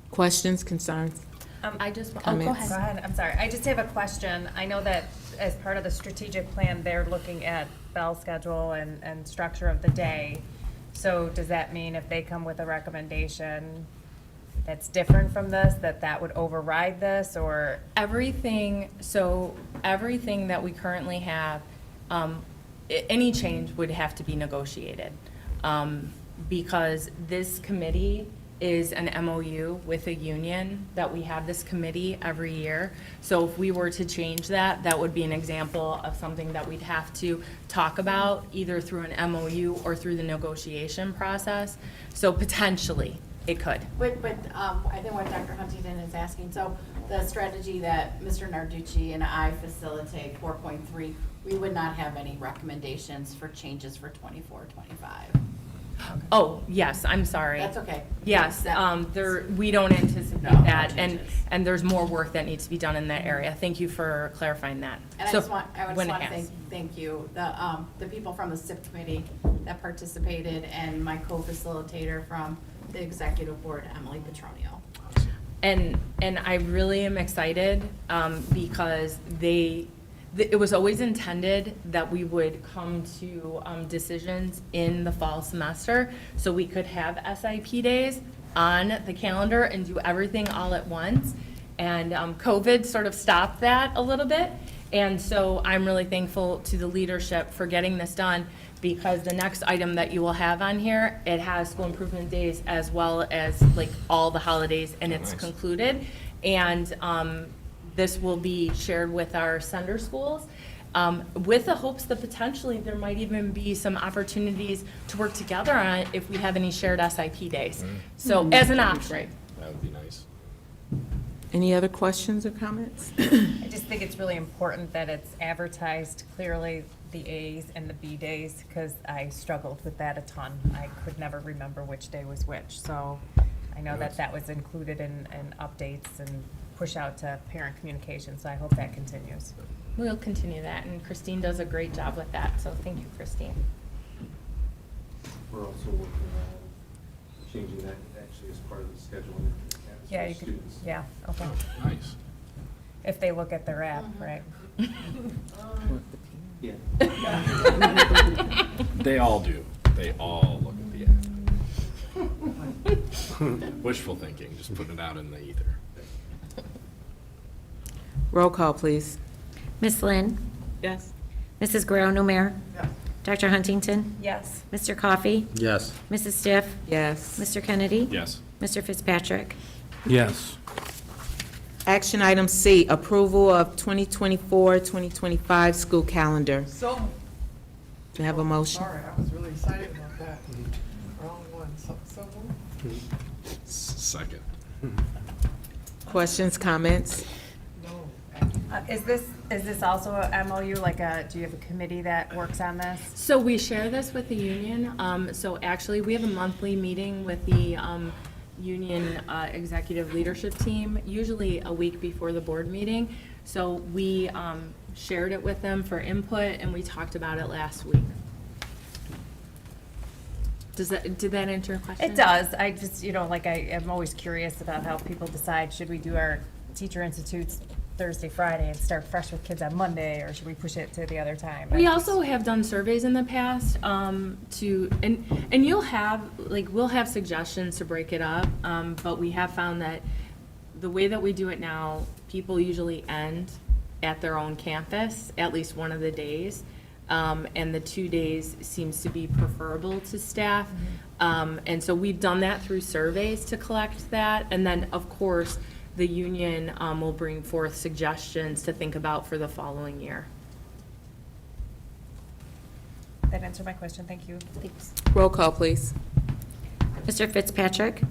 [SPEAKER 1] Questions, concerns?
[SPEAKER 10] I just, oh, go
[SPEAKER 1] Comments?
[SPEAKER 6] Go
[SPEAKER 10] ahead.
[SPEAKER 6] ahead, I'm sorry. I just have a question. I know that as part of the strategic plan, they're looking at bell schedule and structure of the day. So does that mean if they come with a recommendation that's different from this, that would override this, or?
[SPEAKER 10] Everything that we currently have, any change would have to be negotiated. Because this committee is an MOU with a union, that we have this committee every year. So if we were to change that, that would be an example of something that we'd have to talk about, either through an MOU or through the negotiation process. So potentially, it could.
[SPEAKER 4] But I think what Dr. Huntington is asking, so the strategy that Mr. Narducci and I facilitate, 4.3, we would not have any recommendations for changes for 24, 25.
[SPEAKER 10] Oh, yes, I'm sorry.
[SPEAKER 4] That's okay.
[SPEAKER 10] Yes, we don't anticipate
[SPEAKER 4] No
[SPEAKER 10] that,
[SPEAKER 4] changes.
[SPEAKER 10] and there's more work that needs to be done in that area. Thank you for clarifying that.
[SPEAKER 4] And I
[SPEAKER 10] So,
[SPEAKER 4] just want
[SPEAKER 10] when
[SPEAKER 4] to
[SPEAKER 10] it has.
[SPEAKER 4] thank you, the people from the SIP committee that participated, and my co-facilitator from the executive board, Emily Petronio.
[SPEAKER 10] And I really am excited because it was always intended that we would come to decisions in the fall semester, so we could have SIP days on the calendar and do everything all at once. And COVID sort of stopped that a little bit. And so I'm really thankful to the leadership for getting this done, because the next item that you will have on here, it has school improvement days as well as like all the holidays, and it's concluded. And this will be shared with our sender schools, with the hopes that potentially there might even be some opportunities to work together on it if we have any shared SIP days. So as an option.
[SPEAKER 3] That would be nice.
[SPEAKER 1] Any other questions or comments?
[SPEAKER 6] I just think it's really important that it's advertised clearly, the A's and the B days, because I struggled with that a ton. I could never remember which day was which, so I know that was included in updates and push out to parent communication, so I hope that continues.
[SPEAKER 10] We'll continue that, and Christine does a great job with that, so thank you, Christine.
[SPEAKER 7] We're also working on changing that actually as part of the scheduling.
[SPEAKER 6] Yeah,
[SPEAKER 7] for
[SPEAKER 6] you could,
[SPEAKER 7] students.
[SPEAKER 6] yeah, okay.
[SPEAKER 3] Nice.
[SPEAKER 6] If they look at their app, right?
[SPEAKER 7] Yeah.
[SPEAKER 3] They all do. They all look at the app. Wishful thinking, just putting it out in the ether.
[SPEAKER 1] Roll call, please.
[SPEAKER 10] Ms. Lynn?
[SPEAKER 21] Yes.
[SPEAKER 10] Mrs. Guerrero Numer?
[SPEAKER 20] Yes.
[SPEAKER 10] Dr. Huntington?
[SPEAKER 6] Yes.
[SPEAKER 10] Mr. Coffey?
[SPEAKER 19] Yes.
[SPEAKER 10] Mrs. Stiff?
[SPEAKER 1] Yes.
[SPEAKER 10] Mr. Kennedy?
[SPEAKER 3] Yes.
[SPEAKER 10] Mr. Fitzpatrick?
[SPEAKER 19] Yes.
[SPEAKER 1] Action item C, approval of 2024-2025 school calendar.
[SPEAKER 20] So,
[SPEAKER 1] Do I have a motion?
[SPEAKER 20] sorry, I was really excited about that. Wrong one, so moved.
[SPEAKER 3] Second.
[SPEAKER 1] Questions, comments?
[SPEAKER 20] No.
[SPEAKER 6] Is this also a MOU, like do you have a committee that works on this?
[SPEAKER 10] So we share this with the union. So actually, we have a monthly meeting with the union executive leadership team, usually a week before the board meeting. So we shared it with them for input, and we talked about it last week. Did that answer your question?
[SPEAKER 6] It does. I just, like I am always curious about how people decide, should we do our teacher institutes Thursday, Friday, and start fresh with kids on Monday, or should we push it to the other time?
[SPEAKER 10] We also have done surveys in the past and you'll have, we'll have suggestions to break it up, but we have found that the way that we do it now, people usually end at their own campus, at least one of the days. And the 2 days seems to be preferable to staff. And so we've done that through surveys to collect that. And then, of course, the union will bring forth suggestions to think about for the following year.
[SPEAKER 6] That answered my question. Thank you.
[SPEAKER 10] Thanks.
[SPEAKER 1] Roll call, please.
[SPEAKER 10] Mr. Fitzpatrick?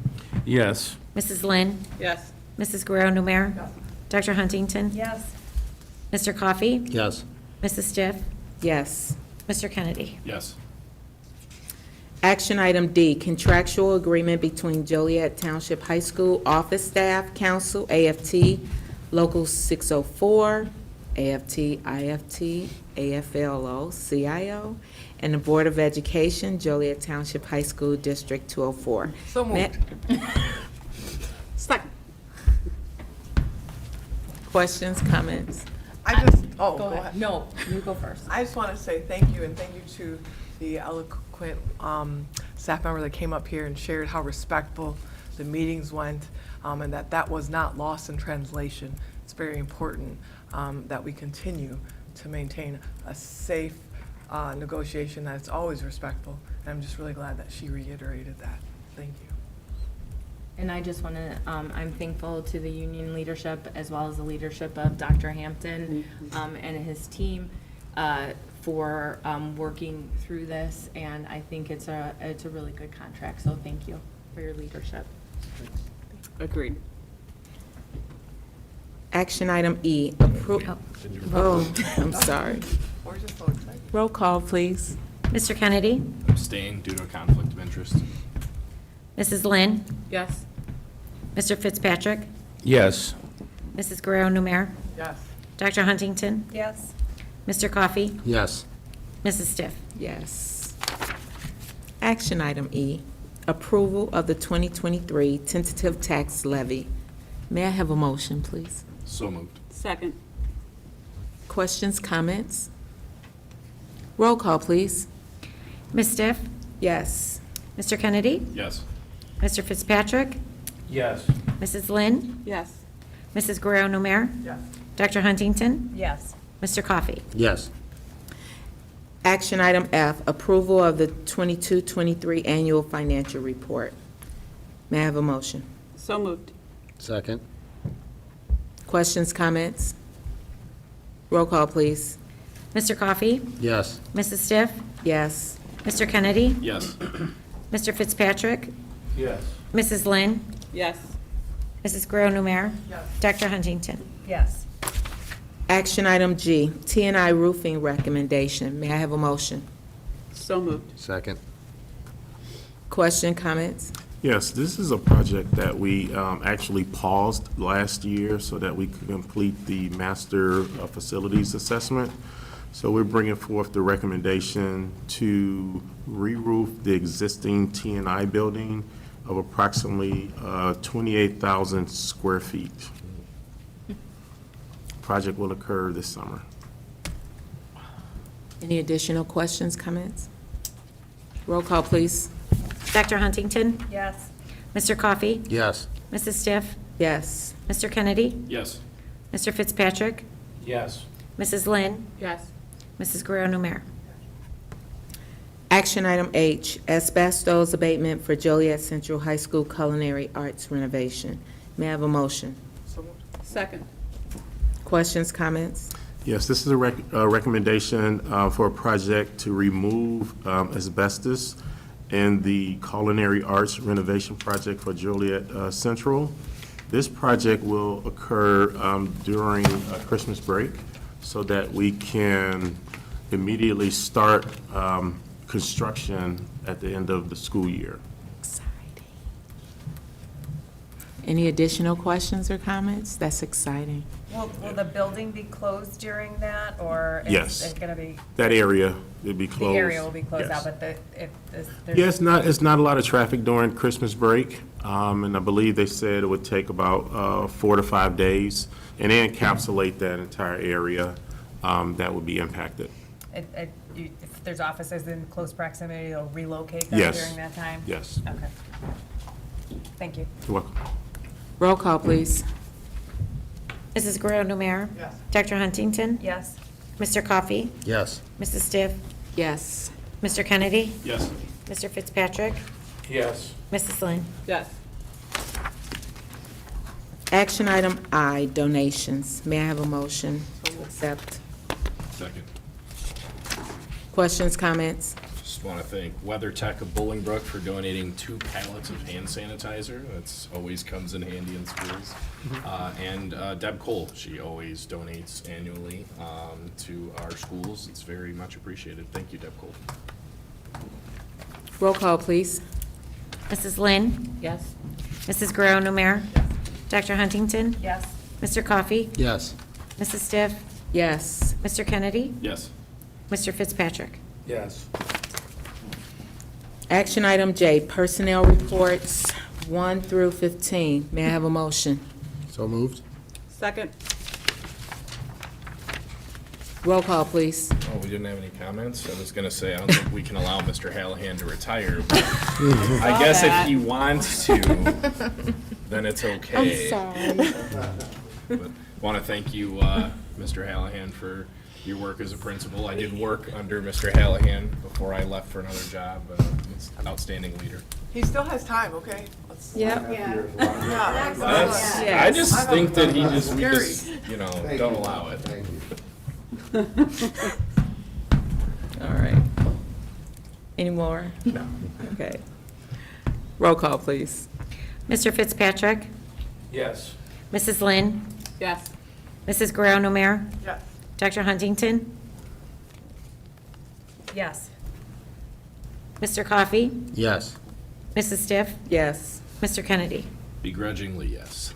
[SPEAKER 19] Yes.
[SPEAKER 10] Mrs. Lynn?
[SPEAKER 21] Yes.
[SPEAKER 10] Mrs. Guerrero Numer? Dr. Huntington?
[SPEAKER 6] Yes.
[SPEAKER 10] Mr. Coffey?
[SPEAKER 19] Yes.
[SPEAKER 10] Mrs. Stiff?
[SPEAKER 1] Yes.
[SPEAKER 10] Mr. Kennedy?
[SPEAKER 3] Yes.
[SPEAKER 1] Action item D, contractual agreement between Joliet Township High School Office Staff Council, AFT, Local 604, AFT, IFT, AFLO, CIO, and the Board of Education, Joliet Township High School District 204.
[SPEAKER 20] So moved.
[SPEAKER 21] Second.
[SPEAKER 1] Questions, comments?
[SPEAKER 20] I just, oh, go ahead.
[SPEAKER 6] No, you go first.
[SPEAKER 20] I just want to say thank you, and thank you to the eloquent staff member that came up here and shared how respectful the meetings went, and that was not lost in translation. It's very important that we continue to maintain a safe negotiation that's always respectful, and I'm just really glad that she reiterated that. Thank you.
[SPEAKER 10] And I just want to, I'm thankful to the union leadership as well as the leadership of Dr. Hampton and his team for working through this. And I think it's a really good contract. So thank you for your leadership.
[SPEAKER 21] Agreed.
[SPEAKER 1] Action item E, I'm sorry.
[SPEAKER 20] We're just so excited.
[SPEAKER 1] Roll call, please.
[SPEAKER 10] Mr. Kennedy?
[SPEAKER 3] Abstain due to a conflict of interest.
[SPEAKER 10] Mrs. Lynn?
[SPEAKER 21] Yes.
[SPEAKER 10] Mr. Fitzpatrick?
[SPEAKER 19] Yes.
[SPEAKER 10] Mrs. Guerrero Numer?
[SPEAKER 20] Yes.
[SPEAKER 10] Dr. Huntington?
[SPEAKER 6] Yes.
[SPEAKER 10] Mr. Coffey?
[SPEAKER 19] Yes.
[SPEAKER 10] Mrs. Stiff?
[SPEAKER 1] Yes. Action item E, approval of the 2023 tentative tax levy. May I have a motion, please?
[SPEAKER 3] So moved.
[SPEAKER 21] Second.
[SPEAKER 1] Questions, comments? Roll call, please.
[SPEAKER 10] Ms. Stiff?
[SPEAKER 1] Yes.
[SPEAKER 10] Mr. Kennedy?
[SPEAKER 3] Yes.
[SPEAKER 10] Mr. Fitzpatrick?
[SPEAKER 19] Yes.
[SPEAKER 10] Mrs. Lynn?
[SPEAKER 21] Yes.
[SPEAKER 10] Mrs. Guerrero Numer?
[SPEAKER 20] Yes.
[SPEAKER 10] Dr. Huntington?
[SPEAKER 6] Yes.
[SPEAKER 10] Mr. Coffey?
[SPEAKER 19] Yes.
[SPEAKER 1] Action item F, approval of the 22-23 annual financial report. May I have a motion?
[SPEAKER 21] So moved.
[SPEAKER 19] Second.
[SPEAKER 1] Questions, comments? Roll call, please.
[SPEAKER 10] Mr. Coffey?
[SPEAKER 19] Yes.
[SPEAKER 10] Mrs. Stiff?
[SPEAKER 1] Yes.
[SPEAKER 10] Mr. Kennedy?
[SPEAKER 3] Yes.
[SPEAKER 10] Mr. Fitzpatrick?
[SPEAKER 19] Yes.
[SPEAKER 10] Mrs. Lynn?
[SPEAKER 21] Yes.
[SPEAKER 10] Mrs. Guerrero Numer?
[SPEAKER 20] Yes.
[SPEAKER 10] Dr. Huntington?
[SPEAKER 6] Yes.
[SPEAKER 1] Action item G, T&I roofing recommendation. May I have a motion?
[SPEAKER 21] So moved.
[SPEAKER 19] Second.
[SPEAKER 1] Question, comments?
[SPEAKER 17] Yes, this is a project that we actually paused last year so that we could complete the master facilities assessment. So we're bringing forth the recommendation to re-roof the existing T&I building of approximately 28,000 square feet. Project will occur this summer.
[SPEAKER 1] Any additional questions, comments? Roll call, please.
[SPEAKER 2] Dr. Huntington?
[SPEAKER 4] Yes.
[SPEAKER 2] Mr. Coffey?
[SPEAKER 19] Yes.
[SPEAKER 2] Mrs. Stiff?
[SPEAKER 1] Yes.
[SPEAKER 2] Mr. Kennedy?
[SPEAKER 3] Yes.
[SPEAKER 2] Mr. Fitzpatrick?
[SPEAKER 19] Yes.
[SPEAKER 2] Mrs. Lynn?
[SPEAKER 21] Yes.
[SPEAKER 2] Mrs. Guerrero-Numer?
[SPEAKER 1] Action item H, asbestos abatement for Joliet Central High School culinary arts renovation. May I have a motion?
[SPEAKER 21] Second.
[SPEAKER 1] Questions, comments?
[SPEAKER 17] Yes, this is a recommendation for a project to remove asbestos in the culinary arts renovation project for Joliet Central. This project will occur during Christmas break so that we can immediately start construction at the end of the school year.
[SPEAKER 1] Any additional questions or comments? That's exciting.
[SPEAKER 4] Will the building be closed during that, or
[SPEAKER 17] Yes.
[SPEAKER 4] is it gonna be?
[SPEAKER 17] That area will be
[SPEAKER 4] The
[SPEAKER 17] closed.
[SPEAKER 4] area will be closed
[SPEAKER 17] Yes.
[SPEAKER 4] out, but there's.
[SPEAKER 17] Yeah, it's not a lot of traffic during Christmas break, and I believe they said it would take about 4 to 5 days, and they encapsulate that entire area that would be impacted.
[SPEAKER 4] If there's offices in close proximity, they'll relocate them
[SPEAKER 17] Yes.
[SPEAKER 4] during that time?
[SPEAKER 17] Yes.
[SPEAKER 4] Okay. Thank you.
[SPEAKER 17] You're welcome.
[SPEAKER 1] Roll call, please.
[SPEAKER 2] Mrs. Guerrero-Numer?
[SPEAKER 20] Yes.
[SPEAKER 2] Dr. Huntington?
[SPEAKER 4] Yes.
[SPEAKER 2] Mr. Coffey?
[SPEAKER 19] Yes.
[SPEAKER 2] Mrs. Stiff?
[SPEAKER 1] Yes.
[SPEAKER 2] Mr. Kennedy?
[SPEAKER 3] Yes.
[SPEAKER 2] Mr. Fitzpatrick?
[SPEAKER 19] Yes.
[SPEAKER 2] Mrs. Lynn?
[SPEAKER 21] Yes.
[SPEAKER 1] Action item I, donations. May I have a motion to accept?
[SPEAKER 3] Second.
[SPEAKER 1] Questions, comments?
[SPEAKER 3] Just want to thank WeatherTech of Bolingbrook for donating 2 pallets of hand sanitizer. That's always comes in handy in schools. And Deb Cole, she always donates annually to our schools. It's very much appreciated. Thank you, Deb Cole.
[SPEAKER 1] Roll call, please.
[SPEAKER 2] Mrs. Lynn?
[SPEAKER 4] Yes.
[SPEAKER 2] Mrs. Guerrero-Numer? Dr. Huntington?
[SPEAKER 4] Yes.
[SPEAKER 2] Mr. Coffey?
[SPEAKER 19] Yes.
[SPEAKER 2] Mrs. Stiff?
[SPEAKER 1] Yes.
[SPEAKER 2] Mr. Kennedy?
[SPEAKER 3] Yes.
[SPEAKER 2] Mr. Fitzpatrick?
[SPEAKER 19] Yes.
[SPEAKER 1] Action item J, personnel reports 1 through 15. May I have a motion?
[SPEAKER 19] So moved.
[SPEAKER 21] Second.
[SPEAKER 1] Roll call, please.
[SPEAKER 3] Oh, we didn't have any comments? I was going to say, I don't think we can allow Mr. Hallahan to retire. But I guess if he wants to, then it's okay.
[SPEAKER 1] I'm sorry.
[SPEAKER 3] But want to thank you, Mr. Hallahan, for your work as a principal. I did work under Mr. Hallahan before I left for another job. He's an outstanding leader.
[SPEAKER 20] He still has time, okay?
[SPEAKER 1] Yep.
[SPEAKER 20] Yeah.
[SPEAKER 3] That's, I
[SPEAKER 1] Yes.
[SPEAKER 3] just think that we
[SPEAKER 20] Scary.
[SPEAKER 3] just, don't allow it.
[SPEAKER 8] Thank you.
[SPEAKER 1] All right. Any more? No. Okay. Roll call, please.
[SPEAKER 2] Mr. Fitzpatrick?
[SPEAKER 19] Yes.
[SPEAKER 2] Mrs. Lynn?
[SPEAKER 21] Yes.
[SPEAKER 2] Mrs. Guerrero-Numer?
[SPEAKER 20] Yes.
[SPEAKER 2] Dr. Huntington?
[SPEAKER 4] Yes.
[SPEAKER 2] Mr. Coffey?
[SPEAKER 19] Yes.
[SPEAKER 2] Mrs. Stiff?
[SPEAKER 1] Yes.
[SPEAKER 2] Mr. Kennedy?
[SPEAKER 3] Begrudgingly, yes.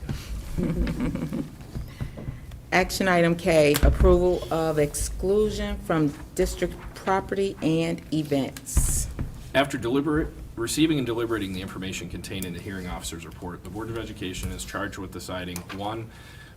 [SPEAKER 1] Action item K, approval of exclusion from district property and events.
[SPEAKER 3] After receiving and deliberating the information contained in the hearing officer's report, the Board of Education is charged with deciding, 1,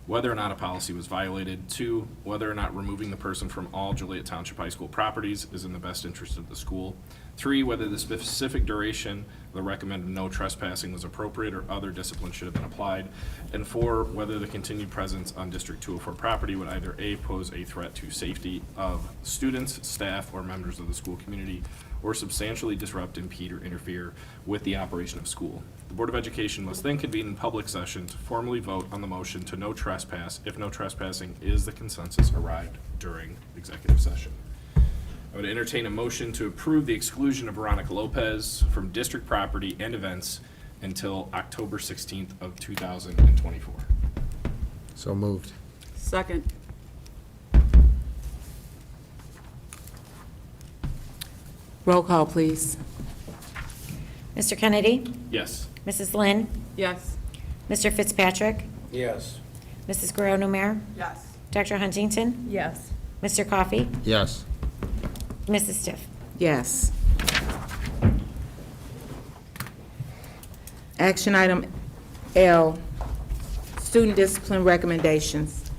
[SPEAKER 3] whether or not a policy was violated, 2, whether or not removing the person from all Joliet Township High School properties is in the best interest of the school, 3, whether the specific duration of the recommended no trespassing was appropriate or other discipline should have been applied, and 4, whether the continued presence on District 204 property would either A, pose a threat to safety of students, staff, or members of the school community, or substantially disrupt, impede, or interfere with the operation of school. The Board of Education must then convene in public session to formally vote on the motion to no trespass if no trespassing is the consensus arrived during executive session. I would entertain a motion to approve the exclusion of Veronica Lopez from district property and events until October 16th of 2024.
[SPEAKER 19] So moved.
[SPEAKER 21] Second.
[SPEAKER 1] Roll call, please.
[SPEAKER 2] Mr. Kennedy?
[SPEAKER 3] Yes.
[SPEAKER 2] Mrs. Lynn?
[SPEAKER 21] Yes.
[SPEAKER 2] Mr. Fitzpatrick?
[SPEAKER 19] Yes.
[SPEAKER 2] Mrs. Guerrero-Numer?
[SPEAKER 20] Yes.
[SPEAKER 2] Dr. Huntington?
[SPEAKER 21] Yes.
[SPEAKER 2] Mr. Coffey?
[SPEAKER 19] Yes.
[SPEAKER 2] Mrs. Stiff?
[SPEAKER 1] Yes. Action item L, student discipline recommendations.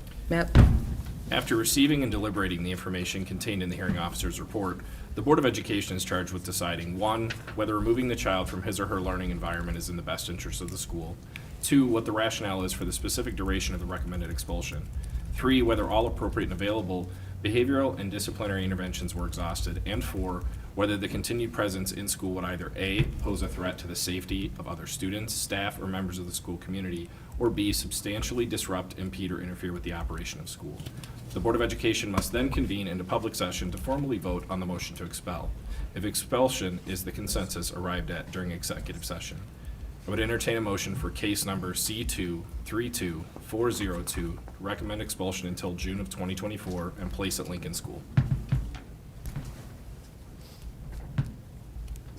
[SPEAKER 3] After receiving and deliberating the information contained in the hearing officer's report, the Board of Education is charged with deciding, 1, whether removing the child from his or her learning environment is in the best interest of the school, 2, what the rationale is for the specific duration of the recommended expulsion, 3, whether all appropriate and available behavioral and disciplinary interventions were exhausted, and 4, whether the continued presence in school would either A, pose a threat to the safety of other students, staff, or members of the school community, or B, substantially disrupt, impede, or interfere with the operation of school. The Board of Education must then convene into public session to formally vote on the motion to expel, if expulsion is the consensus arrived at during executive session. I would entertain a motion for case number C2-32402 to recommend expulsion until June of 2024 and place at Lincoln School.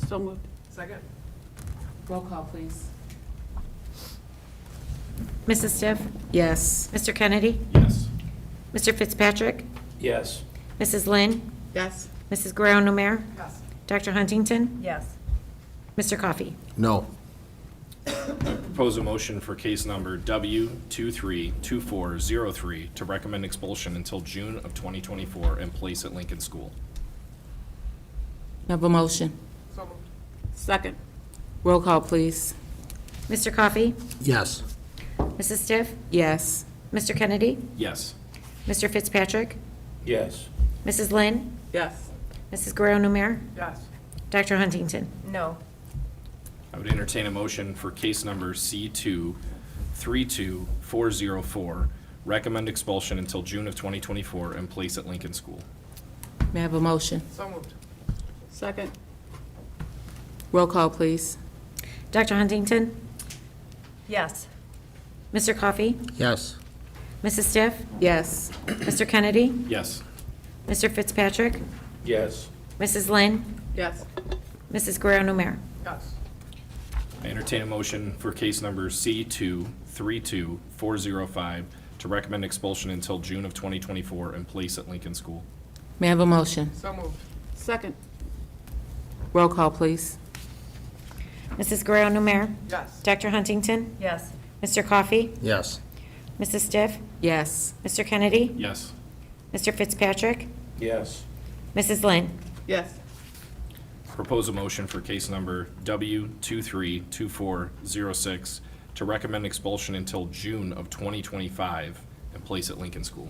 [SPEAKER 21] So moved.
[SPEAKER 20] Second?
[SPEAKER 1] Roll call, please.
[SPEAKER 2] Mrs. Stiff?
[SPEAKER 1] Yes.
[SPEAKER 2] Mr. Kennedy?
[SPEAKER 3] Yes.
[SPEAKER 2] Mr. Fitzpatrick?
[SPEAKER 19] Yes.
[SPEAKER 2] Mrs. Lynn?
[SPEAKER 21] Yes.
[SPEAKER 2] Mrs. Guerrero-Numer?
[SPEAKER 20] Yes.
[SPEAKER 2] Dr. Huntington?
[SPEAKER 21] Yes.
[SPEAKER 2] Mr. Coffey?
[SPEAKER 19] No.
[SPEAKER 3] Propose a motion for case number W232403 to recommend expulsion until June of 2024 and place at Lincoln School.
[SPEAKER 1] Have a motion.
[SPEAKER 20] So moved.
[SPEAKER 21] Second.
[SPEAKER 1] Roll call, please.
[SPEAKER 2] Mr. Coffey?
[SPEAKER 19] Yes.
[SPEAKER 2] Mrs. Stiff?
[SPEAKER 1] Yes.
[SPEAKER 2] Mr. Kennedy?
[SPEAKER 3] Yes.
[SPEAKER 2] Mr. Fitzpatrick?
[SPEAKER 19] Yes.
[SPEAKER 2] Mrs. Lynn?
[SPEAKER 21] Yes.
[SPEAKER 2] Mrs. Guerrero-Numer?
[SPEAKER 20] Yes.
[SPEAKER 2] Dr. Huntington?
[SPEAKER 21] No.
[SPEAKER 3] I would entertain a motion for case number C2-32404, recommend expulsion until June of 2024 and place at Lincoln School.
[SPEAKER 1] May I have a motion?
[SPEAKER 20] So moved.
[SPEAKER 21] Second.
[SPEAKER 1] Roll call, please.
[SPEAKER 2] Dr. Huntington?
[SPEAKER 21] Yes.
[SPEAKER 2] Mr. Coffey?
[SPEAKER 19] Yes.
[SPEAKER 2] Mrs. Stiff?
[SPEAKER 1] Yes.
[SPEAKER 2] Mr. Kennedy?
[SPEAKER 3] Yes.
[SPEAKER 2] Mr. Fitzpatrick?
[SPEAKER 19] Yes.
[SPEAKER 2] Mrs. Lynn?
[SPEAKER 21] Yes.
[SPEAKER 2] Mrs. Guerrero-Numer?
[SPEAKER 20] Yes.
[SPEAKER 3] I entertain a motion for case number C2-32405 to recommend expulsion until June of 2024 and place at Lincoln School.
[SPEAKER 1] May I have a motion?
[SPEAKER 20] So moved.
[SPEAKER 21] Second.
[SPEAKER 1] Roll call, please.
[SPEAKER 2] Mrs. Guerrero-Numer?
[SPEAKER 20] Yes.
[SPEAKER 2] Dr. Huntington?
[SPEAKER 21] Yes.
[SPEAKER 2] Mr. Coffey?
[SPEAKER 19] Yes.
[SPEAKER 2] Mrs. Stiff?
[SPEAKER 1] Yes.
[SPEAKER 2] Mr. Kennedy?
[SPEAKER 3] Yes.
[SPEAKER 2] Mr. Fitzpatrick?
[SPEAKER 19] Yes.
[SPEAKER 2] Mrs. Lynn?
[SPEAKER 21] Yes.
[SPEAKER 3] Propose a motion for case number W232406 to recommend expulsion until June of 2025 and place at Lincoln School.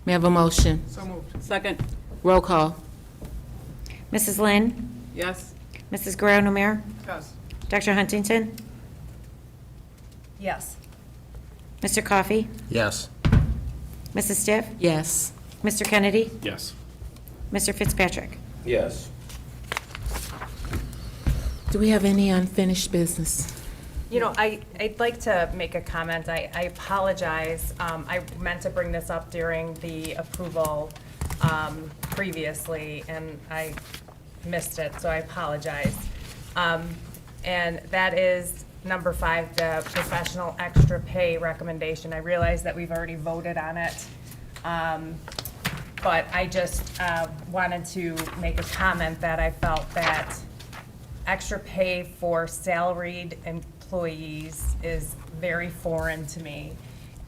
[SPEAKER 1] May I have a motion?
[SPEAKER 20] So moved.
[SPEAKER 21] Second.
[SPEAKER 1] Roll call.
[SPEAKER 2] Mrs. Lynn?
[SPEAKER 21] Yes.
[SPEAKER 2] Mrs. Guerrero-Numer?
[SPEAKER 20] Yes.
[SPEAKER 2] Dr. Huntington?
[SPEAKER 21] Yes.
[SPEAKER 2] Mr. Coffey?
[SPEAKER 19] Yes.
[SPEAKER 2] Mrs. Stiff?
[SPEAKER 1] Yes.
[SPEAKER 2] Mr. Kennedy?
[SPEAKER 3] Yes.
[SPEAKER 2] Mr. Fitzpatrick?
[SPEAKER 19] Yes.
[SPEAKER 1] Do we have any unfinished business?
[SPEAKER 6] You know, I'd like to make a comment. I apologize. I meant to bring this up during the approval previously, and I missed it, so I apologize. And that is number 5, the professional extra pay recommendation. I realize that we've already voted on it, but I just wanted to make a comment that I felt that extra pay for salaried employees is very foreign to me.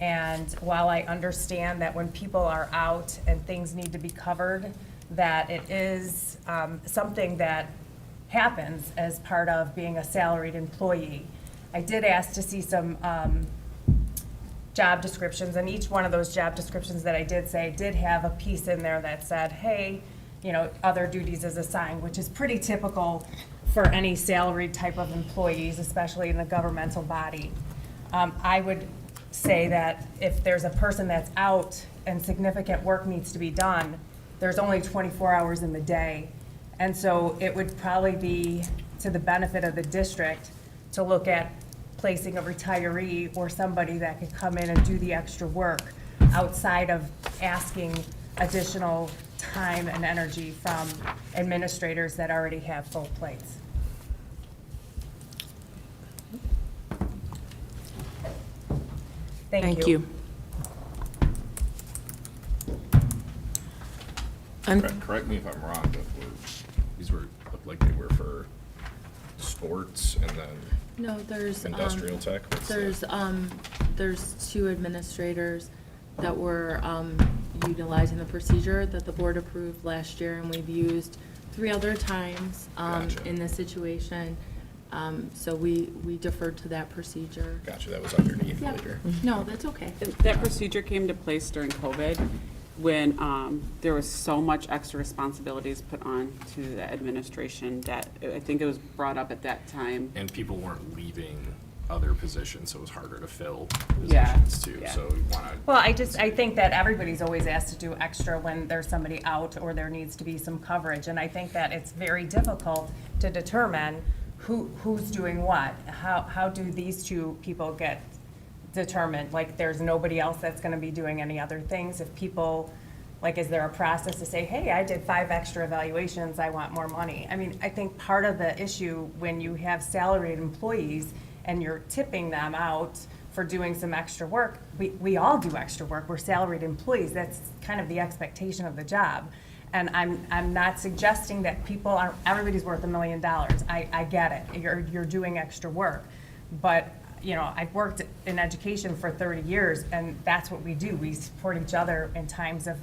[SPEAKER 6] And while I understand that when people are out and things need to be covered, that it is something that happens as part of being a salaried employee, I did ask to see some job descriptions, and each one of those job descriptions that I did say did have a piece in there that said, hey, you know, other duties as assigned, which is pretty typical for any salaried type of employees, especially in the governmental body. I would say that if there's a person that's out and significant work needs to be done, there's only 24 hours in the day. And so it would probably be to the benefit of the district to look at placing a retiree or somebody that could come in and do the extra work outside of asking additional time and energy from administrators that already have full plates.
[SPEAKER 10] Thank you.
[SPEAKER 3] Correct me if I'm wrong, but these looked like they were for sports and then
[SPEAKER 10] No, there's,
[SPEAKER 3] industrial tech? What's that?
[SPEAKER 10] there's two administrators that were, utilizing the procedure that the board approved last year, and we've used 3 other times,
[SPEAKER 3] Gotcha.
[SPEAKER 10] in this situation. So we deferred to that procedure.
[SPEAKER 3] Gotcha, that was underneath
[SPEAKER 10] Yeah.
[SPEAKER 3] later.
[SPEAKER 10] No, that's okay.
[SPEAKER 21] That procedure came into place during COVID when there was so much extra responsibilities put on to the administration that I think it was brought up at that time.
[SPEAKER 3] And people weren't leaving other positions, so it was harder to fill
[SPEAKER 21] Yeah,
[SPEAKER 3] positions too.
[SPEAKER 21] yeah.
[SPEAKER 3] So we want to.
[SPEAKER 6] Well, I think that everybody's always asked to do extra when there's somebody out or there needs to be some coverage. And I think that it's very difficult to determine who's doing what. How do these two people get determined? Like, there's nobody else that's gonna be doing any other things? If people, like, is there a process to say, hey, I did 5 extra evaluations, I want more money? I mean, I think part of the issue when you have salaried employees and you're tipping them out for doing some extra work, we all do extra work, we're salaried employees, that's kind of the expectation of the job. And I'm not suggesting that everybody's worth $1 million. I get it, you're doing extra work. But, you know, I've worked in education for 30 years, and that's what we do. We support each other in times of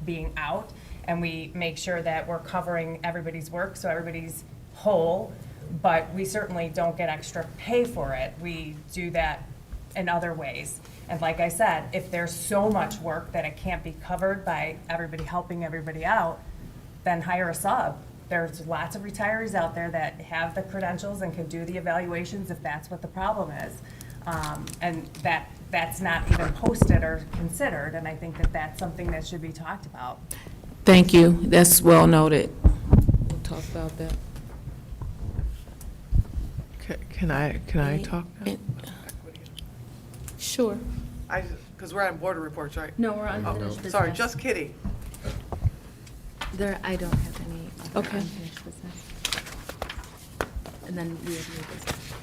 [SPEAKER 6] being out, and we make sure that we're covering everybody's work so everybody's whole, but we certainly don't get extra pay for it. We do that in other ways. And like I said, if there's so much work that it can't be covered by everybody helping everybody out, then hire a sub. There's lots of retirees out there that have the credentials and can do the evaluations if that's what the problem is. And that's not even posted or considered, and I think that that's something that should be talked about.
[SPEAKER 1] Thank you. That's well noted. We'll talk about that.
[SPEAKER 20] Can I talk now?
[SPEAKER 1] Sure.
[SPEAKER 20] Because we're on board reports, right?
[SPEAKER 10] No, we're on
[SPEAKER 20] Oh,
[SPEAKER 10] unfinished business.
[SPEAKER 20] sorry, just kidding.
[SPEAKER 10] I don't have any
[SPEAKER 1] Okay.
[SPEAKER 10] unfinished business. And then we have new business.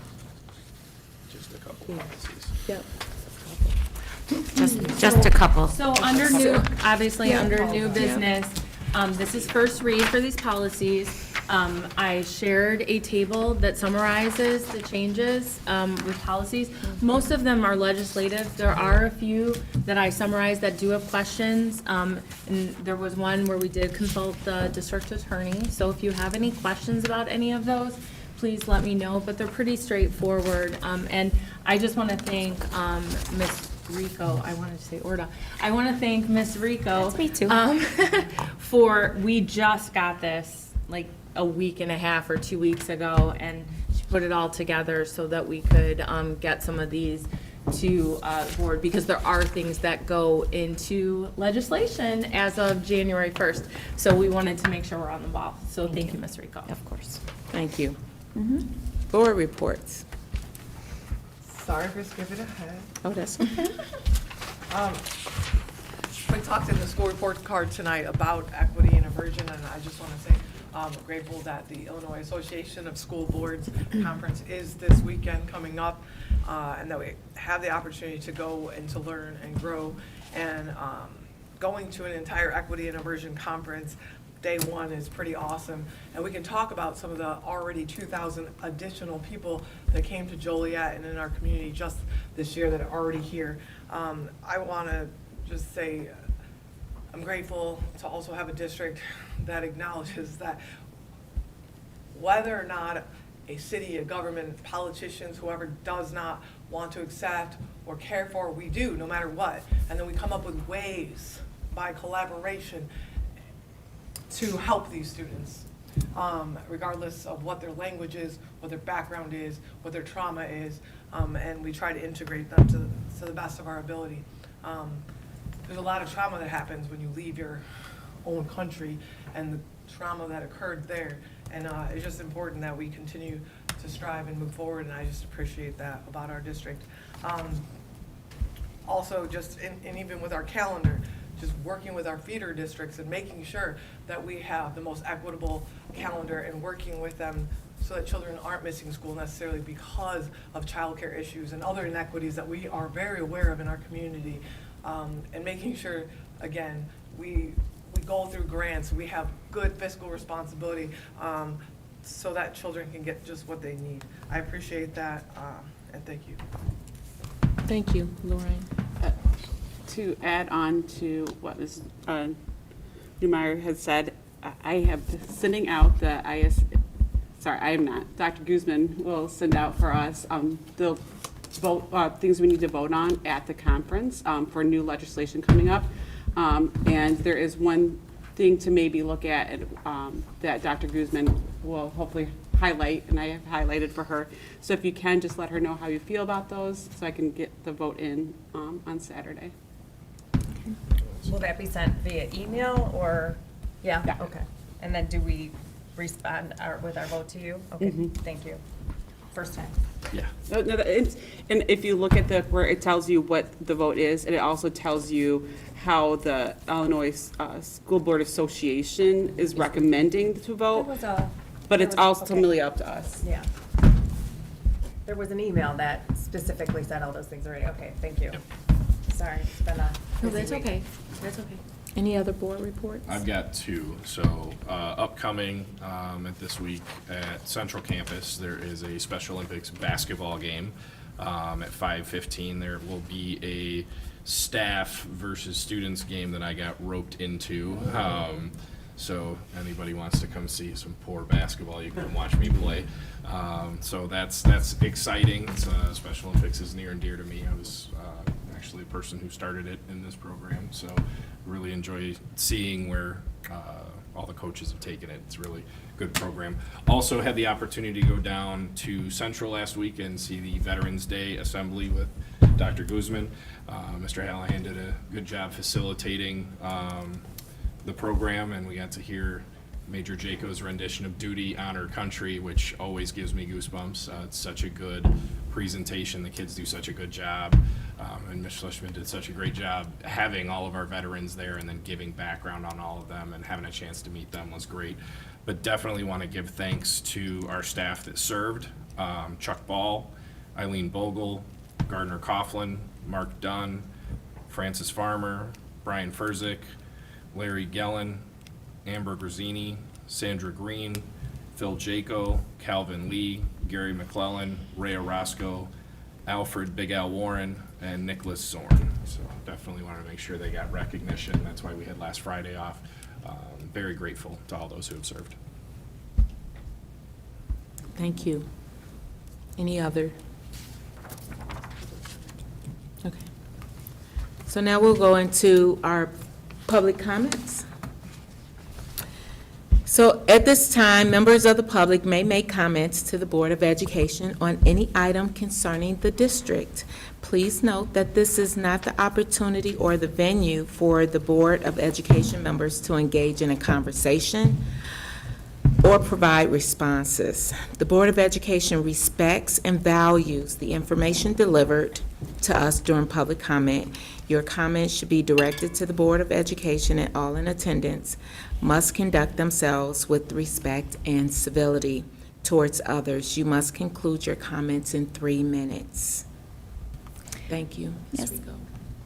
[SPEAKER 3] Just a couple
[SPEAKER 10] Yeah.
[SPEAKER 3] policies.
[SPEAKER 1] Yep.
[SPEAKER 2] Just a couple.
[SPEAKER 10] So under new, obviously, under new business, this is first read for these policies. I shared a table that summarizes the changes with policies. Most of them are legislative. There are a few that I summarized that do have questions. And there was one where we did consult the district attorney. So if you have any questions about any of those, please let me know, but they're pretty straightforward. And I just want to thank Ms. Rico, I wanted to say Orda. I want to thank Ms. Rico.
[SPEAKER 2] That's me too.
[SPEAKER 10] We just got this like a week and a half or 2 weeks ago, and she put it all together so that we could get some of these to board, because there are things that go into legislation as of January 1st. So we wanted to make sure we're on the ball. So thank you, Ms. Rico.
[SPEAKER 2] Of course.
[SPEAKER 1] Thank you. Board reports.
[SPEAKER 20] Sorry for skipping ahead.
[SPEAKER 1] Oh, that's okay.
[SPEAKER 20] We talked in the school report card tonight about equity and aversion, and I just want to say I'm grateful that the Illinois Association of School Boards Conference is this weekend coming up, and that we have the opportunity to go and to learn and grow. And going to an entire equity and aversion conference, day one, is pretty awesome. And we can talk about some of the already 2,000 additional people that came to Joliet and in our community just this year that are already here. I want to just say I'm grateful to also have a district that acknowledges that whether or not a city, a government, politicians, whoever does not want to accept or care for, we do, no matter what. And then we come up with ways by collaboration to help these students, regardless of what their language is, what their background is, what their trauma is, and we try to integrate them to the best of our ability. There's a lot of trauma that happens when you leave your own country and the trauma that occurred there, and it's just important that we continue to strive and move forward, and I just appreciate that about our district. Also, just and even with our calendar, just working with our feeder districts and making sure that we have the most equitable calendar and working with them so so that children aren't missing school necessarily because of childcare issues and other inequities that we are very aware of in our community. And making sure, again, we go through grants, we have good fiscal responsibility, so that children can get just what they need. I appreciate that, and thank you.
[SPEAKER 1] Thank you, Lorraine.
[SPEAKER 21] To add on to what Ms. Newmeyer has said, I have sending out the I am not. Dr. Guzman will send out for us the vote things we need to vote on at the conference for new legislation coming up. And there is one thing to maybe look at that Dr. Guzman will hopefully highlight, and I have highlighted for her. So if you can, just let her know how you feel about those so I can get the vote in on Saturday.
[SPEAKER 11] Will that be sent via email or? Yeah,
[SPEAKER 21] Yeah.
[SPEAKER 11] okay. And then do we respond with our vote to you? Okay,
[SPEAKER 21] Mhm.
[SPEAKER 11] thank you. First time.
[SPEAKER 21] Yeah. And if you look at where it tells you what the vote is, and it also tells you how the Illinois School Board Association is recommending to vote, but it's ultimately up to us.
[SPEAKER 11] Yeah. There was an email that specifically said all those things already. Okay, thank you. Sorry, it's been a busy week.
[SPEAKER 1] That's okay. Any other board reports?
[SPEAKER 3] I've got two. So upcoming at this week at Central Campus, there is a Special Olympics basketball game at 5:15. There will be a staff versus students game that I got roped into. So anybody wants to come see some poor basketball, you can watch me play. So that's exciting. Special Olympics is near and dear to me. I was actually the person who started it in this program, so really enjoy seeing where all the coaches have taken it. It's a really good program. Also had the opportunity to go down to Central last week and see the Veterans Day Assembly with Dr. Guzman. Mr. Hallahan did a good job facilitating the program, and we got to hear Major Jaco's rendition of Duty, Honor, Country, which always gives me goosebumps. It's such a good presentation. The kids do such a good job. And Ms. Schlishman did such a great job having all of our veterans there and then giving background on all of them, and having a chance to meet them was great. But definitely want to give thanks to our staff that served, Chuck Ball, Eileen Bogle, Gardner Coughlin, Mark Dunn, Francis Farmer, Brian Furzik, Larry Gellin, Amber Grazzini, Sandra Green, Phil Jaco, Calvin Lee, Gary McClellan, Ray Orozco, Alfred Big Al Warren, and Nicholas Zorn. So definitely want to make sure they got recognition. That's why we had last Friday off. Very grateful to all those who have served.
[SPEAKER 1] Thank you. Any other? Okay. So now we'll go into our public comments. So at this time, members of the public may make comments to the Board of Education on any item concerning the district. Please note that this is not the opportunity or the venue for the Board of Education members to engage in a conversation or provide responses. The Board of Education respects and values the information delivered to us during public comment. Your comments should be directed to the Board of Education, and all in attendance must conduct themselves with respect and civility towards others. You must conclude your comments in 3 minutes. Thank you. Ms.
[SPEAKER 2] Yes.
[SPEAKER 1] Rigo.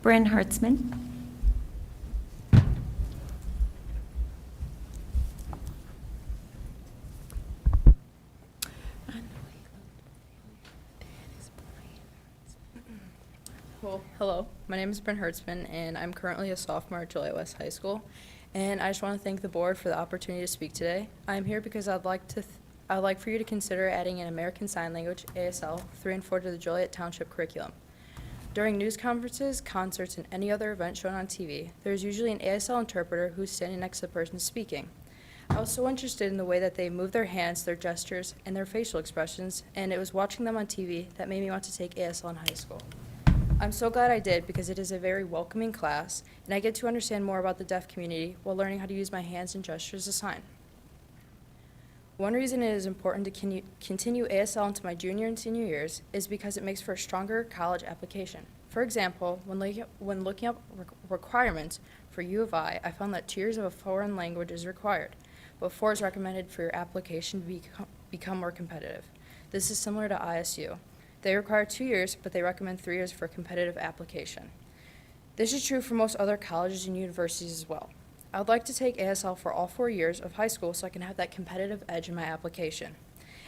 [SPEAKER 2] Bryn Hertzman.
[SPEAKER 22] Well, hello, my name is Bryn Hertzman, and I'm currently a sophomore at Joliet West High School. And I just want to thank the board for the opportunity to speak today. I'm here because I'd like for you to consider adding an American Sign Language, ASL, 3 and 4 to the Joliet Township curriculum. During news conferences, concerts, and any other event shown on TV, there's usually an ASL interpreter who's standing next to the person speaking. I was so interested in the way that they move their hands, their gestures, and their facial expressions, and it was watching them on TV that made me want to take ASL in high school. I'm so glad I did because it is a very welcoming class, and I get to understand more about the deaf community while learning how to use my hands and gestures as a sign. One reason it is important to continue ASL into my junior and senior years is because it makes for a stronger college application. For example, when looking up requirements for U of I found that 2 years of a foreign language is required, but 4 is recommended for your application to become more competitive. This is similar to ISU. They require 2 years, but they recommend 3 years for competitive application. This is true for most other colleges and universities as well. I would like to take ASL for all 4 years of high school so I can have that competitive edge in my application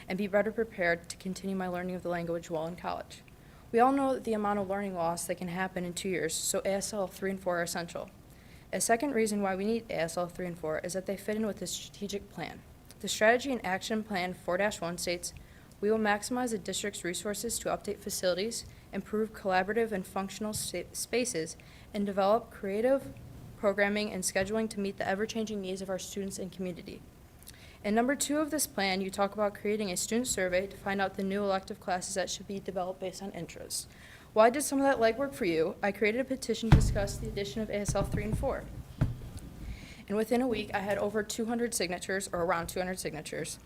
[SPEAKER 22] and be better prepared to continue my learning of the language while in college. We all know the amount of learning loss that can happen in 2 years, so ASL 3 and 4 are essential. A second reason why we need ASL 3 and 4 is that they fit in with the strategic plan. The Strategy and Action Plan 4-1 states, "We will maximize the district's resources to update facilities, improve collaborative and functional spaces, and develop creative programming and scheduling to meet the ever-changing needs of our students and community." In number 2 of this plan, you talk about creating a student survey to find out the new elective classes that should be developed based on interests. While I did some of that legwork for you, I created a petition to discuss the addition of ASL 3 and 4. And within a week, I had over 200 signatures, or around 200 signatures.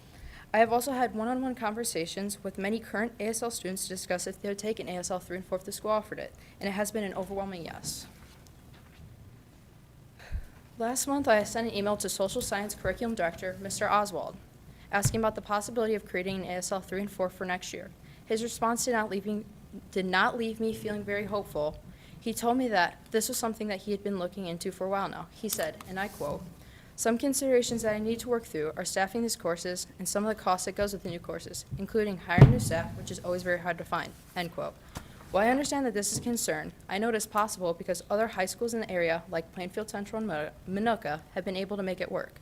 [SPEAKER 22] I have also had one-on-one conversations with many current ASL students to discuss if they would take an ASL 3 and 4 if the school offered it, and it has been an overwhelming yes. Last month, I sent an email to Social Science Curriculum Director, Mr. Oswald, asking about the possibility of creating an ASL 3 and 4 for next year. His response did not leave me feeling very hopeful. He told me that this was something that he had been looking into for a while now. He said, and I quote, "Some considerations that I need to work through are staffing these courses and some of the costs that goes with the new courses, including hiring new staff, which is always very hard to find," end quote. While I understand that this is a concern, I know it is possible because other high schools in the area, like Plainfield Central and Minooka, have been able to make it work.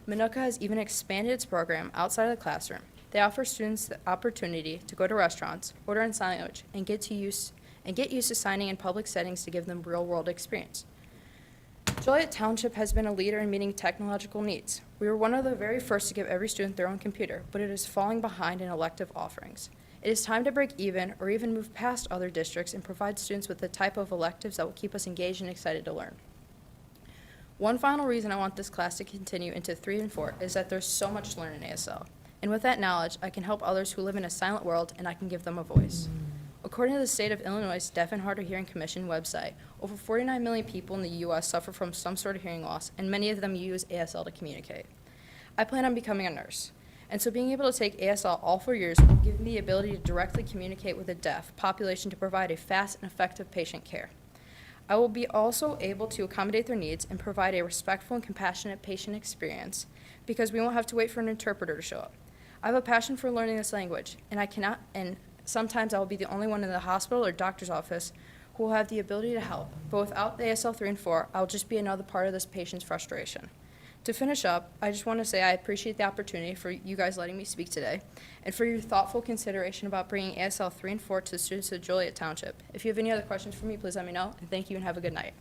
[SPEAKER 22] Minooka has even expanded its program outside of the classroom. They offer students the opportunity to go to restaurants, order in sign language, and get used to signing in public settings to give them real-world experience. Joliet Township has been a leader in meeting technological needs. We were one of the very first to give every student their own computer, but it is falling behind in elective offerings. It is time to break even or even move past other districts and provide students with the type of electives that will keep us engaged and excited to learn. One final reason I want this class to continue into 3 and 4 is that there's so much to learn in ASL. And with that knowledge, I can help others who live in a silent world, and I can give them a voice. According to the State of Illinois' Deaf and Hard of Hearing Commission website, over 49 million people in the U.S. suffer from some sort of hearing loss, and many of them use ASL to communicate. I plan on becoming a nurse, and so being able to take ASL all 4 years will give me the ability to directly communicate with the deaf population to provide a fast and effective patient care. I will be also able to accommodate their needs and provide a respectful and compassionate patient experience because we won't have to wait for an interpreter to show up. I have a passion for learning this language, and sometimes I will be the only one in the hospital or doctor's office who will have the ability to help. But without the ASL 3 and 4, I'll just be another part of this patient's frustration. To finish up, I just want to say I appreciate the opportunity for you guys letting me speak today and for your thoughtful consideration about bringing ASL 3 and 4 to the students of Joliet Township. If you have any other questions for me, please let me know, and thank you and have a good night.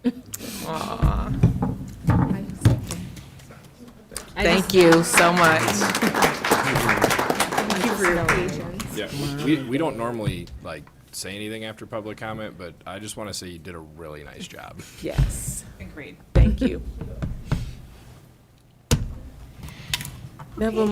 [SPEAKER 14] Thank you so much.
[SPEAKER 1] Thank you for your patience.
[SPEAKER 3] Yeah, we don't normally like say anything after public comment, but I just want to say you did a really nice job.
[SPEAKER 14] Yes.
[SPEAKER 21] Agreed.
[SPEAKER 14] Thank you. We have a